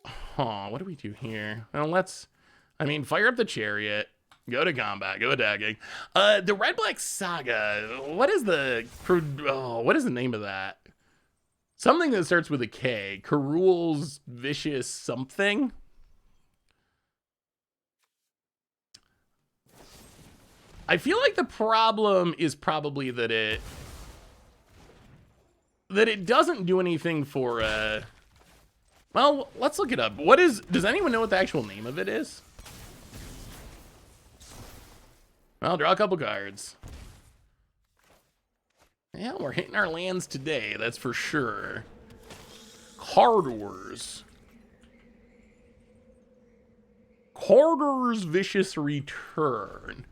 Huh, what do we do here? Well, fire up the Chariot. Go to combat. Go attacking. The red-black saga. What is the name of that? Something that starts with a K. Karul's Vicious something. I feel like the problem is probably that it doesn't do anything for well, let's look it up. Does anyone know what the actual name of it is? Well, draw a couple cards. Yeah, we're hitting our lands today, that's for sure. Card Wars. Carter's Vicious Return.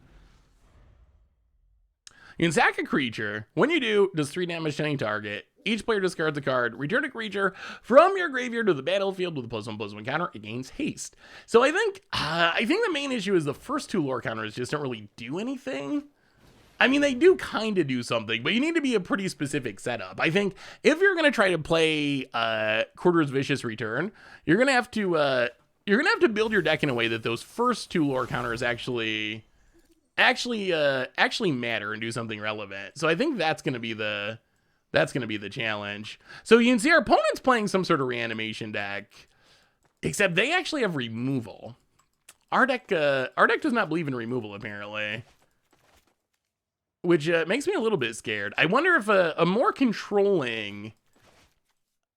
You can sack a creature. When you do, does 3 damage to any target. Each player discards a card. Return a creature from your graveyard to the battlefield with a +1/+1 counter. It gains haste. So I think the main issue is the first 2 lore counters just don't really do anything. I mean, they do kind of do something, but you need to be a pretty specific setup. I think if you're going to try to play Quarter's Vicious Return, you're going to have to build your deck in a way that those first 2 lore counters actually matter and do something relevant. So I think that's going to be the challenge. So you can see our opponent's playing some sort of reanimation deck, except they actually have removal. Our deck does not believe in removal, apparently, which makes me a little bit scared. I wonder if a more controlling,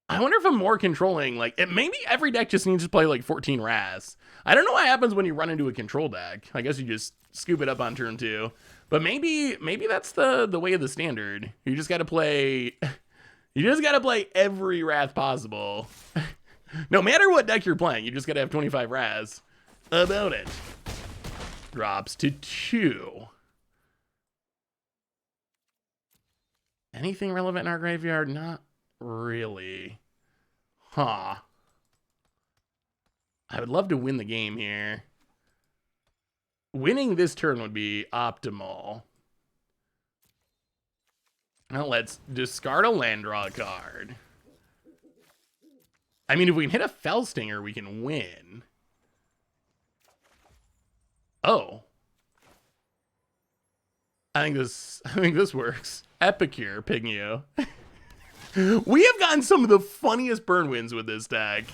like, maybe every deck just needs to play like 14 Raz. I don't know what happens when you run into a control deck. I guess you just scoop it up on turn 2. But maybe that's the way of the standard. You just gotta play every Wrath possible. No matter what deck you're playing, you just gotta have 25 Raz. About it. Drops to 2. Anything relevant in our graveyard? Not really. Huh. I would love to win the game here. Winning this turn would be optimal. Now let's discard a land, draw a card. I mean, if we can hit a Fellstinger, we can win. Oh. I think this works. Epicure, Pigmeow. We have gotten some of the funniest burn wins with this deck.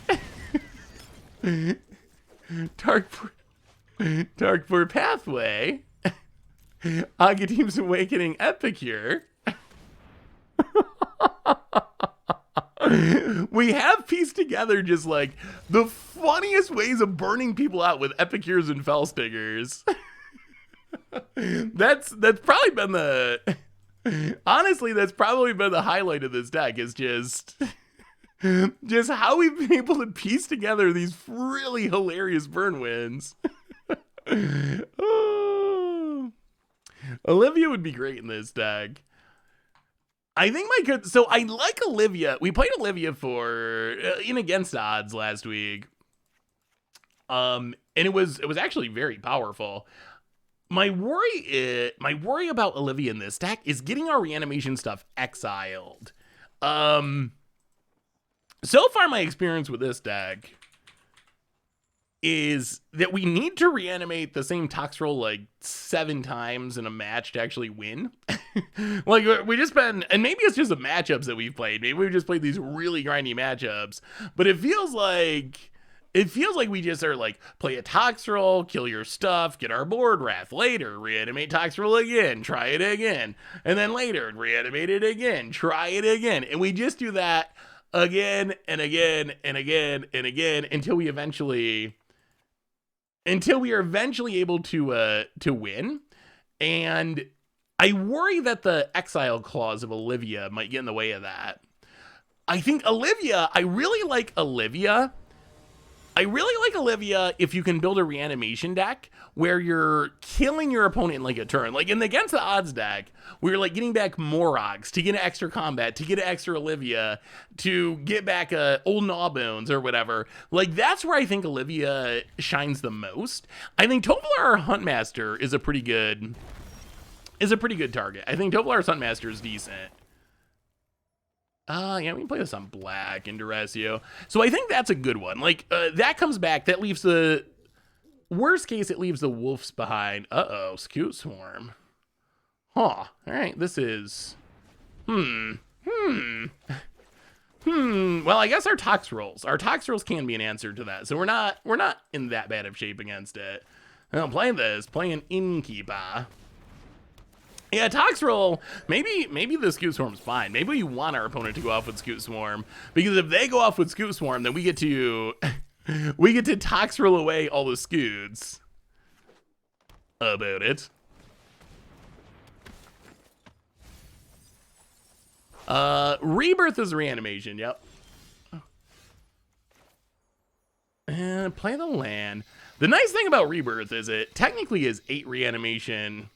Darkpur Pathway. Agadeem's Awakening, Epicure. We have pieced together just like the funniest ways of burning people out with Epicures and Fellstingers. That's probably been honestly, that's probably been the highlight of this deck, is just how we've been able to piece together these really hilarious burn wins. Oh. Olivia would be great in this deck. I think so I like Olivia. We played Olivia for in Against Odds last week. And it was actually very powerful. my worry about Olivia in this deck is getting our reanimation stuff exiled. So far my experience with this deck is that we need to reanimate the same Tox roll like 7 times in a match to actually win. Like we just been, and maybe it's just the matchups that we've played. Maybe we've just played these really grindy matchups, but it feels like we just are like, play a Tox roll, kill your stuff, get our board wrath, later reanimate Tox roll again, try it again, and then later reanimate it again, try it again, and we just do that again and again and again and again until we are eventually able to win. And I worry that the exile clause of Olivia might get in the way of that. I really like Olivia if you can build a reanimation deck where you're killing your opponent in like a turn. Like in the Against the Odds deck, where you're like getting back Morogs to get an extra combat, to get an extra Olivia, to get back old Gnawbones or whatever. Like that's where I think Olivia shines the most. I think Tovolar Huntmaster is a pretty good target. I think Tovolar's Huntmaster is decent. Yeah, we can play this on black in Duratio. So I think that's a good one. Like, that comes back. That leaves the... Worst case, it leaves the wolves behind. Uh-oh, Scoot Swarm. Huh. Alright, this is... Well, I guess our Tox rolls can be an answer to that. So we're not in that bad of shape against it. Now, playing Innkeeper. Yeah, Tox roll, maybe the Scoot Swarm's fine. Maybe we want our opponent to go off with Scoot Swarm, because if they go off with Scoot Swarm, then we get to Tox roll away all the Scoots. About it. Rebirth is reanimation, yep. And play the land. The nice thing about Rebirth is it technically is 8 reanimation.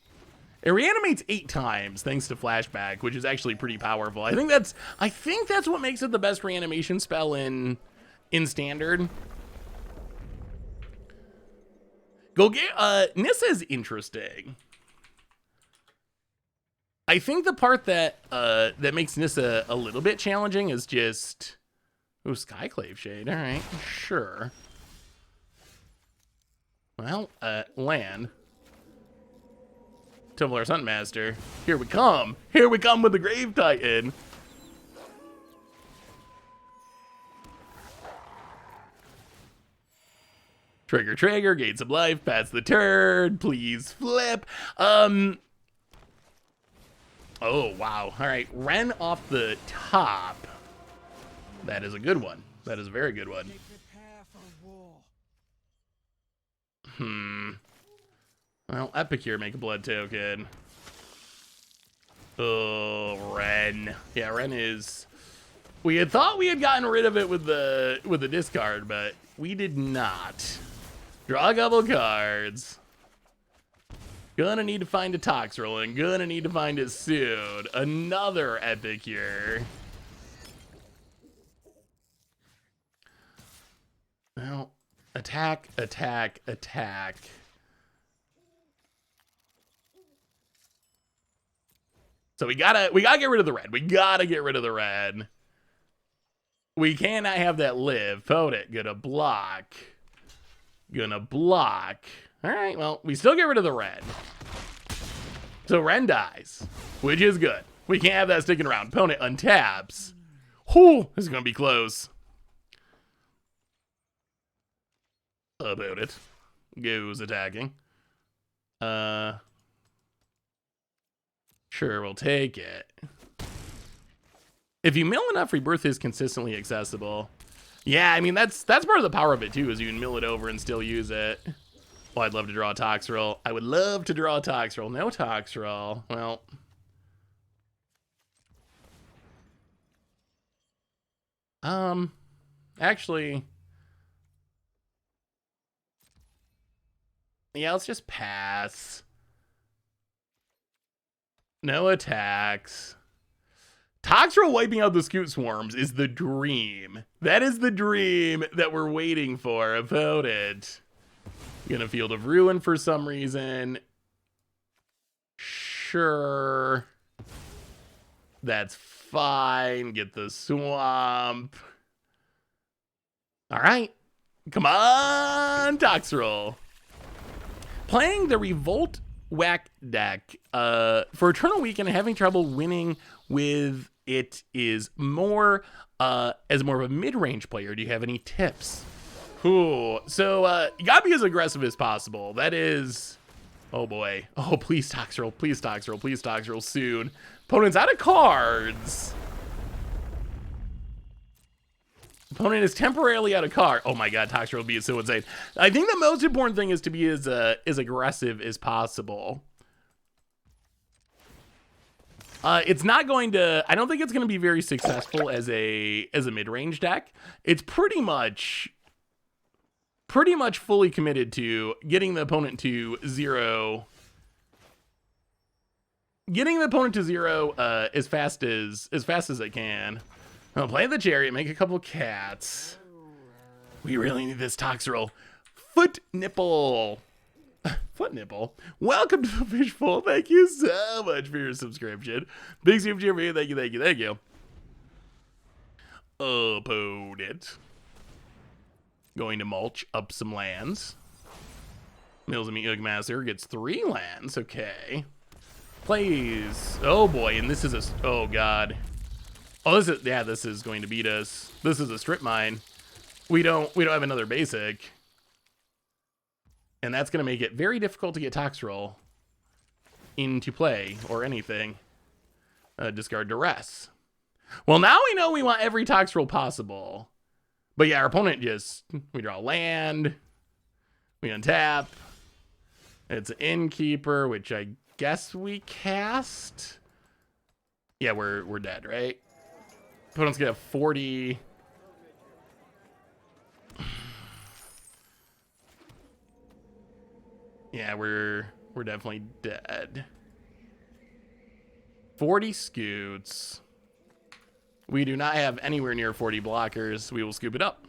It reanimates 8 times thanks to Flashback, which is actually pretty powerful. I think that's what makes it the best reanimation spell in Standard. Go get Nissa's interesting. I think the part that makes Nissa a little bit challenging is just Skyclave Shade. All right, sure. Well, land. Tovolar's Huntmaster. Here we come. Here we come with the Grave Titan. Trigger, Gates of Life, pass the turn, please flip. Oh, wow. All right, Ren off the top. That is a good one. That is a very good one. Well, Epicure, make a blood token. Oh, Ren. Yeah, Ren is... We had thought we had gotten rid of it with the discard, but we did not. Draw a couple cards. Gonna need to find a Tox roll, and gonna need to find it soon. Another Epicure. Well, attack. So we gotta get rid of the red. We gotta get rid of the red. We cannot have that live. Vote it. Gonna block. All right, well, we still get rid of the red. So Ren dies, which is good. We can't have that sticking around. Opponent untaps. Whew, this is gonna be close. About it. Goes attacking. Sure, we'll take it. If you mill enough, Rebirth is consistently accessible. Yeah, I mean, that's part of the power of it, too, is you can mill it over and still use it. Well, I'd love to draw a Tox roll. I would love to draw a Tox roll. No Tox roll. Well. Actually. Yeah, let's just pass. No attacks. Tox roll wiping out the Scoot Swarms is the dream. That is the dream that we're waiting for. About it. Gonna Field of Ruin for some reason. sure. That's fine. Get the swamp. All right. Come on, Toxrill. Playing the Revolt Whack deck for Eternal Weekend and having trouble winning with it is more as more of a mid-range player. Do you have any tips? Cool. So you gotta be as aggressive as possible. That is, oh boy. Oh, please Toxrill, please Toxrill, please Toxrill soon. Opponent's out of cards. Opponent is temporarily out of card. Oh my god, Toxrill would be so insane. I think the most important thing is to be as aggressive as possible. It's not going to, I don't think it's going to be very successful as a mid-range deck. It's pretty much fully committed to getting the opponent to zero. Getting the opponent to zero as fast as it can. I'll play the chariot, make a couple cats. We really need this Toxrill. Foot nipple. Foot nipple. Welcome to the Fishbowl. Thank you so much for your subscription. Big super cheer for you. Thank you, thank you, thank you. Opponent. Going to mulch up some lands. Mills and Meat Master gets 3 lands. Okay. Plays. Oh boy, and this is a. Oh god. Oh, this is going to beat us. This is a strip mine. We don't have another basic. And that's going to make it very difficult to get Toxrill into play or anything. Discard Duress. Well, now we know we want every Toxrill possible. But yeah, our opponent we draw land. We untap. It's an Innkeeper, which I guess we cast. Yeah, we're dead, right? Opponent's gonna have 40. Yeah, we're definitely dead. 40 scoots. We do not have anywhere near 40 blockers. We will scoop it up.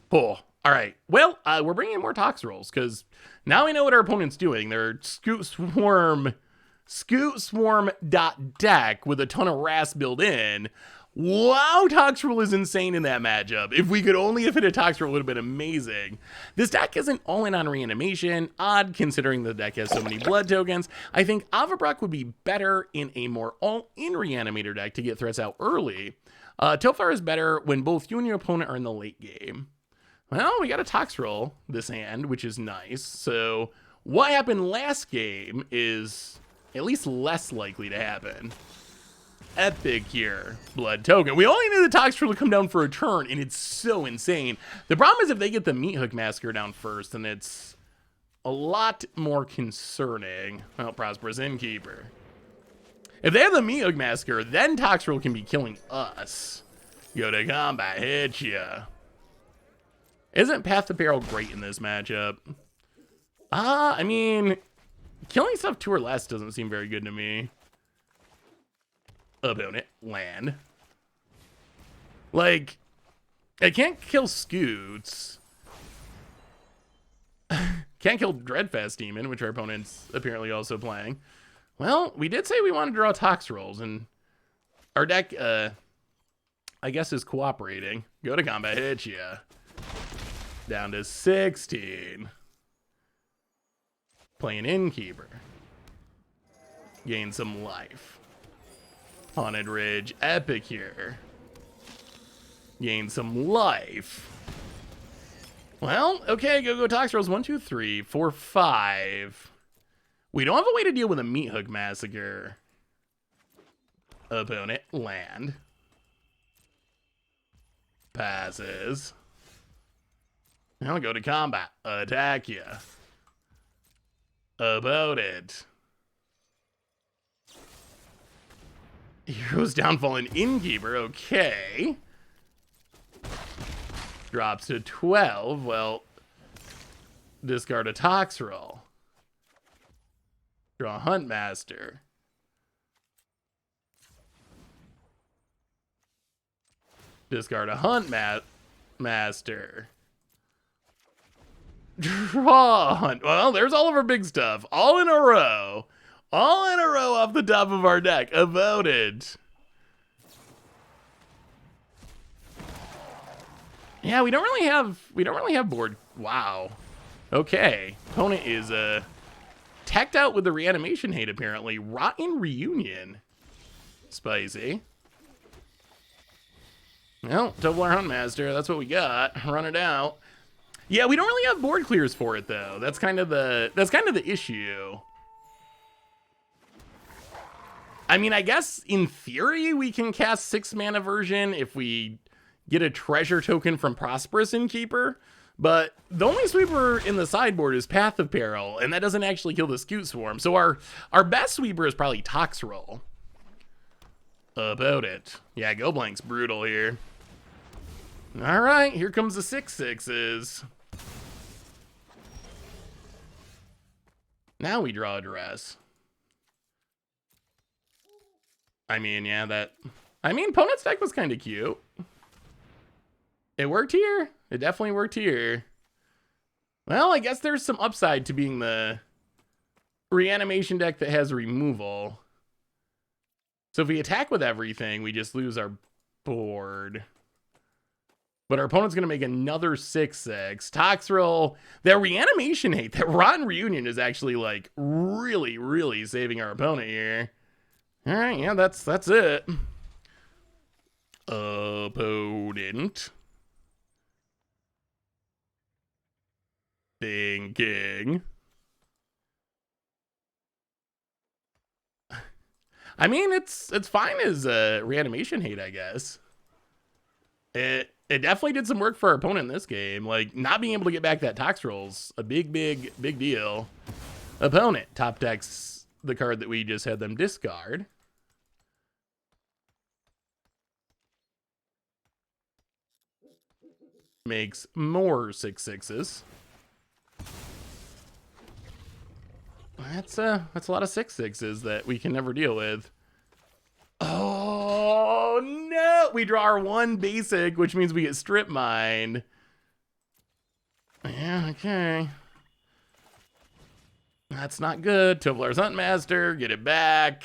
Cool. All right. Well, we're bringing in more Toxrills because now we know what our opponent's doing. They're Scoot Swarm deck with a ton of Ras built in. Wow, Toxrill is insane in that matchup. If we could only have hit a Toxrill, it would have been amazing. This deck isn't all in on reanimation. Odd considering the deck has so many blood tokens. I think Avabrak would be better in a more all-in reanimator deck to get threats out early. Tofar is better when both you and your opponent are in the late game. Well, we got a Toxrill this hand, which is nice. So what happened last game is at least less likely to happen. Epic here. Blood token. We only need the Toxrill to come down for a turn, and it's so insane. The problem is if they get the Meat Hook Massacre down first, then it's a lot more concerning. Well, Prosperous Innkeeper. If they have the Meat Hook Massacre, then Toxrill can be killing us. Go to combat, hit ya. Isn't Path to Peril great in this matchup? I mean, killing stuff 2 or less doesn't seem very good to me. Opponent, land. Like, I can't kill Scoots. Can't kill Dreadfast Demon, which our opponent's apparently also playing. Well, we did say we want to draw Toxrills, and our deck, I guess, is cooperating. Go to combat, hit ya. Down to 16. Play an Innkeeper. Gain some life. Haunted Ridge, epic here. Gain some life. Well, okay, go Toxrills. 1, 2, 3, 4, 5. We don't have a way to deal with a Meat Hook Massacre. Opponent, land. Passes. Now go to combat. Attack ya. Opponent. Hero's Downfall and Innkeeper, okay. Drops to 12. Well, discard a Toxrill. Draw a Huntmaster. Discard a Huntmaster. Draw a Hunt. Well, there's all of our big stuff. All in a row. All in a row off the top of our deck. About it. Yeah, we don't really have board. Wow. Okay. Opponent is teched out with the reanimation hate apparently. Rotten Reunion. Spicy. Well, Tobler Huntmaster, that's what we got. Run it out. Yeah, we don't really have board clears for it though. That's kind of the issue. I mean, I guess in theory we can cast 6 mana version if we get a treasure token from Prosperous Innkeeper, but the only sweeper in the sideboard is Path of Peril, and that doesn't actually kill the Scoot Swarm. So our best sweeper is probably Toxroll. About it. Yeah, Go Blank's brutal here. All right, here comes the 6/6s. Now we draw a Duress. I mean, yeah, opponent's deck was kind of cute. It worked here. It definitely worked here. Well, I guess there's some upside to being the reanimation deck that has removal. So if we attack with everything, we just lose our board. But our opponent's going to make another 6/6. Toxroll, that reanimation hate, that Rotten Reunion is actually like really, really saving our opponent here. All right, yeah, that's it. Opponent. Thinking. I mean, it's fine as reanimation hate, I guess. It definitely did some work for our opponent in this game. Like, not being able to get back that Toxroll's a big deal. Opponent top decks the card that we just had them discard. Makes more 6/6s. That's a lot of 6/6s that we can never deal with. Oh no! We draw our 1 basic, which means we get strip mined. Yeah, okay. That's not good. Tobler's Huntmaster, get it back.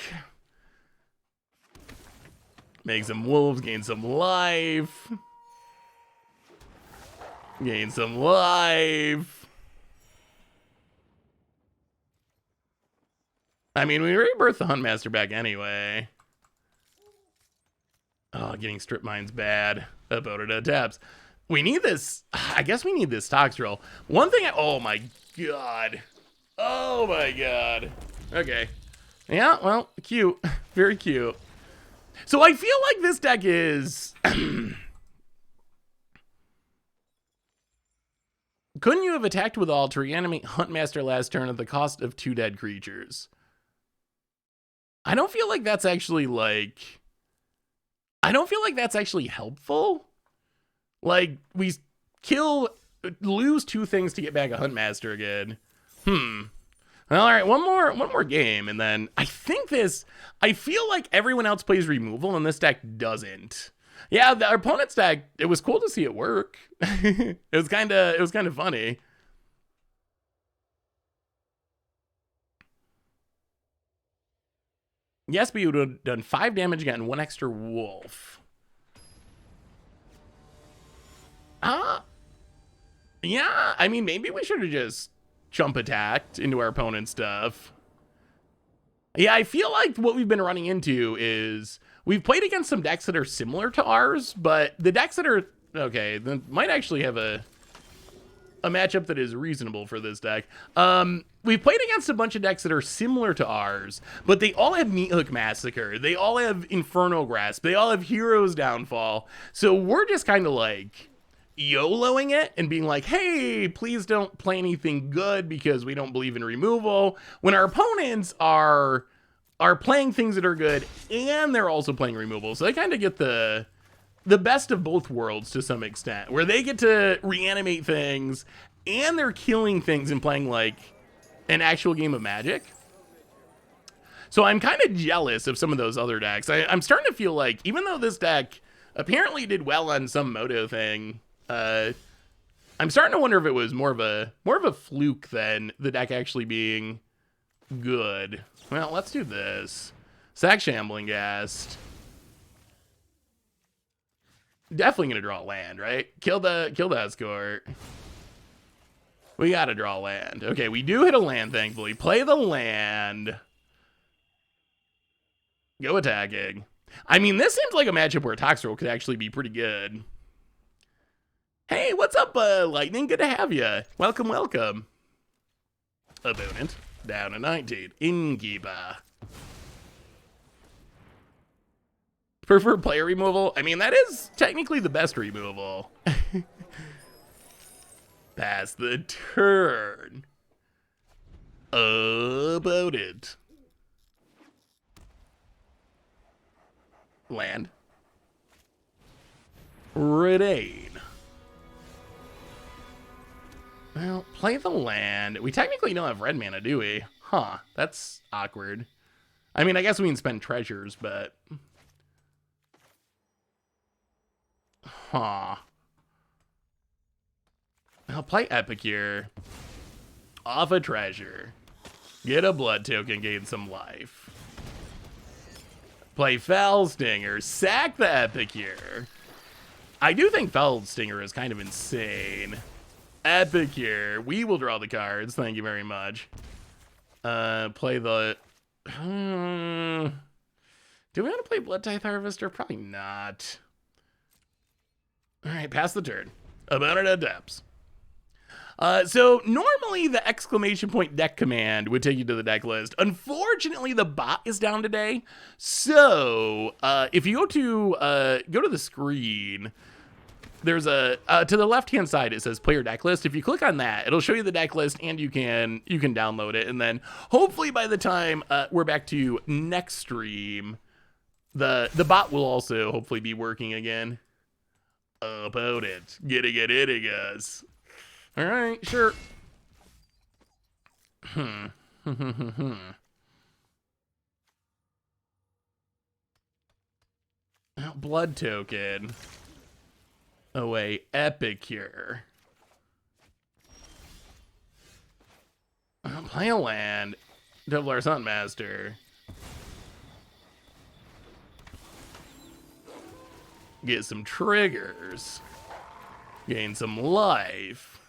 Make some wolves, gain some life. Gain some life. I mean, we rebirthed the Huntmaster back anyway. Oh, getting strip mine's bad. Opponent taps. We need this. I guess we need this Toxroll. One thing. Oh my god. Oh my god. Okay. Yeah. Well, cute. Very cute. So I feel like this deck is. Couldn't you have attacked with all to reanimate Huntmaster last turn at the cost of 2 dead creatures? I don't feel like that's actually like. I don't feel like that's actually helpful. Like, we lose 2 things to get back a Huntmaster again. Well, all right, one more game, and then I feel like everyone else plays removal, and this deck doesn't. Yeah, our opponent's deck, it was cool to see it work. It was kind of funny. Yes, but you would have done 5 damage again and 1 extra wolf. Yeah, I mean, maybe we should have just jump attacked into our opponent's stuff. Yeah, I feel like what we've been running into is we've played against some decks that are similar to ours, but the decks that are, okay, that might actually have a matchup that is reasonable for this deck. We've played against a bunch of decks that are similar to ours, but they all have Meathook Massacre. They all have Infernal Grasp. They all have Hero's Downfall. So we're just kind of like YOLOing it and being like, hey, please don't play anything good because we don't believe in removal. When our opponents are playing things that are good and they're also playing removal. So they kind of get the best of both worlds to some extent, where they get to reanimate things and they're killing things and playing like an actual game of Magic. So I'm kind of jealous of some of those other decks. I'm starting to feel like, even though this deck apparently did well on some Moto thing, I'm starting to wonder if it was more of a fluke than the deck actually being good. Well, let's do this. Sack Shambling Ghast. Definitely gonna draw land, right? Kill the escort. We gotta draw land. Okay, we do hit a land, thankfully. Play the land. Go attacking. I mean, this seems like a matchup where Toxtrol could actually be pretty good. Hey, what's up, Lightning? Good to have you. Welcome, welcome. Opponent, down to 19. Innkeeper. Prefer player removal? I mean, that is technically the best removal. Pass the turn. Opponent. Land. Retain. Well, play the land. We technically don't have red mana, do we? Huh, that's awkward. I mean, I guess we can spend treasures, but... Huh. I'll play Epicure. Off a treasure. Get a blood token, gain some life. Play Foul Stinger. Sack the Epicure. I do think Foul Stinger is kind of insane. Epicure. We will draw the cards. Thank you very much. Play the... do we want to play Blood Tithe Harvester? Probably not. Alright, pass the turn. Opponent at depths. So normally the exclamation point deck command would take you to the deck list. Unfortunately, the bot is down today. So if you go to the screen, there's a to the left hand side it says player deck list. If you click on that, it'll show you the deck list and you can download it. And then hopefully by the time we're back to next stream, the bot will also hopefully be working again. Opponent, getting it in, guys. All right, sure. Blood token. Away, Epicure. Play a land. Templar Sunmaster. Get some triggers. Gain some life.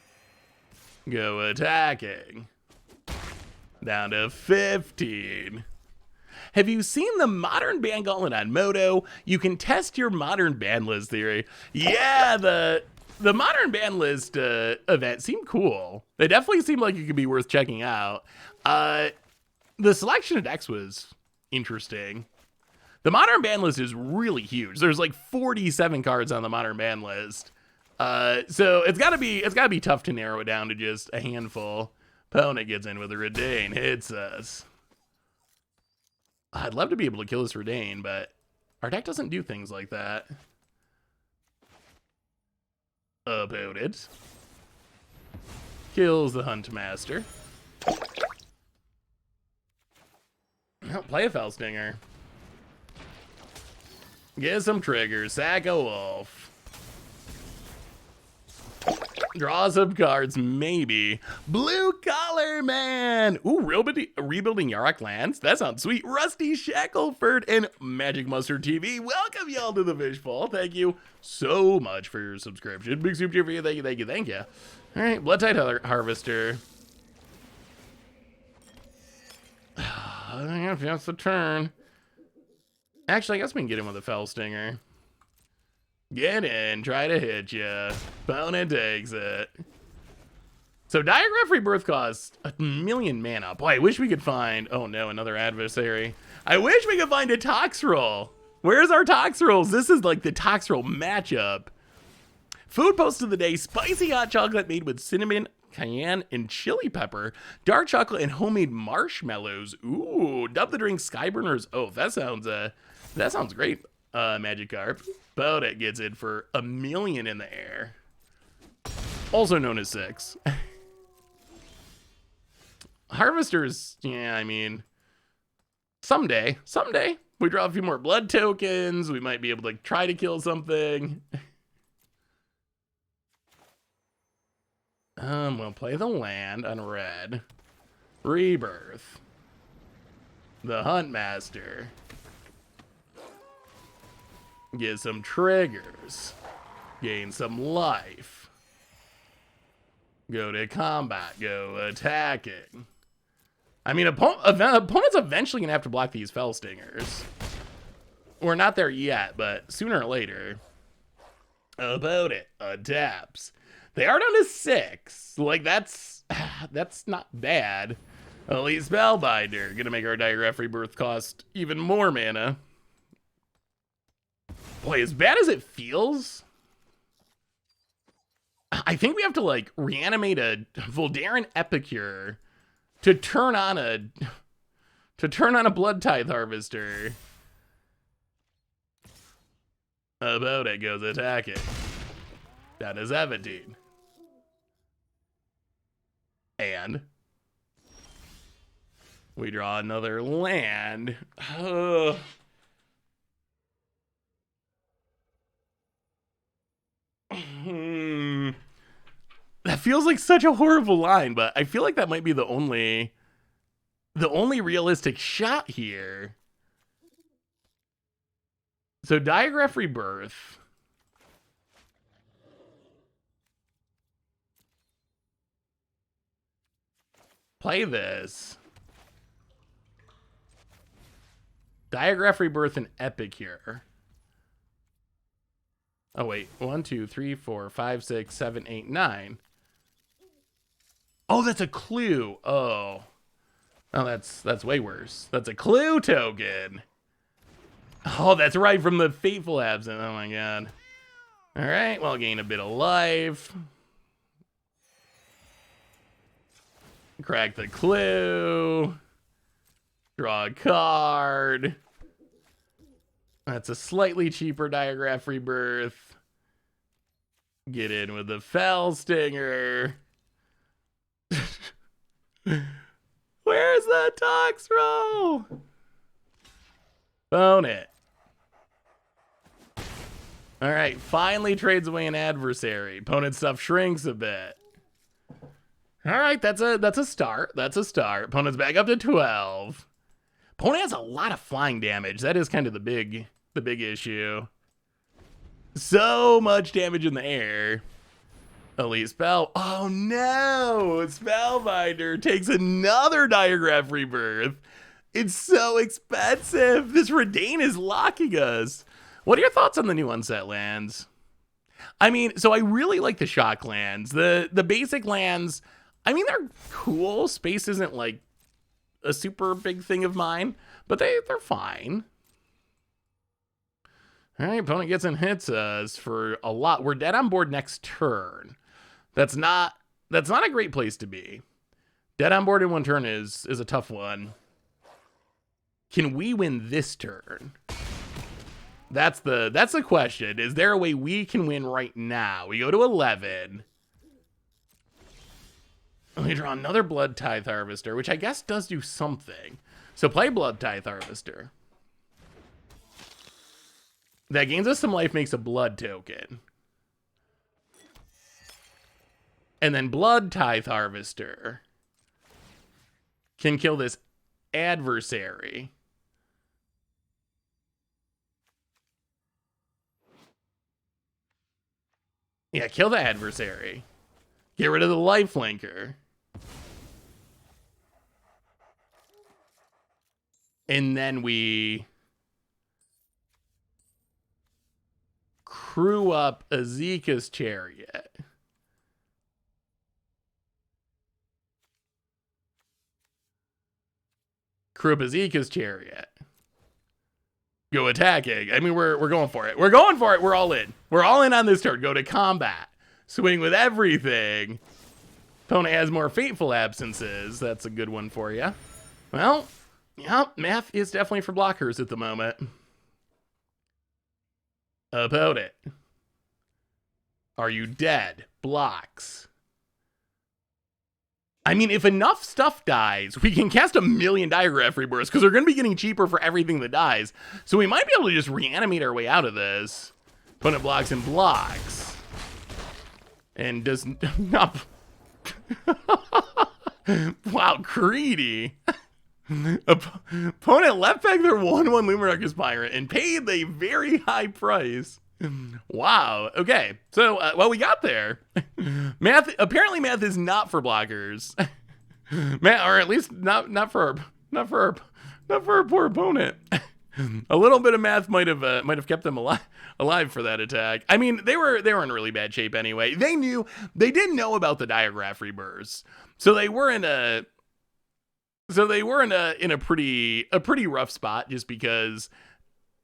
Go attacking. Down to 15. Have you seen the Modern Ban Gauntlet on Moto? You can test your Modern Ban List theory. Yeah, the Modern Ban List event seemed cool. They definitely seemed like it could be worth checking out. The selection of decks was interesting. The Modern Ban List is really huge. There's like 47 cards on the Modern Ban List. So it's gotta be tough to narrow it down to just a handful. Opponent gets in with a Retain, hits us. I'd love to be able to kill this Retain, but our deck doesn't do things like that. Opponent kills the Huntmaster. Play a Foul Stinger. Get some triggers. Sack a wolf. Draw some cards, maybe. Blue Collar Man. Ooh, rebuilding Yarok lands. That sounds sweet. Rusty Shackleford and Magic Mustard TV. Welcome y'all to the Fishbowl. Thank you so much for your subscription. Big super cheer for you. Thank you, thank you, thank you. All right, Blood Tithe Harvester. That's the turn. Actually, I guess we can get him with a Foul Stinger. Get in, try to hit ya. Opponent takes it. So Diagraph Rebirth costs 1,000,000 mana. Boy, I wish we could find... Oh no, another adversary. I wish we could find a Toxtrol. Where's our Toxtrols? This is like the Toxtrol matchup. Food post of the day. Spicy hot chocolate made with cinnamon, cayenne, and chili pepper. Dark chocolate and homemade marshmallows. Ooh, dub the drink Skyburner's Oath. That sounds great. Magikarp. Opponent gets in for 1,000,000 in the air. Also known as 6. Harvesters, yeah, I mean, someday, we draw a few more blood tokens. We might be able to try to kill something. We'll play the land on red. Rebirth. the Huntmaster. Get some triggers. Gain some life. Go to combat. Go attacking. I mean, opponents eventually gonna have to block these Fell Stingers. We're not there yet, but sooner or later. About it. Adapts. They are down to 6. Like, that's not bad. Elite Spellbinder. Gonna make our Digraph Rebirth cost even more mana. Boy, as bad as it feels, I think we have to, like, reanimate a Voldaren Epicure to turn on a Blood Tithe Harvester. About it goes attacking. That is 17. And we draw another land. Ugh. That feels like such a horrible line, but I feel like that might be the only realistic shot here. So Digraph Rebirth. Play this. Digraph Rebirth and Epicure. Oh wait, 1, 2, 3, 4, 5, 6, 7, 8, 9. Oh, that's a clue. Oh, that's way worse. That's a clue token. Oh, that's right, from the Fateful Absent. Oh my god. All right, well, gain a bit of life. Crack the clue. Draw a card. That's a slightly cheaper Digraph Rebirth. Get in with the Fell Stinger. Where's the Toxro? Bone it. All right, finally trades away an adversary. Opponent's stuff shrinks a bit. All right, that's a start. That's a start. Opponent's back up to 12. Opponent has a lot of flying damage. That is kind of the big issue. So much damage in the air. Elite Spell. Oh no! Spellbinder takes another Digraph Rebirth. It's so expensive. This Redain is locking us. What are your thoughts on the new unset lands? I mean, so I really like the shock lands. The basic lands, I mean, they're cool. Space isn't like a super big thing of mine, but they're fine. All right, opponent gets and hits us for a lot. We're dead on board next turn. That's not a great place to be. Dead on board in one turn is a tough one. Can we win this turn? That's the question. Is there a way we can win right now? We go to 11. We draw another Blood Tithe Harvester, which I guess does do something. So play Blood Tithe Harvester. That gains us some life, makes a blood token. And then Blood Tithe Harvester can kill this adversary. Yeah, kill the adversary. Get rid of the lifelinker. And then we crew up Azeka's Chariot. Crew up Azeka's Chariot. Go attacking. I mean, we're going for it. We're going for it. We're all in. We're all in on this turn. Go to combat. Swing with everything. Opponent has more Fateful Absences. That's a good one for you. Well, yeah, math is definitely for blockers at the moment. About it. Are you dead? Blocks. I mean, if enough stuff dies, we can cast 1,000,000 Digraph Rebirths because they're going to be getting cheaper for everything that dies. So we might be able to just reanimate our way out of this. Opponent blocks and blocks. And does not... Wow, greedy. Opponent left back their 1/1 Luminarch Aspirant and paid a very high price. Wow. Okay. So, well, we got there. Apparently math is not for blockers. Or at least not for our poor opponent. A little bit of math might have kept them alive for that attack. I mean, they were in really bad shape anyway. They didn't know about the diagraph rebirths, so they were in a pretty rough spot, just because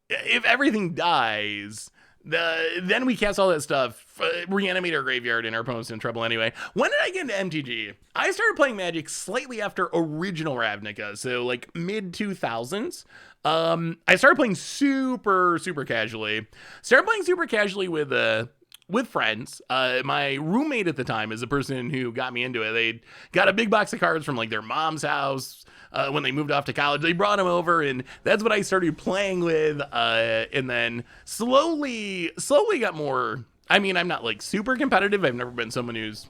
if everything dies, then we cast all that stuff, Reanimator Graveyard, and our opponent's in trouble anyway. When did I get into MTG? I started playing Magic slightly after original Ravnica, so like mid 2000s. I started playing super casually. With friends. My roommate at the time is the person who got me into it. They got a big box of cards from like their mom's house when they moved off to college. They brought them over, and that's what I started playing with. And then slowly got more. I mean, I'm not like super competitive. I've never been someone who's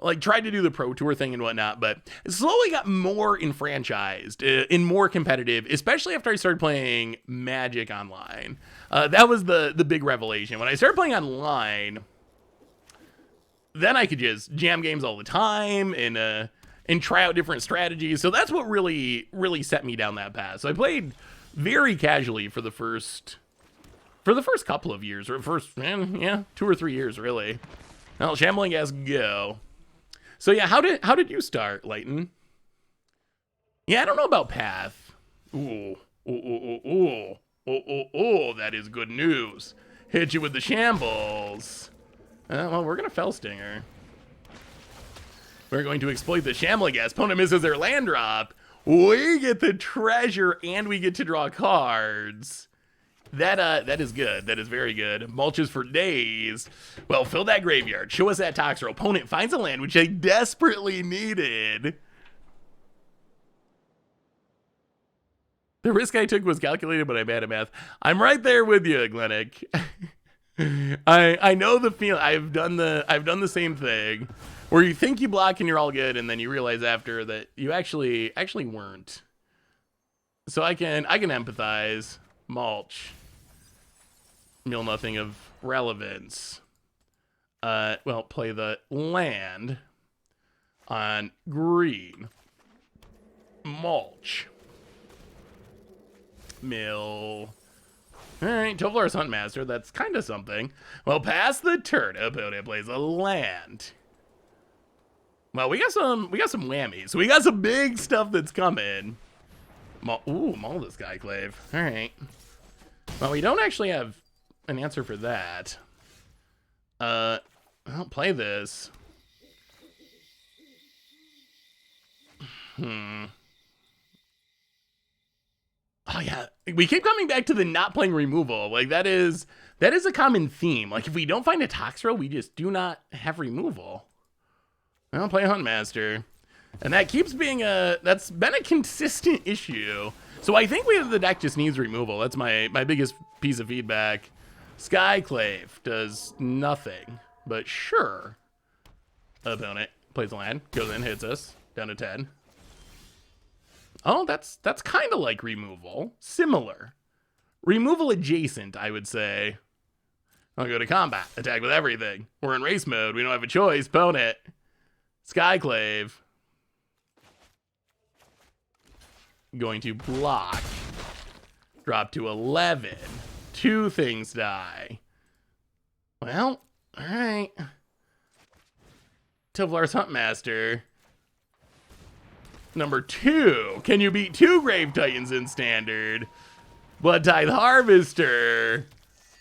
like tried to do the pro tour thing and whatnot, but it slowly got more enfranchised and more competitive, especially after I started playing Magic online. That was the big revelation. When I started playing online, then I could just jam games all the time and try out different strategies. So that's what really set me down that path. So I played very casually for the first couple of years, or 2 or 3 years really. Well, Shambling has go. So yeah, how did you start, Layton? Yeah, I don't know about path. Ooh, that is good news. Hit you with the shambles. Well, we're gonna Fellstinger. We're going to exploit the shambling gas. Opponent misses their land drop. We get the treasure and we get to draw cards. That is good. That is very good. Mulches for days. Well, fill that graveyard. Show us that Toxer. Opponent finds a land which they desperately needed. The risk I took was calculated, but I'm bad at math. I'm right there with you, Glennick. I know the feel. I've done the same thing, where you think you block and you're all good, and then you realize after that you actually weren't. So I can empathize. Mulch. Mill nothing of relevance. Well, play the land on green. Mulch. Mill. Alright, Tovlar's Huntmaster, that's kind of something. Well, past the turn, opponent plays a land. Well, we got some whammies. So we got some big stuff that's coming. Maul this guy, Clave. Alright. Well, we don't actually have an answer for that. I'll play this. Oh yeah, we keep coming back to the not playing removal. Like that is a common theme. Like if we don't find a Toxro, we just do not have removal. I'll play Huntmaster. And that keeps being that's been a consistent issue. So I think the deck just needs removal. That's my biggest piece of feedback. Skyclave does nothing, but sure. Opponent plays a land, goes in, hits us, down to 10. Oh, that's kind of like removal. Similar. Removal adjacent, I would say. I'll go to combat. Attack with everything. We're in race mode. We don't have a choice. Opponent. Skyclave. Going to block. Drop to 11. 2 things die. Well, alright. Tovlar's Huntmaster. Number 2. Can you beat 2 Grave Titans in Standard? Blood Tithe Harvester.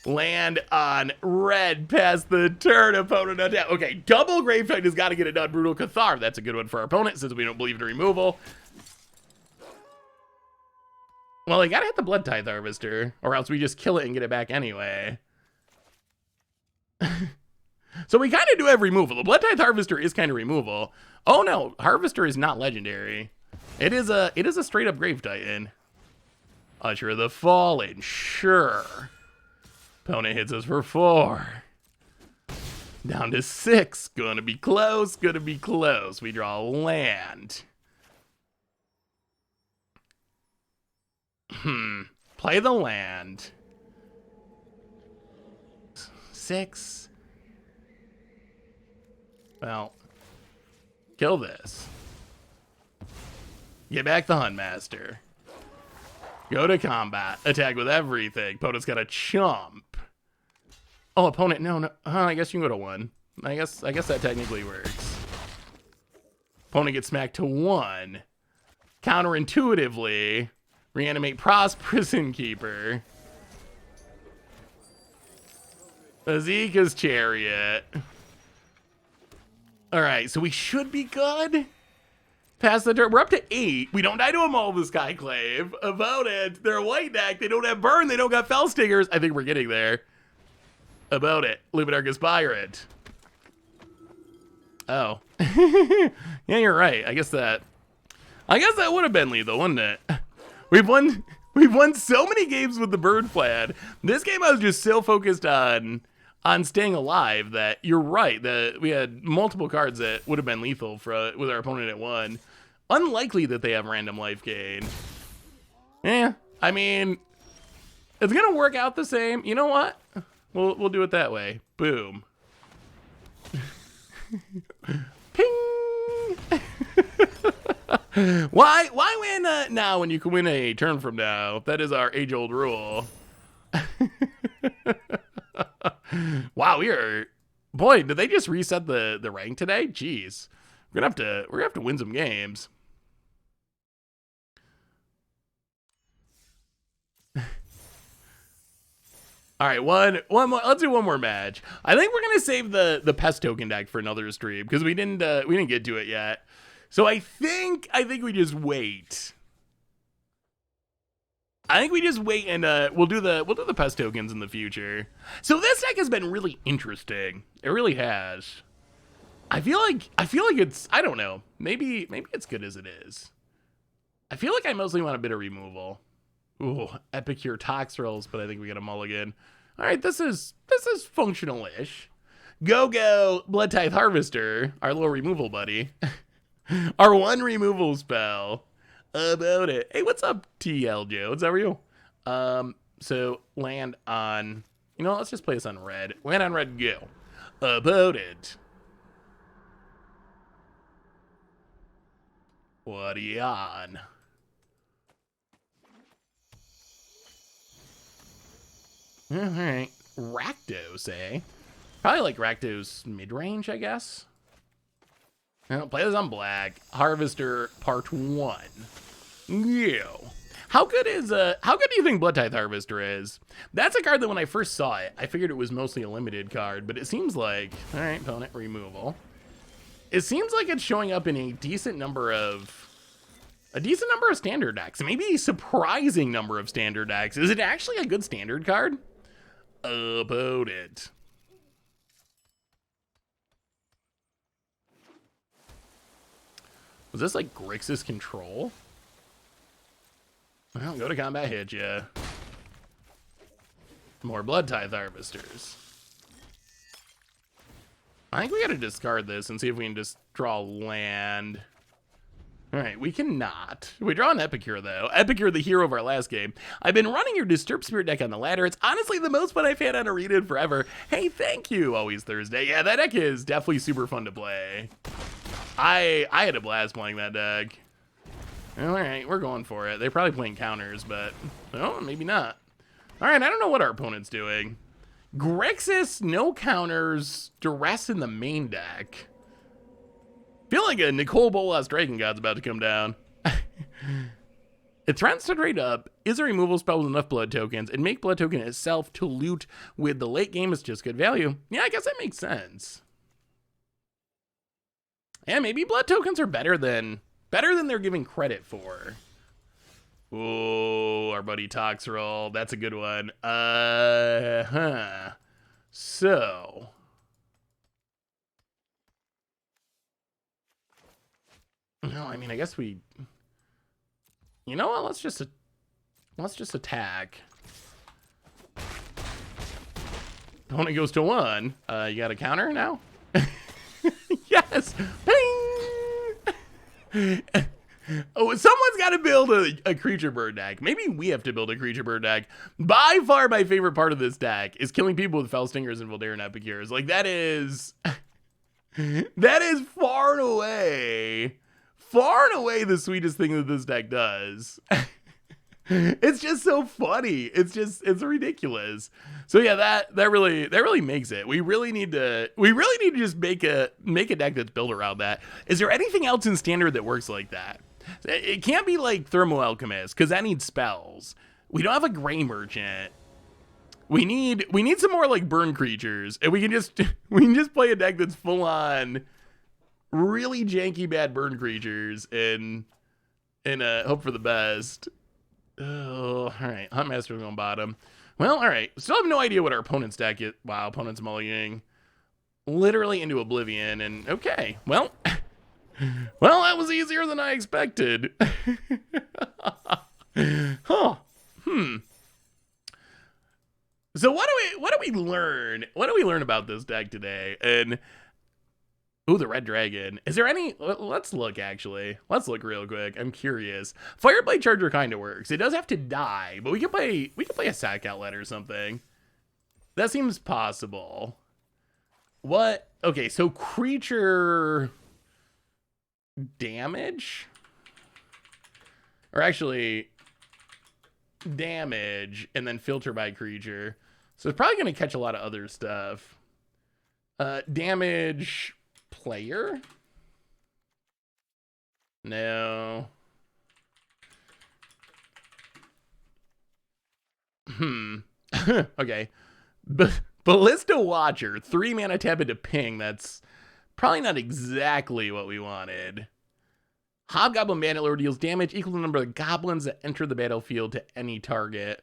Land on red past the turn. Opponent attack. Okay, double Grave Titan has got to get it done. Brutal Cathar. That's a good one for our opponent since we don't believe in removal. Well, they gotta hit the Blood Tithe Harvester, or else we just kill it and get it back anyway. So we kind of do have removal. The Blood Tithe Harvester is kind of removal. Oh no, Harvester is not legendary. It is a straight up Grave Titan. Usher of the Fallen, sure. Opponent hits us for 4. Down to 6. Gonna be close, gonna be close. We draw land. Play the land. 6. Well, kill this. Get back the Huntmaster. Go to combat. Attack with everything. Opponent's got a chump. Oh, opponent. No. I guess you can go to 1. I guess that technically works. Opponent gets smacked to 1. Counterintuitively, reanimate Prison Keeper. Azika's Chariot. All right, so we should be good. Pass the turn. We're up to 8. We don't die to a Mobile Skyclave. About it. They're a white deck. They don't have burn. They don't got Fell Stingers. I think we're getting there. About it. Luminarch's Pirate. Oh. Yeah, you're right. I guess that would have been lethal, wouldn't it? We've won so many games with the Bird Flag. This game I was just so focused on staying alive that you're right that we had multiple cards that would have been lethal with our opponent at 1. Unlikely that they have random life gain. Yeah, I mean, it's gonna work out the same. You know what? We'll do it that way. Boom. Ping. Why win now when you can win a turn from now? That is our age-old rule. Wow, boy, did they just reset the rank today? Jeez. We're gonna have to win some games. All right, one more. Let's do one more match. I think we're gonna save the pest token deck for another stream because we didn't get to it yet. So I think we just wait. I think we just wait and we'll do the pest tokens in the future. So this deck has been really interesting. It really has. I feel like it's, I don't know. Maybe it's good as it is. I feel like I mostly want a bit of removal. Ooh, Epicure Toxrils, but I think we got a mulligan. All right, this is functional-ish. Go Blood Tithe Harvester, our little removal buddy. Our 1 removal spell. About it. Hey, what's up, TL Jones? How are you? So land on, let's just play this on red. Land on red, go. About it. What are you on? All right, Rakdos, eh? Probably like Rakdos mid-range, I guess. Now, play this on black. Harvester Part 1. Yeah. How good do you think Blood Tithe Harvester is? That's a card that when I first saw it, I figured it was mostly a limited card, but it seems like, all right, opponent removal. It seems like it's showing up in a decent number of standard decks. Maybe a surprising number of standard decks. Is it actually a good standard card? About it. Was this like Grixis Control? Well, go to combat, hit ya. More Blood Tithe Harvesters. I think we gotta discard this and see if we can just draw land. All right, we cannot. We draw an Epicure, though. Epicure, the hero of our last game. I've been running your Disturbed Spirit deck on the ladder. It's honestly the most fun I've had on Arena in forever. Hey, thank you, Always Thursday. Yeah, that deck is definitely super fun to play. I had a blast playing that deck. All right, we're going for it. They're probably playing counters, but oh, maybe not. All right, I don't know what our opponent's doing. Grixis, no counters, duress in the main deck. Feel like a Nicole Bolas Dragon God's about to come down. It threatens to trade up, is a removal spell with enough blood tokens, and make blood token itself to loot with the late game is just good value. Yeah, I guess that makes sense. Yeah, maybe blood tokens are better than they're giving credit for. Oh, our buddy Toxril, that's a good one. So, no, I mean, I guess we, you know what? Let's just attack. Opponent goes to 1. You got a counter now? Yes. Ping! Oh, someone's got to build a creature bird deck. Maybe we have to build a creature bird deck. By far, my favorite part of this deck is killing people with Felstingers and Voldaren Epicures. Like, that is far and away the sweetest thing that this deck does. It's just so funny. It's ridiculous. So yeah, that really makes it. We really need to just make a deck that's built around that. Is there anything else in standard that works like that? It can't be like Thermo Alchemist, because that needs spells. We don't have a Gray Merchant. We need some more like burn creatures, and we can just play a deck that's full on really janky bad burn creatures and hope for the best. Oh, all right. Huntmaster's on bottom. Well, all right. Still have no idea what our opponent's deck is. Wow, opponent's mulliganing literally into oblivion. And okay, well, that was easier than I expected. Huh. So what do we learn? What do we learn about this deck today? And ooh, the red dragon. Is there any? Let's look, actually. Let's look real quick. I'm curious. Fireblade Charger kind of works. It does have to die, but we can play a sack outlet or something. That seems possible. What? Okay, so creature damage? Or actually, damage and then filter by creature. So it's probably going to catch a lot of other stuff. Damage player? No. Okay. Ballista Watcher, 3 mana tap into ping. That's probably not exactly what we wanted. Hobgoblin Bandit Lord deals damage equal to the number of goblins that enter the battlefield to any target.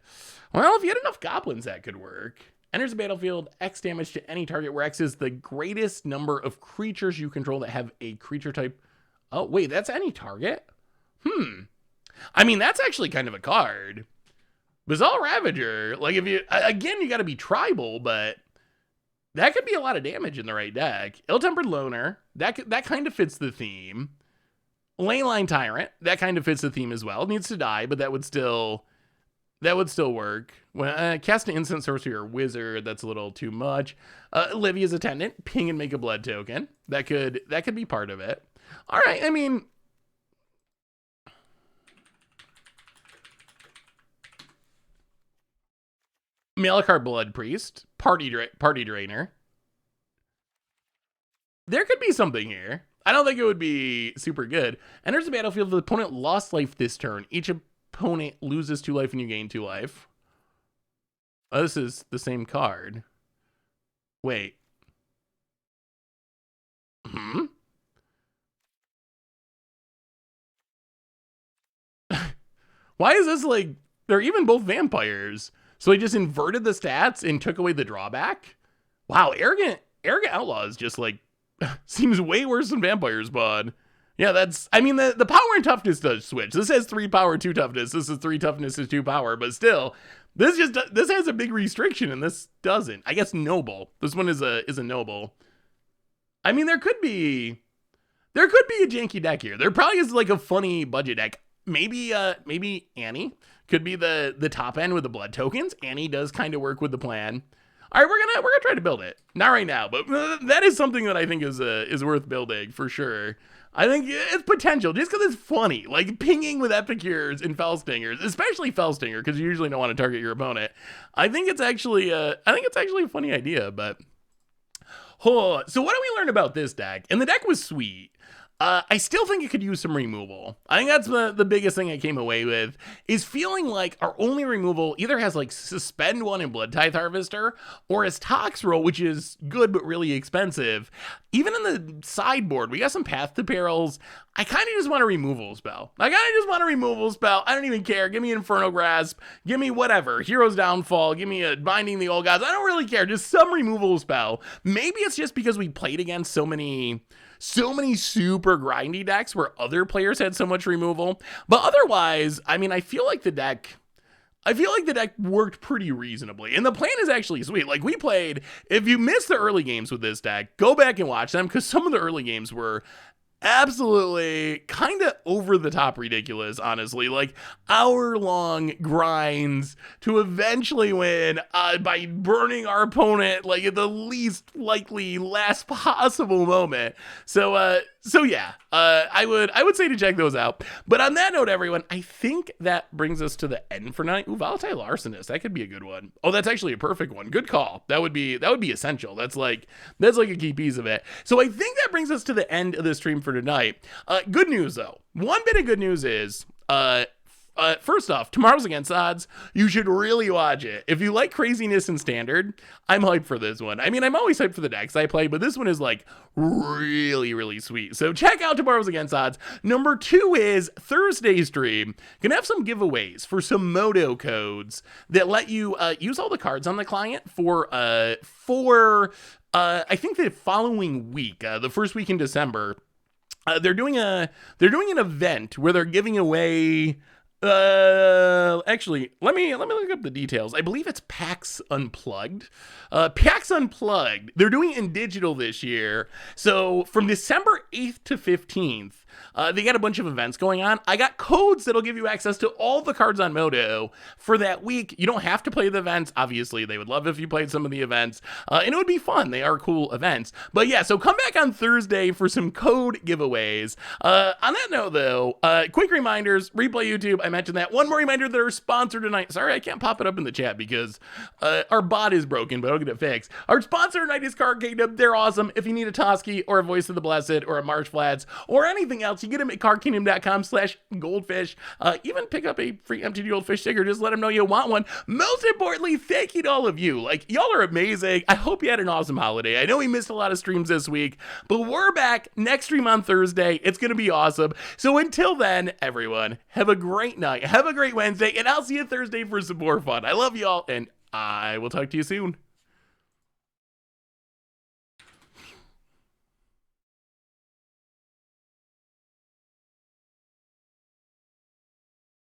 Well, if you had enough goblins, that could work. Enters the battlefield, X damage to any target, where X is the greatest number of creatures you control that have a creature type. Oh, wait, that's any target? I mean, that's actually kind of a card. Bazaal Ravager, like, if you, again, you got to be tribal, but that could be a lot of damage in the right deck. Ill-Tempered Loner, that kind of fits the theme. Leyline Tyrant, that kind of fits the theme as well. It needs to die, but that would still work. When cast an instant sorcery or wizard, that's a little too much. Livia's Attendant, ping and make a blood token. That could be part of it. All right, I mean, Malakar Blood Priest, Party Drainer. There could be something here. I don't think it would be super good. Enters the battlefield. The opponent lost life this turn. Each opponent loses 2 life and you gain 2 life. Oh, this is the same card. Wait. Why is this like, they're even both vampires? So they just inverted the stats and took away the drawback? Wow, arrogant outlaw is just like, seems way worse than vampire spawn. Yeah, that's, I mean, the power and toughness does switch. This has 3 power, 2 toughness. This is 3 toughness, is 2 power, but still, this has a big restriction and this doesn't. I guess noble. This one is a noble. I mean, there could be a janky deck here. There probably is like a funny budget deck. Maybe Annie could be the top end with the blood tokens. Annie does kind of work with the plan. All right, we're gonna try to build it. Not right now, but that is something that I think is worth building for sure. I think it's potential just because it's funny, like pinging with Epicures and Felstingers, especially Felstinger, because you usually don't want to target your opponent. I think it's actually a funny idea. But so what do we learn about this deck? And the deck was sweet. I still think it could use some removal. I think that's the biggest thing I came away with, is feeling like our only removal either has like Suspend 1 and Blood Tithe Harvester, or as Toxroll, which is good but really expensive. Even in the sideboard, we got some Path to Perils. I kind of just want a removal spell. I don't even care. Give me Inferno Grasp. Give me whatever. Hero's Downfall. Give me a Binding the Old Gods. I don't really care. Just some removal spell. Maybe it's just because we played against so many super grindy decks where other players had so much removal. But otherwise, I mean, I feel like the deck worked pretty reasonably. And the plan is actually sweet. Like, we played, if you missed the early games with this deck, go back and watch them, because some of the early games were absolutely kind of over the top ridiculous, honestly. Like hour-long grinds to eventually win by burning our opponent like at the least likely last possible moment. So yeah, I would say to check those out. But on that note, everyone, I think that brings us to the end for tonight. Ooh, Volatile Arsonist, that could be a good one. Oh, that's actually a perfect one. Good call. That would be essential. That's like a key piece of it. So I think that brings us to the end of the stream for tonight. Good news though. One bit of good news is first off, Tomorrow's Against Odds, you should really watch it. If you like craziness in Standard, I'm hyped for this one. I mean, I'm always hyped for the decks I play, but this one is like really, really sweet. So check out Tomorrow's Against Odds. Number 2 is Thursday's stream. Gonna have some giveaways for some Moto codes that let you use all the cards on the client for I think the following week, the first week in December. They're doing an event where they're giving away. Actually, let me look up the details. I believe it's PAX Unplugged. PAX Unplugged. They're doing it in digital this year. So from December 8th to 15th, they got a bunch of events going on. I got codes that'll give you access to all the cards on Moto for that week. You don't have to play the events. Obviously, they would love if you played some of the events, and it would be fun. They are cool events. But yeah, so come back on Thursday for some code giveaways. On that note, though, quick reminders, Replay YouTube, I mentioned that. One more reminder that our sponsor tonight, sorry, I can't pop it up in the chat because our bot is broken, but I'll get it fixed. Our sponsor tonight is Card Kingdom. They're awesome. If you need a Toski or a Voice of the Blessed or a Marsh Flats or anything else, you get them at cardkingdom.com/goldfish. Even pick up a free MTG Goldfish sticker. Just let them know you want one. Most importantly, thank you to all of you. Like, y'all are amazing. I hope you had an awesome holiday. I know we missed a lot of streams this week, but we're back next stream on Thursday. It's going to be awesome. So until then, everyone, have a great night. Have a great Wednesday, and I'll see you Thursday for some more fun. I love y'all, and I will talk to you soon.